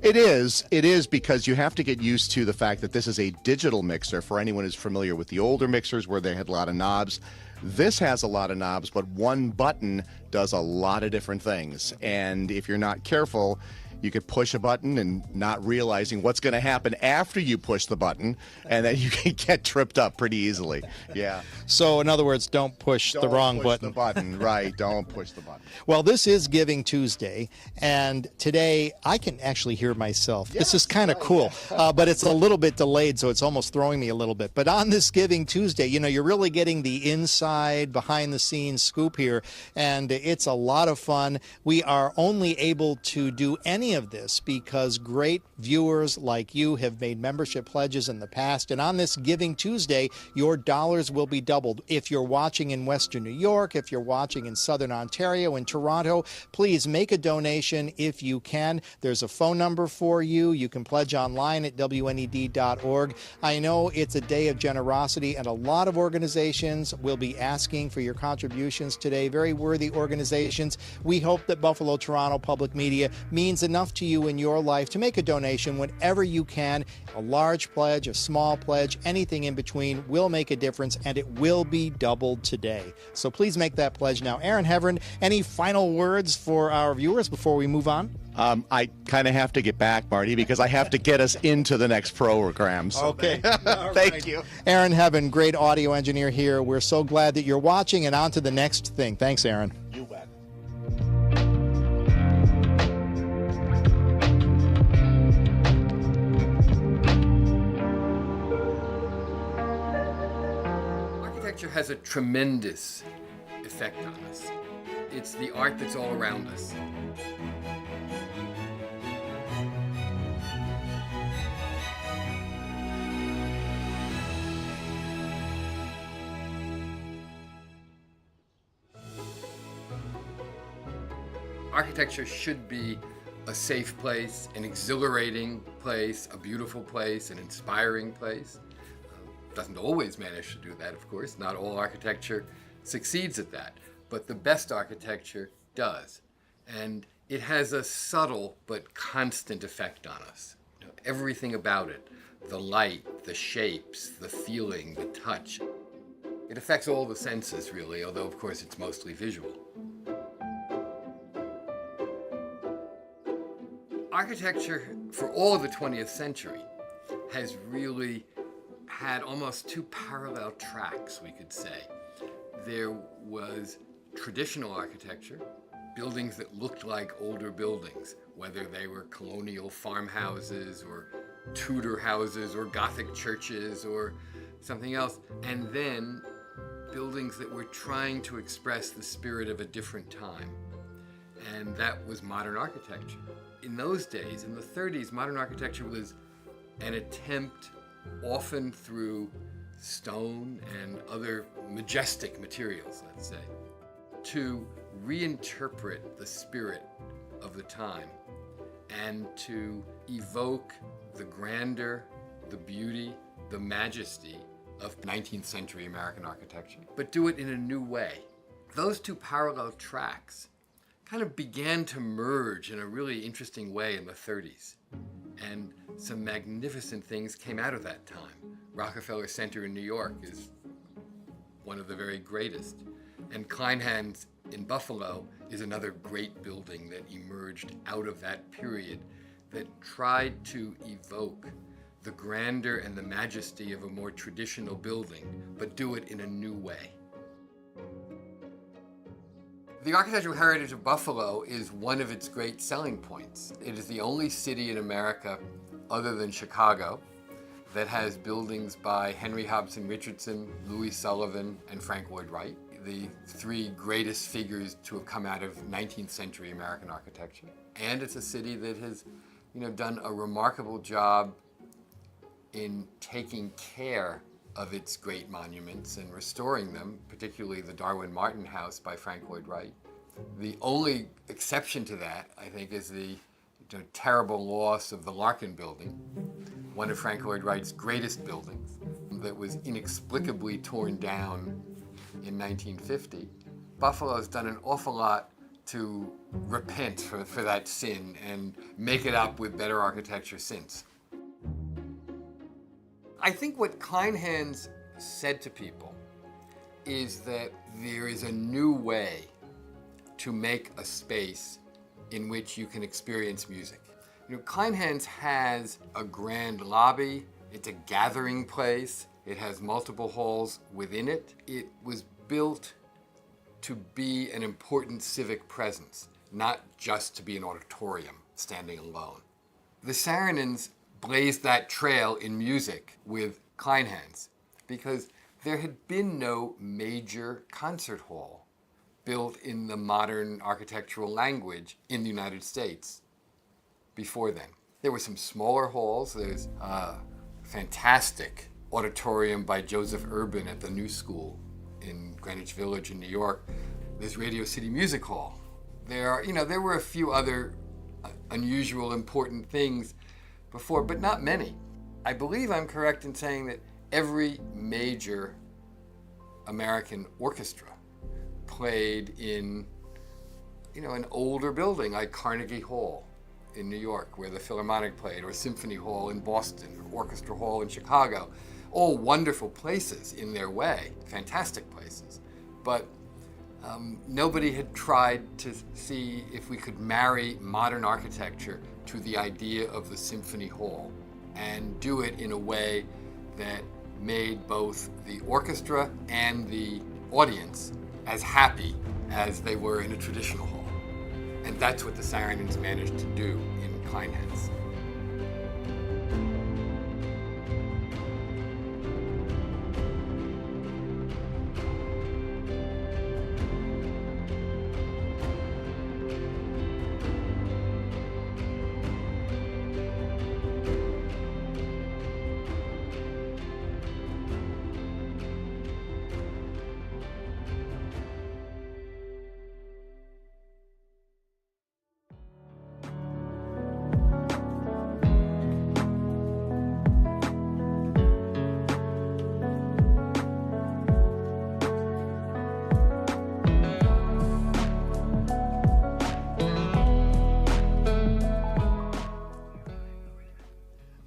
It is because you have to get used to the fact that this is a digital mixer. For anyone who's familiar with the older mixers where they had a lot of knobs, this has a lot of knobs, but one button does a lot of different things. And if you're not careful, you could push a button and not realizing what's going to happen after you push the button, and then you can get tripped up pretty easily. Yeah. So, in other words, don't push the wrong button. Don't push the button, right. Don't push the button. Well, this is Giving Tuesday, and today I can actually hear myself. Yes, this is kind of cool, but it's a little bit delayed, so it's almost throwing me a little bit. But on this Giving Tuesday, you know, you're really getting the inside, behind-the-scenes scoop here, and it's a lot of fun. We are only able to do any of this because great viewers like you have made membership pledges in the past, and on this Giving Tuesday, your dollars will be doubled. If you're watching in Western New York, if you're watching in Southern Ontario, in Toronto, please make a donation if you can. There's a phone number for you. You can pledge online at WNED.org. I know it's a day of generosity, and a lot of organizations will be asking for your contributions today, very worthy organizations. We hope that Buffalo, Toronto Public Media means enough to you in your life to make a donation whenever you can. A large pledge, a small pledge, anything in between will make a difference, and it will be doubled today. So please make that pledge now. Aaron Hevron, any final words for our viewers before we move on? I kind of have to get back, Marty, because I have to get us into the next program. So okay. Thank you. Aaron Hevron, great audio engineer here. We're so glad that you're watching, and on to the next thing. Thanks, Aaron. You bet. Architecture has a tremendous effect on us. It's the art that's all around us. Architecture should be a safe place, an exhilarating place, a beautiful place, an inspiring place. Doesn't always manage to do that, of course. Not all architecture succeeds at that, but the best architecture does. And it has a subtle but constant effect on us. You know, everything about it, the light, the shapes, the feeling, the touch. It affects all the senses, really, although, of course, it's mostly visual. Architecture, for all of the 20th century, has really had almost two parallel tracks, we could say. There was traditional architecture, buildings that looked like older buildings, whether they were colonial farmhouses or Tudor houses or Gothic churches or something else, and then buildings that were trying to express the spirit of a different time. And that was modern architecture. In those days, in the 30s, modern architecture was an attempt, often through stone and other majestic materials, let's say, to reinterpret the spirit of the time and to evoke the grandeur, the beauty, the majesty of 19th century American architecture, but do it in a new way. Those two parallel tracks kind of began to merge in a really interesting way in the 30s. And some magnificent things came out of that time. Rockefeller Center in New York is one of the very greatest. And Kleinans in Buffalo is another great building that emerged out of that period that tried to evoke the grandeur and the majesty of a more traditional building, but do it in a new way. The architectural heritage of Buffalo is one of its great selling points. It is the only city in America, other than Chicago, that has buildings by Henry Hobson Richardson, Louis Sullivan, and Frank Lloyd Wright, the three greatest figures to have come out of 19th century American architecture. And it's a city that has, done a remarkable job in taking care of its great monuments and restoring them, particularly the Darwin Martin House by Frank Lloyd Wright. The only exception to that, I think, is the terrible loss of the Larkin Building, one of Frank Lloyd Wright's greatest buildings, that was inexplicably torn down in 1950. Buffalo has done an awful lot to repent for that sin and make it up with better architecture since. I think what Kleinans said to people is that there is a new way to make a space in which you can experience music. Kleinans has a grand lobby, it's a gathering place, it has multiple halls within it. It was built to be an important civic presence, not just to be an auditorium standing alone. The Saarinen blazed that trail in music with Kleinans because there had been no major concert hall built in the modern architectural language in the United States before then. There were some smaller halls. There's a fantastic auditorium by Joseph Urban at the New School in Greenwich Village in New York. There's Radio City Music Hall. There were a few other unusual, important things before, but not many. I believe I'm correct in saying that every major American orchestra played in, an older building like Carnegie Hall in New York, where the Philharmonic played, or Symphony Hall in Boston, or Orchestra Hall in Chicago. All wonderful places in their way, fantastic places. But nobody had tried to see if we could marry modern architecture to the idea of the Symphony Hall and do it in a way that made both the orchestra and the audience as happy as they were in a traditional hall. And that's what the Saarinens managed to do in Kleinans.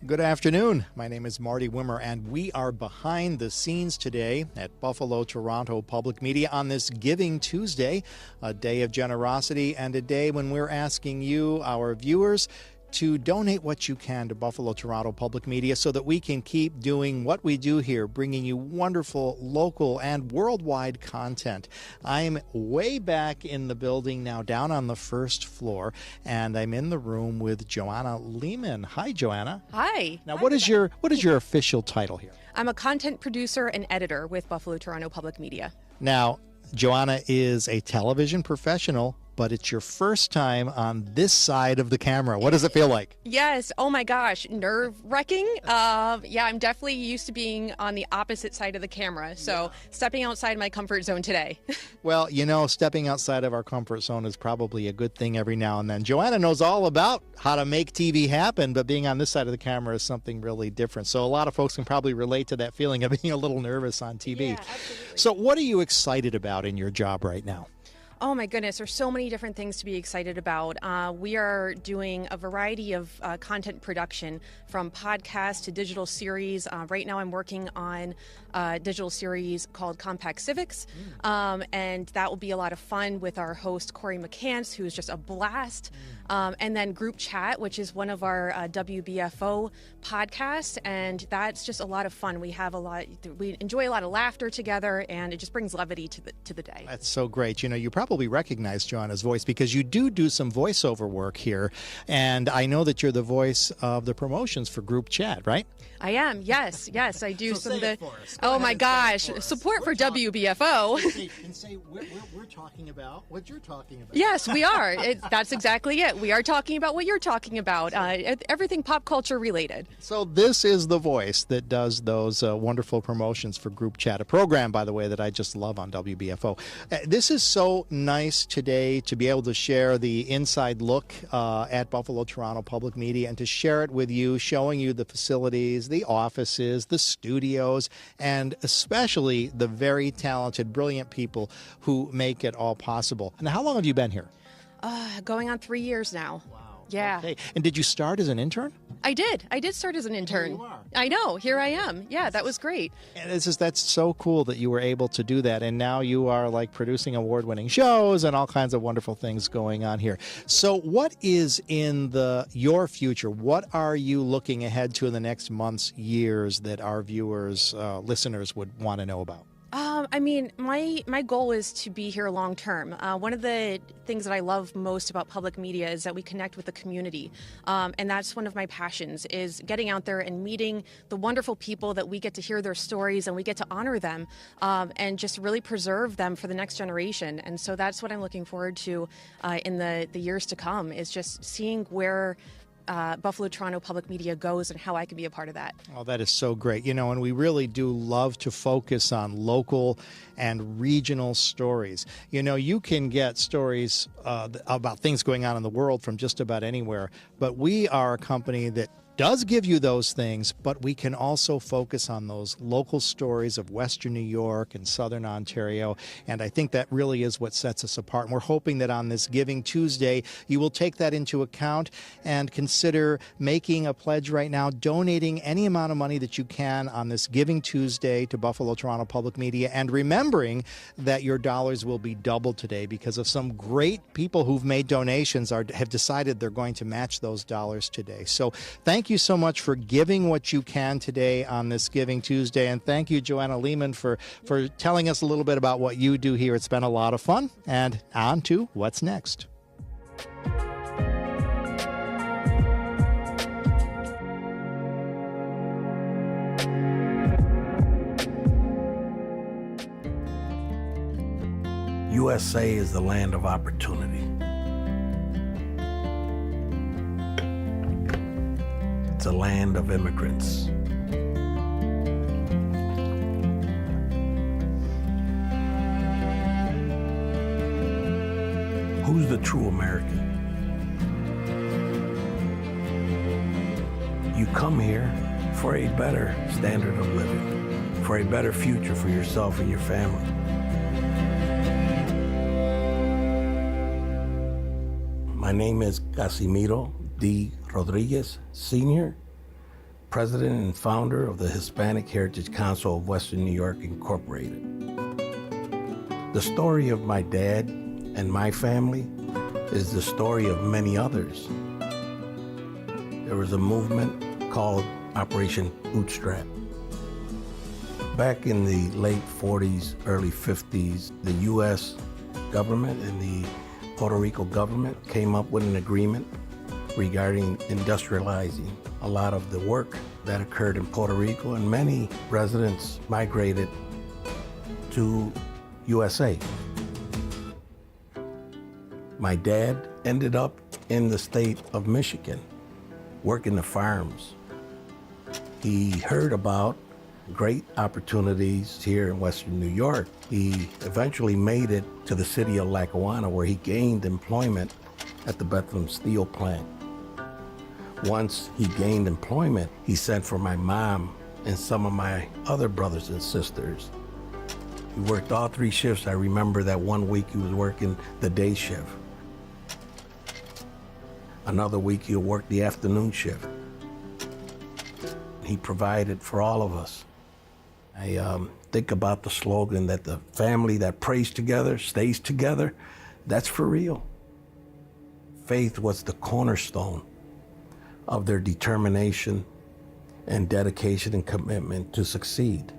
Good afternoon. My name is Marty Wimmer, and we are behind the scenes today at Buffalo Toronto Public Media on this Giving Tuesday, a day of generosity and a day when we're asking you, our viewers, to donate what you can to Buffalo Toronto Public Media so that we can keep doing what we do here, bringing you wonderful local and worldwide content. I'm way back in the building now, down on the first floor, and I'm in the room with Joanna Lehman. Hi, Joanna. Hi. Now, what is your official title here? I'm a content producer and editor with Buffalo Toronto Public Media. Now, Joanna is a television professional, but it's your first time on this side of the camera. What does it feel like? Yes. Oh my gosh. Nerve-wracking. Yeah, I'm definitely used to being on the opposite side of the camera. So stepping outside my comfort zone today. Well, you know, stepping outside of our comfort zone is probably a good thing every now and then. Joanna knows all about how to make TV happen, but being on this side of the camera is something really different. So a lot of folks can probably relate to that feeling of being a little nervous on TV. Yeah, absolutely. So what are you excited about in your job right now? Oh my goodness, there's so many different things to be excited about. We are doing a variety of content production, from podcasts to digital series. Right now I'm working on a digital series called Compact Civics, and that will be a lot of fun with our host Corey McCants, who is just a blast. And then Group Chat, which is one of our WBFO podcasts, and that's just a lot of fun. We enjoy a lot of laughter together, and it just brings levity to the day. That's so great. You know, you probably recognize Joanna's voice because you do some voiceover work here, and I know that you're the voice of the promotions for Group Chat, right? I am, yes, I do some of the. Oh my gosh, support for WBFO. And say we're talking about what you're talking about. Yes, we are. That's exactly it. We are talking about what you're talking about. Everything pop culture related. So this is the voice that does those wonderful promotions for Group Chat, a program, by the way, that I just love on WBFO. This is so nice today to be able to share the inside look at Buffalo Toronto Public Media and to share it with you, showing you the facilities, the offices, the studios, and especially the very talented, brilliant people who make it all possible. And how long have you been here? Going on 3 years now. Wow. Yeah. Okay. And did you start as an intern? I did start as an intern. Here you are. I know. Here I am. Yeah, that was great. And that's so cool that you were able to do that. And now you are like producing award-winning shows and all kinds of wonderful things going on here. So what is in your future? What are you looking ahead to in the next months, years that our viewers, listeners would want to know about? I mean, my goal is to be here long term. One of the things that I love most about public media is that we connect with the community. And that's one of my passions, is getting out there and meeting the wonderful people that we get to hear their stories and we get to honor them and just really preserve them for the next generation. And so that's what I'm looking forward to in the years to come, is just seeing where Buffalo Toronto Public Media goes and how I can be a part of that. Oh, that is so great. You know, and we really do love to focus on local and regional stories. You know, you can get stories about things going on in the world from just about anywhere, but we are a company that does give you those things, but we can also focus on those local stories of Western New York and Southern Ontario, and I think that really is what sets us apart. And we're hoping that on this Giving Tuesday, you will take that into account and consider making a pledge right now, donating any amount of money that you can on this Giving Tuesday to Buffalo Toronto Public Media, and remembering that your dollars will be doubled today because of some great people who've made donations have decided they're going to match those dollars today. So thank you so much for giving what you can today on this Giving Tuesday. And thank you, Joanna Lehman, for telling us a little bit about what you do here. It's been a lot of fun. And on to what's next. USA is the land of opportunity. It's a land of immigrants. Who's the true American? You come here for a better standard of living, for a better future for yourself and your family. My name is Casimiro D. Rodriguez, Sr., President and founder of the Hispanic Heritage Council of Western New York, Incorporated. The story of my dad and my family is the story of many others. there was a movement called Operation Bootstrap. Back in the late 40s, early 50s, the U.S. government and the Puerto Rico government came up with an agreement regarding industrializing a lot of the work that occurred in Puerto Rico, and many residents migrated to USA. My dad ended up in the state of Michigan, working the farms. He heard about great opportunities here in Western New York. He eventually made it to the city of Lackawanna, where he gained employment at the Bethlehem Steel Plant. Once he gained employment, he sent for my mom and some of my other brothers and sisters. He worked all 3 shifts. I remember that one week he was working the day shift. Another week he'll work the afternoon shift. He provided for all of us. I think about the slogan that the family that prays together stays together. That's for real. Faith was the cornerstone of their determination and dedication and commitment to succeed.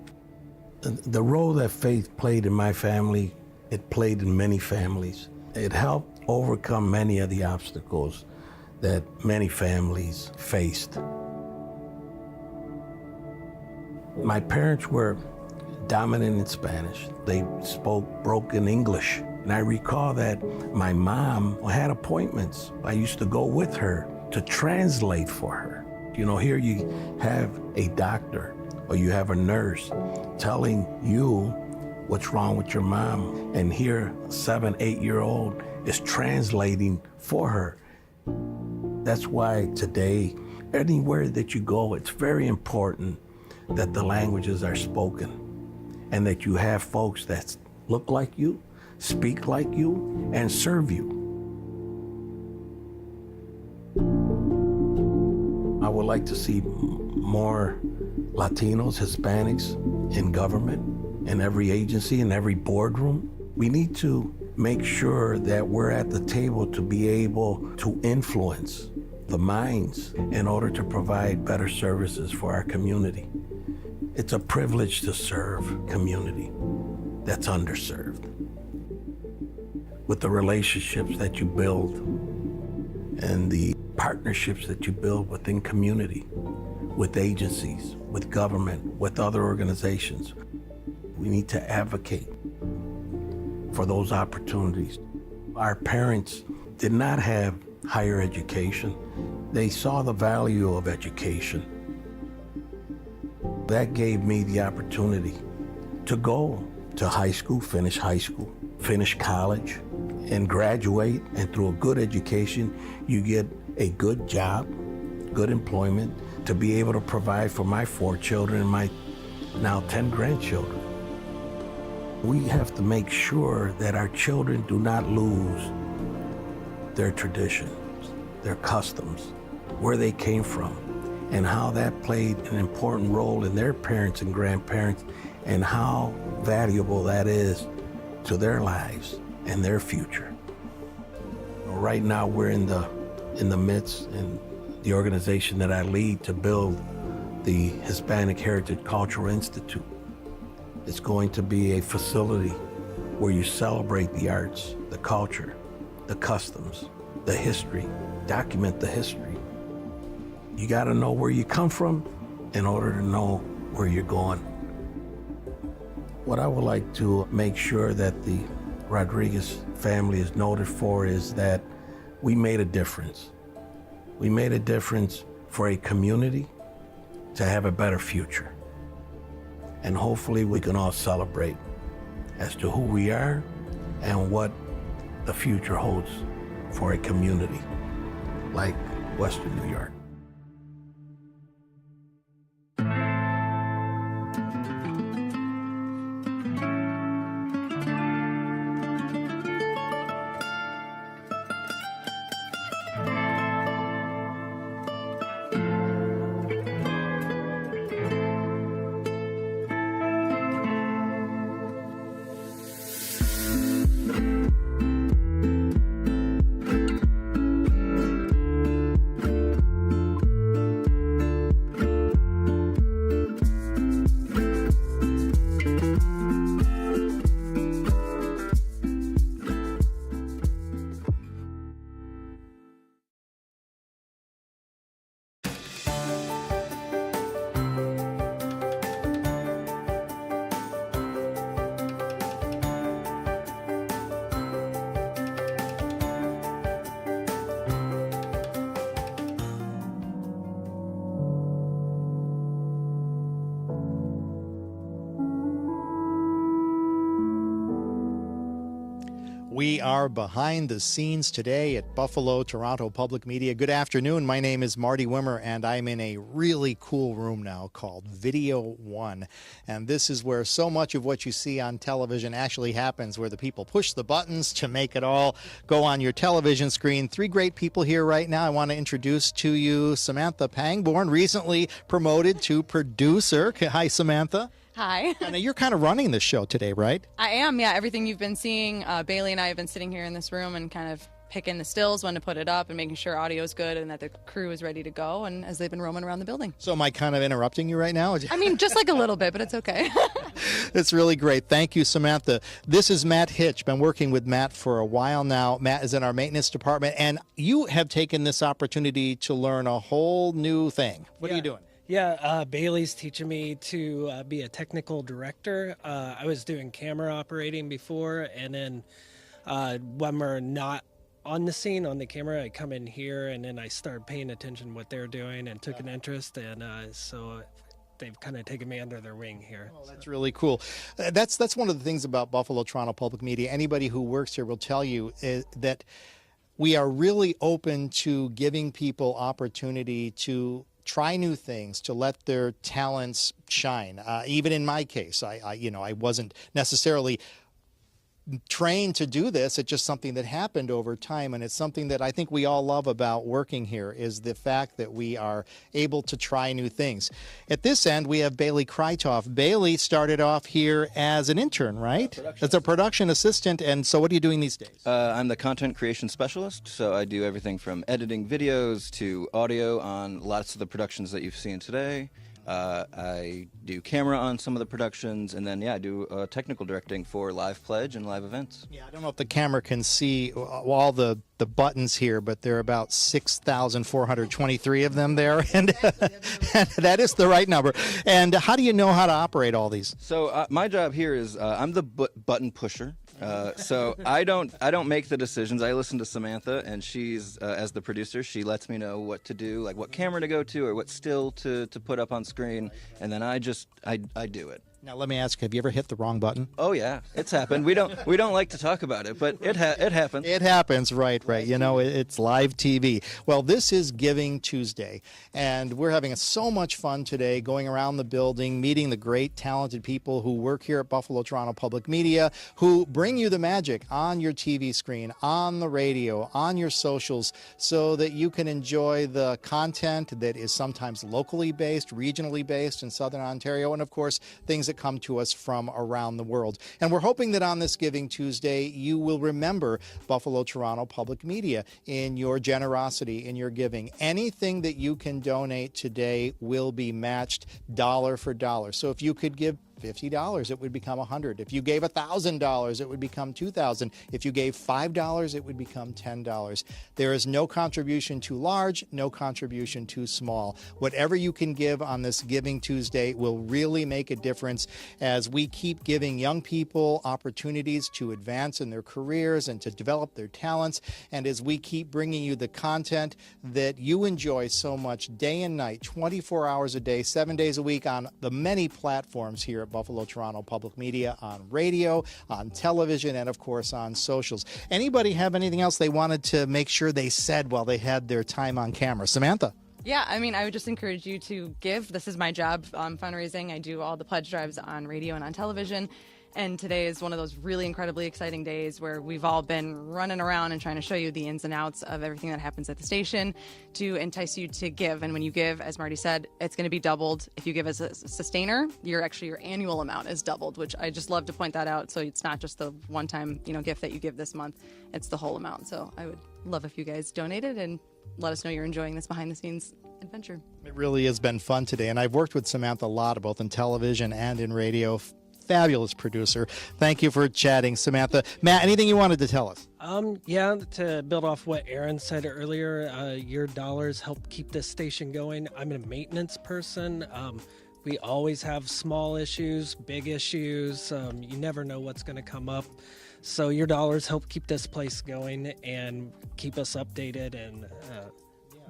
The role that faith played in my family, it played in many families. It helped overcome many of the obstacles that many families faced. My parents were dominant in Spanish. They spoke broken English. And I recall that my mom had appointments. I used to go with her to translate for her. You know, here you have a doctor or you have a nurse telling you what's wrong with your mom, and here a 7, 8-year-old is translating for her. That's why today, anywhere that you go, it's very important that the languages are spoken and that you have folks that look like you, speak like you, and serve you. I would like to see more Latinos, Hispanics in government, in every agency, in every boardroom. We need to make sure that we're at the table to be able to influence the minds in order to provide better services for our community. It's a privilege to serve community that's underserved. With the relationships that you build and the partnerships that you build within community, with agencies, with government, with other organizations, we need to advocate for those opportunities. Our parents did not have higher education. They saw the value of education. That gave me the opportunity to go to high school, finish college, and graduate. And through a good education, you get a good job, good employment, to be able to provide for my 4 children and my now 10 grandchildren. We have to make sure that our children do not lose their traditions, their customs, where they came from, and how that played an important role in their parents and grandparents, and how valuable that is to their lives and their future. Right now we're in the midst, in the organization that I lead, to build the Hispanic Heritage Cultural Institute. It's going to be a facility where you celebrate the arts, the culture, the customs, the history, document the history. You got to know where you come from in order to know where you're going. What I would like to make sure that the Rodriguez family is noted for is that we made a difference. We made a difference for a community to have a better future. And hopefully we can all celebrate as to who we are and what the future holds for a community like Western New York. We are behind the scenes today at Buffalo Toronto Public Media. Good afternoon. My name is Marty Wimmer, and I'm in a really cool room now called Video One. And this is where so much of what you see on television actually happens, where the people push the buttons to make it all go on your television screen. Three great people here right now. I want to introduce to you Samantha Pangborn, recently promoted to producer. Hi, Samantha. Hi. And you're kind of running this show today, right? I am, yeah. Everything you've been seeing, Bailey and I have been sitting here in this room and kind of picking the stills, when to put it up, and making sure audio is good and that the crew is ready to go, and as they've been roaming around the building. So am I kind of interrupting you right now? I mean, just like a little bit, but it's okay. It's really great. Thank you, Samantha. This is Matt Hitch. Been working with Matt for a while now. Matt is in our maintenance department, and you have taken this opportunity to learn a whole new thing. What are you doing? Yeah, Bailey's teaching me to be a technical director. I was doing camera operating before, and then when we're not on the scene, on the camera, I come in here, and then I start paying attention to what they're doing and took an interest, and so they've kind of taken me under their wing here. Oh, that's really cool. That's one of the things about Buffalo Toronto Public Media. Anybody who works here will tell you that we are really open to giving people opportunity to try new things, to let their talents shine. Even in my case, I wasn't necessarily trained to do this. It's just something that happened over time, and it's something that I think we all love about working here, is the fact that we are able to try new things. At this end, we have Bailey Krytoff. Bailey started off here as an intern, right? As a production assistant, and so what are you doing these days? I'm the content creation specialist, so I do everything from editing videos to audio on lots of the productions that you've seen today. I do camera on some of the productions, and then, I do technical directing for Live Pledge and live events. Yeah, I don't know if the camera can see all the buttons here, but there are about 6,423 of them there, and that is the right number. And how do you know how to operate all these? So my job here is I'm the button pusher. So I don't make the decisions. I listen to Samantha, and she's as the producer, she lets me know what to do, like what camera to go to or what still to put up on screen, and then I do it. Now let me ask, have you ever hit the wrong button? Oh yeah, it's happened. We don't like to talk about it, but it happens. It happens, right. You know, it's live TV. Well, this is Giving Tuesday, and we're having so much fun today going around the building, meeting the great, talented people who work here at Buffalo Toronto Public Media, who bring you the magic on your TV screen, on the radio, on your socials, so that you can enjoy the content that is sometimes locally based, regionally based in Southern Ontario, and of course, things that come to us from around the world. And we're hoping that on this Giving Tuesday, you will remember Buffalo Toronto Public Media in your generosity, in your giving. Anything that you can donate today will be matched dollar for dollar. So if you could give $50, it would become $100. If you gave $1,000, it would become $2,000. If you gave $5, it would become $10. There is no contribution too large, no contribution too small. Whatever you can give on this Giving Tuesday will really make a difference as we keep giving young people opportunities to advance in their careers and to develop their talents, and as we keep bringing you the content that you enjoy so much day and night, 24 hours a day, 7 days a week on the many platforms here at Buffalo Toronto Public Media, on radio, on television, and of course on socials. Anybody have anything else they wanted to make sure they said while they had their time on camera? Samantha? Yeah, I mean, I would just encourage you to give. This is my job, fundraising. I do all the pledge drives on radio and on television. And today is one of those really incredibly exciting days where we've all been running around and trying to show you the ins and outs of everything that happens at the station to entice you to give. And when you give, as Marty said, it's going to be doubled. If you give as a sustainer, your annual amount is doubled, which I just love to point that out. So it's not just the one-time, gift that you give this month. It's the whole amount. So I would love if you guys donated and let us know you're enjoying this behind-the-scenes adventure. It really has been fun today. And I've worked with Samantha a lot, both in television and in radio. Fabulous producer. Thank you for chatting, Samantha. Matt, anything you wanted to tell us? Yeah, to build off what Aaron said earlier, your dollars help keep this station going. I'm a maintenance person. We always have small issues, big issues. You never know what's going to come up. So your dollars help keep this place going and keep us updated and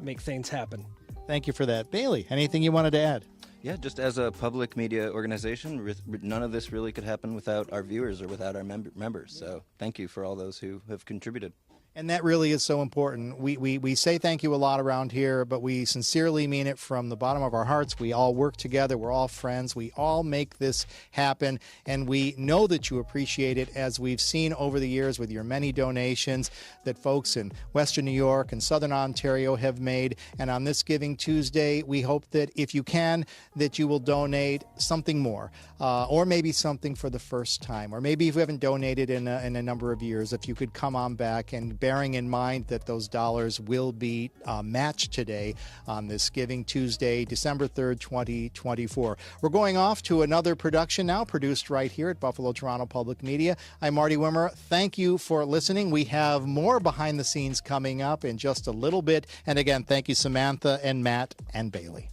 make things happen. Thank you for that. Bailey, anything you wanted to add? Yeah, just as a public media organization, none of this really could happen without our viewers or without our members. So thank you for all those who have contributed. And that really is so important. We say thank you a lot around here, but we sincerely mean it from the bottom of our hearts. We all work together. We're all friends. We all make this happen. And we know that you appreciate it, as we've seen over the years with your many donations that folks in Western New York and Southern Ontario have made. And on this Giving Tuesday, we hope that if you can, that you will donate something more, or maybe something for the first time, or maybe if you haven't donated in a number of years, if you could come on back, and bearing in mind that those dollars will be matched today on this Giving Tuesday, December 3rd, 2024. We're going off to another production now, produced right here at Buffalo Toronto Public Media. I'm Marty Wimmer. Thank you for listening. We have more behind the scenes coming up in just a little bit. And again, thank you, Samantha and Matt and Bailey.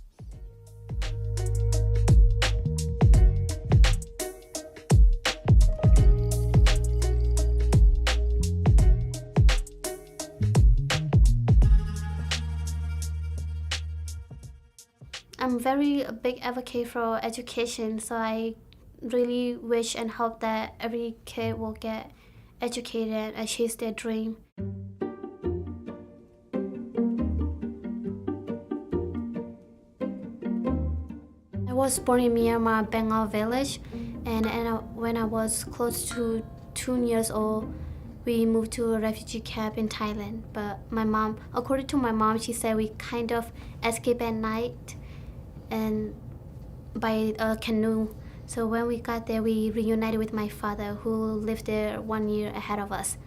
I'm very a big advocate for education, so I really wish and hope that every kid will get educated and chase their dream. I was born in Myanmar, Bengal village, and when I was close to 2 years old, we moved to a refugee camp in Thailand. But my mom, according to my mom, she said we kind of escaped at night and by a canoe. So when we got there, we reunited with my father, who lived there 1 year ahead of us.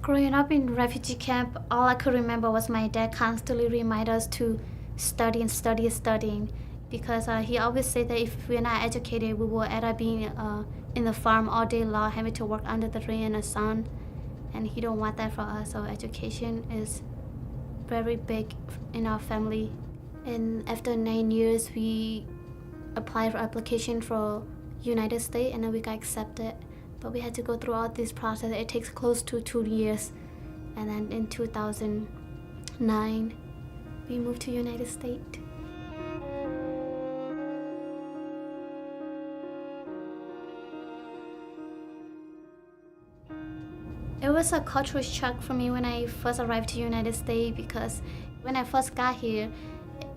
Growing up in refugee camp, all I could remember was my dad constantly remind us to studying, because he always said that if we're not educated, we will end up being in the farm all day long, having to work under the rain and the sun, and he don't want that for us. So education is very big in our family. And after 9 years, we applied for application for United States, and then we got accepted. But we had to go through all this process. It takes close to 2 years. And then in 2009, we moved to United States. It was a cultural shock for me when I first arrived to United States, because when I first got here,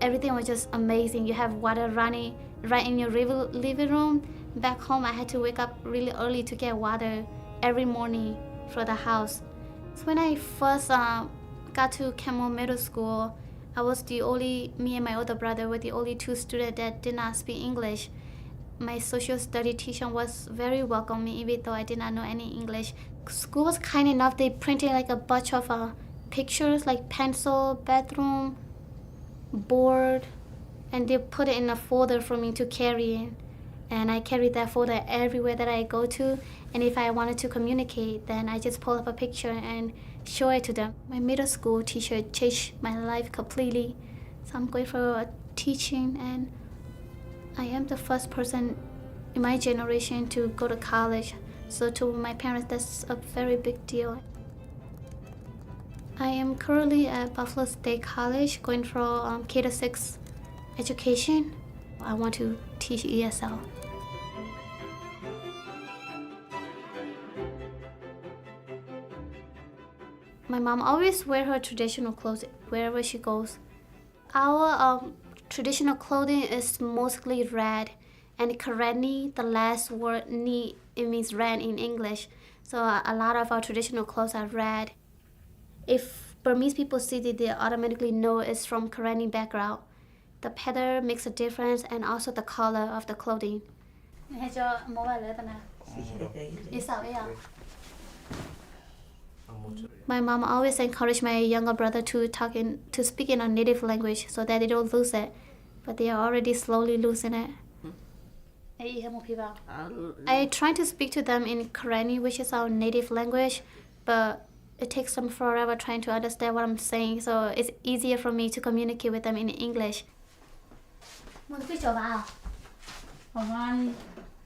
everything was just amazing. You have water running right in your living room. Back home, I had to wake up really early to get water every morning for the house. So when I first got to Camel Middle School, me and my older brother were the only 2 students that did not speak English. My social study teacher was very welcoming, even though I did not know any English. School was kind enough. They printed like a bunch of pictures, like pencil, bathroom, board, and they put it in a folder for me to carry in. And I carried that folder everywhere that I go to. And if I wanted to communicate, then I just pull up a picture and show it to them. My middle school teacher changed my life completely. So I'm grateful for teaching, and I am the first person in my generation to go to college. So to my parents, that's a very big deal. I am currently at Buffalo State College going for K-6 education. I want to teach ESL. My mom always wears her traditional clothes wherever she goes. Our traditional clothing is mostly red, and Kareni, the last word ni, it means red in English. So a lot of our traditional clothes are red. If Burmese people see it, they automatically know it's from Kareni background. The pattern makes a difference, and also the color of the clothing. My mom always encouraged my younger brother to speak in our native language so that they don't lose it, but they are already slowly losing it. I try to speak to them in Kareni, which is our native language, but it takes them forever trying to understand what I'm saying, so it's easier for me to communicate with them in English.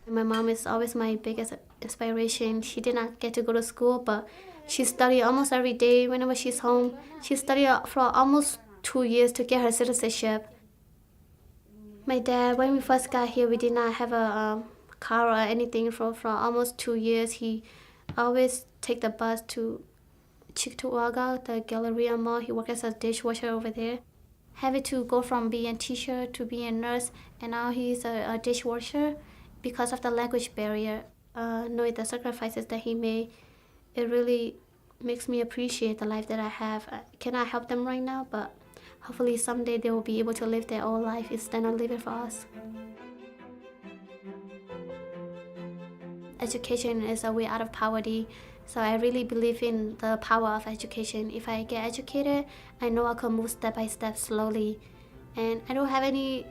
My mom is always my biggest inspiration. She did not get to go to school, but she studied almost every day whenever she's home. She studied for almost 2 years to get her citizenship. My dad, when we first got here, we did not have a car or anything for almost 2 years. He always take the bus to Cheektowaga, the Galleria Mall. He worked as a dishwasher over there. Having to go from being a teacher to being a nurse, and now he's a dishwasher because of the language barrier. Knowing the sacrifices that he made, it really makes me appreciate the life that I have. I cannot help them right now, but hopefully someday they will be able to live their own life instead of living for us. Education is a way out of poverty, so I really believe in the power of education. If I get educated, I know I can move step by step slowly, and I don't have any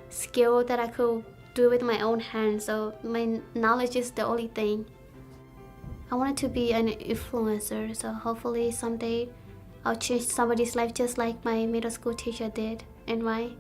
skill that I could do with my own hands, so my knowledge is the only thing. I wanted to be an influencer, so hopefully someday I'll change somebody's life just like my middle school teacher did and mine.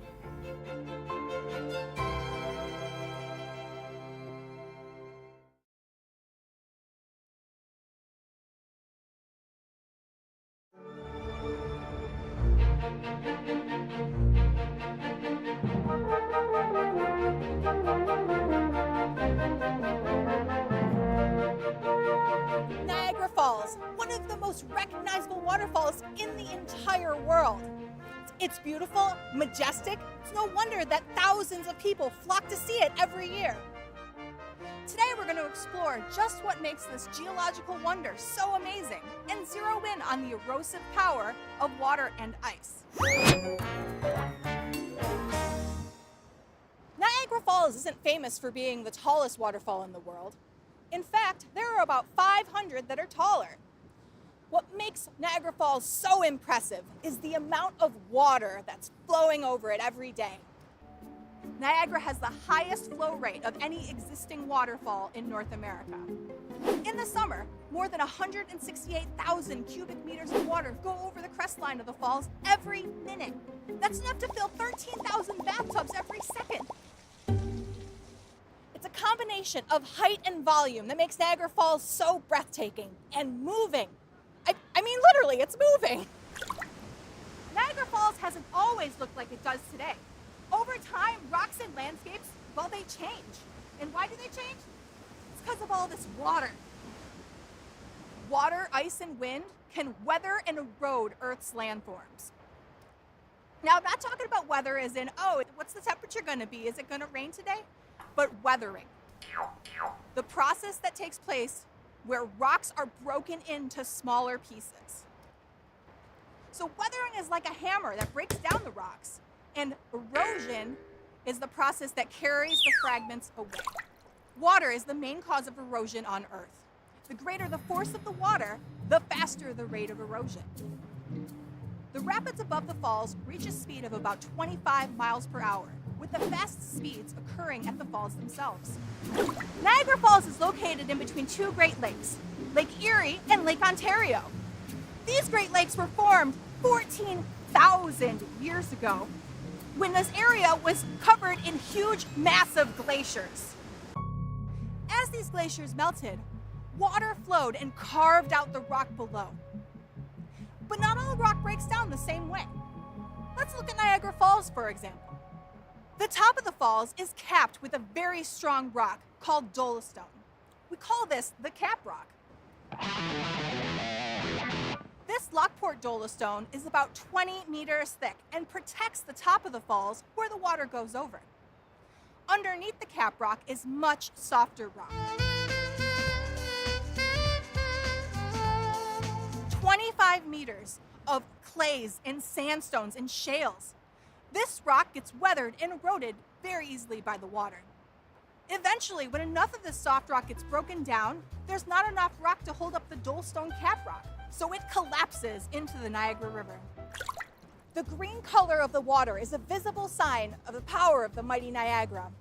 Niagara Falls, one of the most recognizable waterfalls in the entire world. It's beautiful, majestic. It's no wonder that thousands of people flock to see it every year. Today we're going to explore just what makes this geological wonder so amazing and zero in on the erosive power of water and ice. Niagara Falls isn't famous for being the tallest waterfall in the world. In fact, there are about 500 that are taller. What makes Niagara Falls so impressive is the amount of water that's flowing over it every day. Niagara has the highest flow rate of any existing waterfall in North America. In the summer, more than 168,000 cubic meters of water go over the crest line of the falls every minute. That's enough to fill 13,000 bathtubs every second. It's a combination of height and volume that makes Niagara Falls so breathtaking and moving. I mean, literally, it's moving. Niagara Falls hasn't always looked like it does today. Over time, rocks and landscapes, well, they change. And why do they change? It's because of all this water. Water, ice, and wind can weather and erode Earth's landforms. Now, I'm not talking about weather as in, oh, what's the temperature going to be? Is it going to rain today? But weathering. The process that takes place where rocks are broken into smaller pieces. So weathering is like a hammer that breaks down the rocks, and erosion is the process that carries the fragments away. Water is the main cause of erosion on Earth. The greater the force of the water, the faster the rate of erosion. The rapids above the falls reach a speed of about 25 miles per hour, with the fastest speeds occurring at the falls themselves. Niagara Falls is located in between two Great Lakes, Lake Erie and Lake Ontario. These Great Lakes were formed 14,000 years ago when this area was covered in huge, massive glaciers. As these glaciers melted, water flowed and carved out the rock below. But not all rock breaks down the same way. Let's look at Niagara Falls, for example. The top of the falls is capped with a very strong rock called dolostone. We call this the cap rock. This Lockport dolostone is about 20 meters thick and protects the top of the falls where the water goes over. Underneath the cap rock is much softer rock. 25 meters of clays and sandstones and shales. This rock gets weathered and eroded very easily by the water. Eventually, when enough of this soft rock gets broken down, there's not enough rock to hold up the dolostone cap rock, so it collapses into the Niagara River. The green color of the water is a visible sign of the power of the mighty Niagara.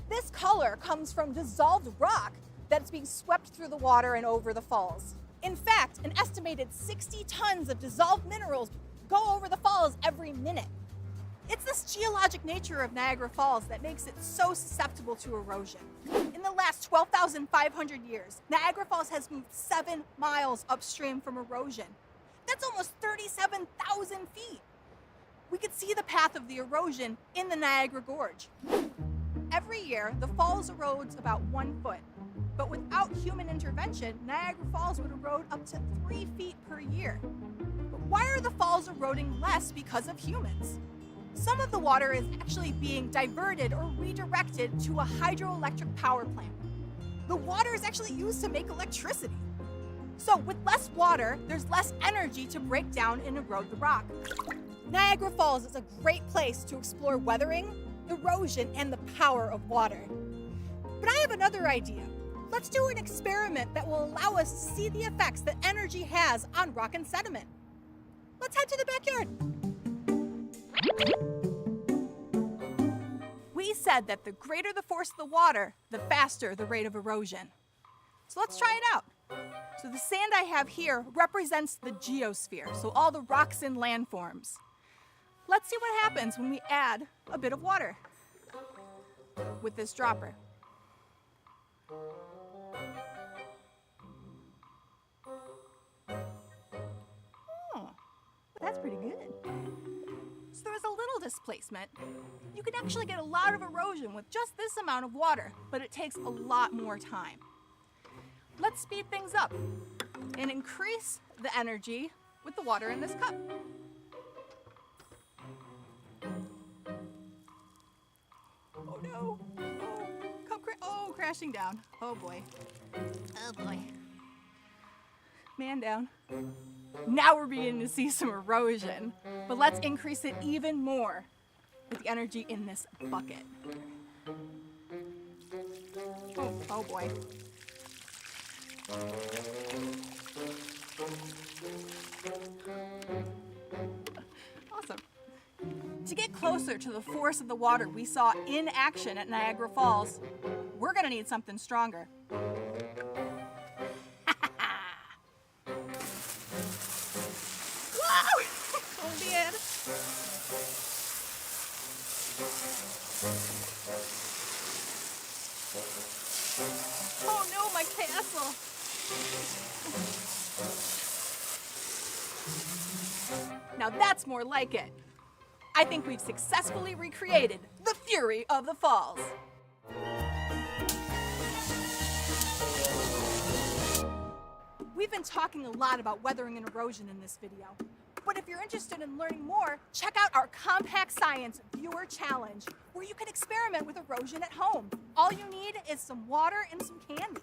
This color comes from dissolved rock that's being swept through the water and over the falls. In fact, an estimated 60 tons of dissolved minerals go over the falls every minute. It's this geologic nature of Niagara Falls that makes it so susceptible to erosion. In the last 12,500 years, Niagara Falls has moved 7 miles upstream from erosion. That's almost 37,000 feet. we could see the path of the erosion in the Niagara Gorge. Every year, the falls erodes about 1 foot, but without human intervention, Niagara Falls would erode up to 3 feet per year. But why are the falls eroding less because of humans? Some of the water is actually being diverted or redirected to a hydroelectric power plant. The water is actually used to make electricity. So with less water, there's less energy to break down and erode the rock. Niagara Falls is a great place to explore weathering, erosion, and the power of water. But I have another idea. Let's do an experiment that will allow us to see the effects that energy has on rock and sediment. Let's head to the backyard. We said that the greater the force of the water, the faster the rate of erosion. So let's try it out. So the sand I have here represents the geosphere, so all the rocks and landforms. Let's see what happens when we add a bit of water with this dropper. Oh, that's pretty good. So there was a little displacement. You can actually get a lot of erosion with just this amount of water, but it takes a lot more time. Let's speed things up and increase the energy with the water in this cup. Oh no! Oh, cup crashing down. Oh boy. Oh boy. Man down. Now we're beginning to see some erosion, but let's increase it even more with the energy in this bucket. Oh boy. Awesome. To get closer to the force of the water we saw in action at Niagara Falls, we're gonna need something stronger. Whoa! Oh man. Oh no, my castle! Now that's more like it. I think we've successfully recreated the fury of the falls. We've been talking a lot about weathering and erosion in this video. But if you're interested in learning more, check out our Compact Science Viewer Challenge, where you can experiment with erosion at home. All you need is some water and some candy.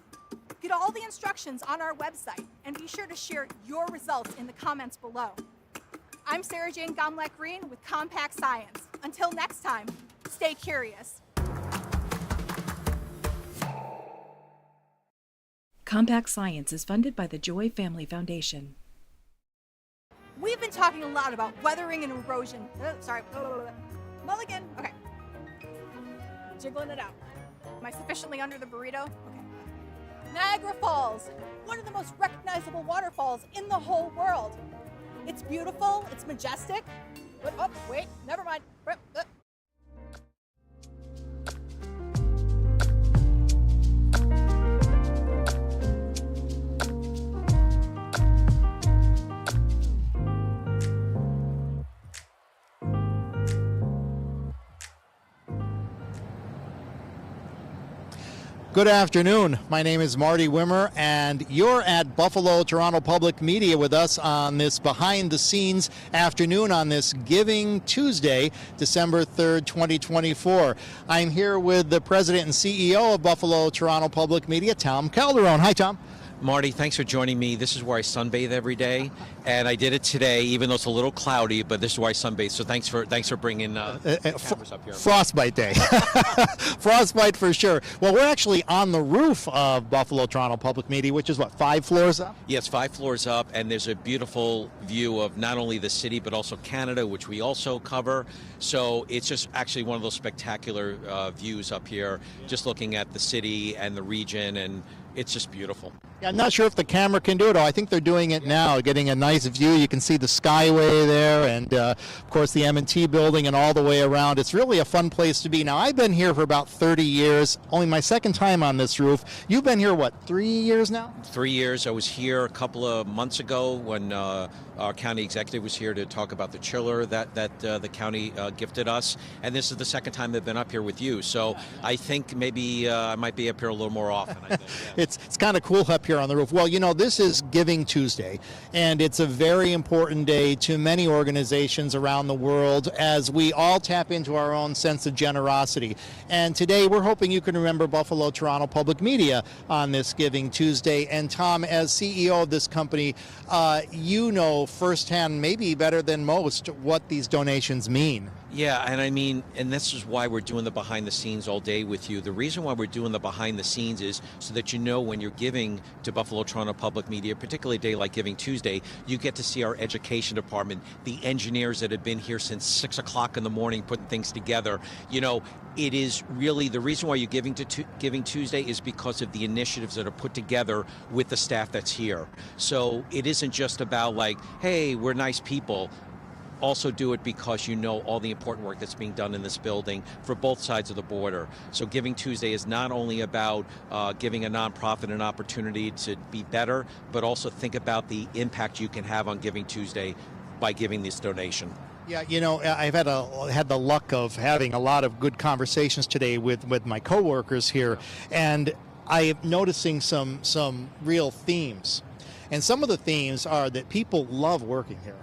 Get all the instructions on our website, and be sure to share your results in the comments below. I'm Sarah Jane Gomlak-Green with Compact Science. Until next time, stay curious. Compact Science is funded by the Joy Family Foundation. We've been talking a lot about weathering and erosion. Sorry. Mulligan. Okay. Jiggling it out. Am I sufficiently under the burrito? Okay. Niagara Falls, one of the most recognizable waterfalls in the whole world. It's beautiful, it's majestic. But, oh, wait, never mind. Good afternoon. My name is Marty Wimmer, and you're at Buffalo Toronto Public Media with us on this behind-the-scenes afternoon on this Giving Tuesday, December 3rd, 2024. I'm here with the president and CEO of Buffalo Toronto Public Media, Tom Calderon. Hi, Tom. Marty, thanks for joining me. This is where I sunbathe every day, and I did it today, even though it's a little cloudy, but this is where I sunbathe. So thanks for bringing cameras up here. Frostbite day. Frostbite for sure. Well, we're actually on the roof of Buffalo Toronto Public Media, which is what, 5 floors up? Yeah, it's 5 floors up, and there's a beautiful view of not only the city, but also Canada, which we also cover. So it's just actually one of those spectacular views up here, just looking at the city and the region, and it's just beautiful. Yeah, I'm not sure if the camera can do it. I think they're doing it now, getting a nice view. You can see the Skyway there and, of course, the M&T building and all the way around. It's really a fun place to be. Now, I've been here for about 30 years, only my second time on this roof. You've been here, what, 3 years now? 3 years. I was here a couple of months ago when our county executive was here to talk about the chiller that the county gifted us. And this is the second time they've been up here with you. So I think maybe I might be up here a little more often. I think, yeah. It's kind of cool up here on the roof. Well, you know, this is Giving Tuesday, and it's a very important day to many organizations around the world as we all tap into our own sense of generosity. And today we're hoping you can remember Buffalo Toronto Public Media on this Giving Tuesday. And Tom, as CEO of this company, you know firsthand, maybe better than most, what these donations mean. Yeah, and I mean, and this is why we're doing the behind the scenes all day with you. The reason why we're doing the behind the scenes is so that you know when you're giving to Buffalo Toronto Public Media, particularly a day like Giving Tuesday, you get to see our education department, the engineers that have been here since 6 o'clock in the morning putting things together. You know, it is really the reason why you're giving to Giving Tuesday is because of the initiatives that are put together with the staff that's here. So it isn't just about like, hey, we're nice people. Also do it because you know all the important work that's being done in this building for both sides of the border. So Giving Tuesday is not only about giving a nonprofit an opportunity to be better, but also think about the impact you can have on Giving Tuesday by giving this donation. Yeah, you know, I've had the luck of having a lot of good conversations today with my coworkers here, and I'm noticing some real themes. And some of the themes are that people love working here.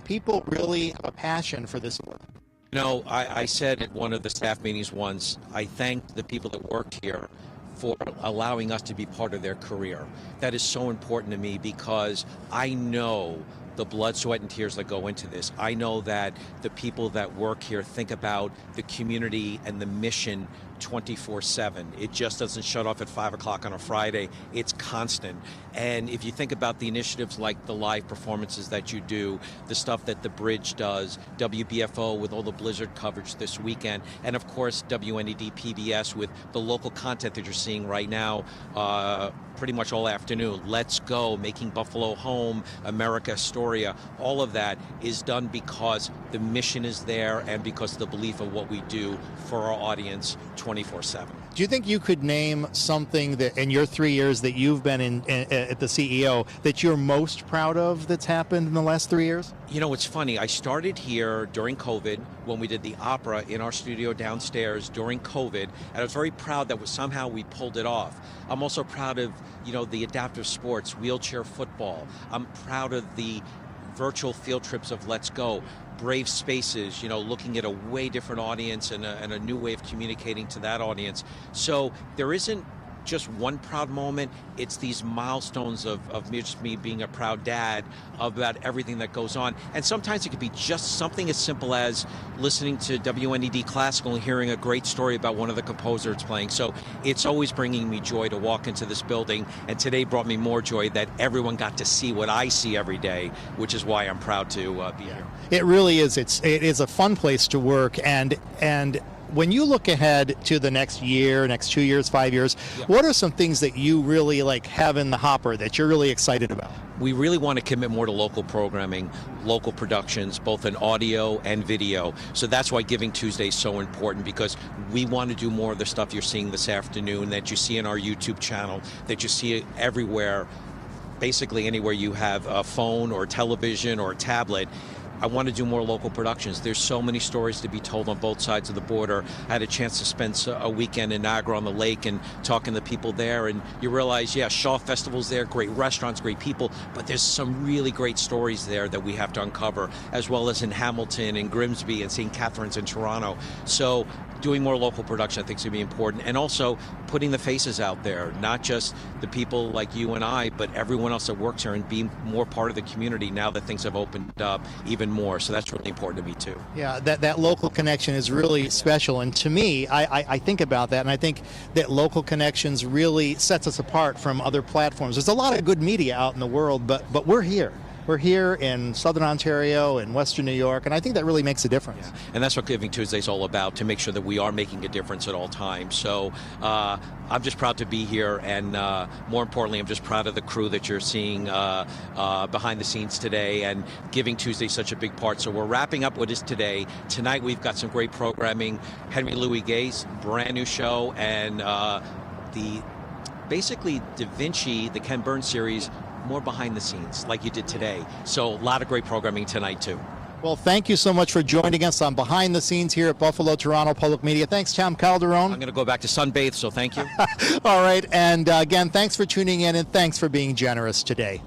People really have a passion for this work. You know, I said at one of the staff meetings once, I thanked the people that worked here for allowing us to be part of their career. That is so important to me because I know the blood, sweat, and tears that go into this. I know that the people that work here think about the community and the mission 24/7. It just doesn't shut off at 5 o'clock on a Friday. It's constant. And if you think about the initiatives like the live performances that you do, the stuff that the Bridge does, WBFO with all the blizzard coverage this weekend, and of course WNED PBS with the local content that you're seeing right now, pretty much all afternoon. Let's Go, Making Buffalo Home, America Astoria, all of that is done because the mission is there and because of the belief of what we do for our audience 24/7. Do you think you could name something that in your 3 years that you've been at the CEO that you're most proud of that's happened in the last 3 years? You know, it's funny. I started here during COVID when we did the opera in our studio downstairs during COVID, and I was very proud that somehow we pulled it off. I'm also proud of, you know, the adaptive sports, wheelchair football. I'm proud of the virtual field trips of Let's Go. Brave Spaces, you know, looking at a way different audience and a new way of communicating to that audience. So there isn't just one proud moment. It's these milestones of just me being a proud dad about everything that goes on. And sometimes it could be just something as simple as listening to WNED Classical and hearing a great story about one of the composers playing. So it's always bringing me joy to walk into this building. And today brought me more joy that everyone got to see what I see every day, which is why I'm proud to be here. It really is. It is a fun place to work, and when you look ahead to the next year, next 2 years, 5 years, what are some things that you really have in the hopper that you're really excited about? We really want to commit more to local programming, local productions, both in audio and video. So that's why Giving Tuesday is so important, because we want to do more of the stuff you're seeing this afternoon, that you see in our YouTube channel, that you see everywhere, basically anywhere you have a phone or television or a tablet. I want to do more local productions. There's so many stories to be told on both sides of the border. I had a chance to spend a weekend in Niagara on the lake and talking to people there, and you realize, yeah, Shaw Festival's there, great restaurants, great people, but there's some really great stories there that we have to uncover, as well as in Hamilton and Grimsby and St. Catharines and Toronto. So doing more local production, I think, is going to be important, and also putting the faces out there, not just the people like you and I, but everyone else that works here, and being more part of the community now that things have opened up even more. So that's really important to me too. Yeah, that local connection is really special, and to me, I think about that, and I think that local connections really sets us apart from other platforms. There's a lot of good media out in the world, but we're here. We're here in Southern Ontario and Western New York, and I think that really makes a difference. And that's what Giving Tuesday is all about, to make sure that we are making a difference at all times. So I'm just proud to be here, and more importantly, I'm just proud of the crew that you're seeing behind the scenes today, and Giving Tuesday is such a big part. So we're wrapping up what is today. Tonight we've got some great programming. Henry Louis Gaye's brand new show, and basically Da Vinci, the Ken Burns series, more behind the scenes like you did today. So a lot of great programming tonight too. Well, thank you so much for joining us on Behind the Scenes here at Buffalo Toronto Public Media. Thanks, Tom Calderon. I'm going to go back to sunbathe, so thank you. All right, and again, thanks for tuning in, and thanks for being generous today.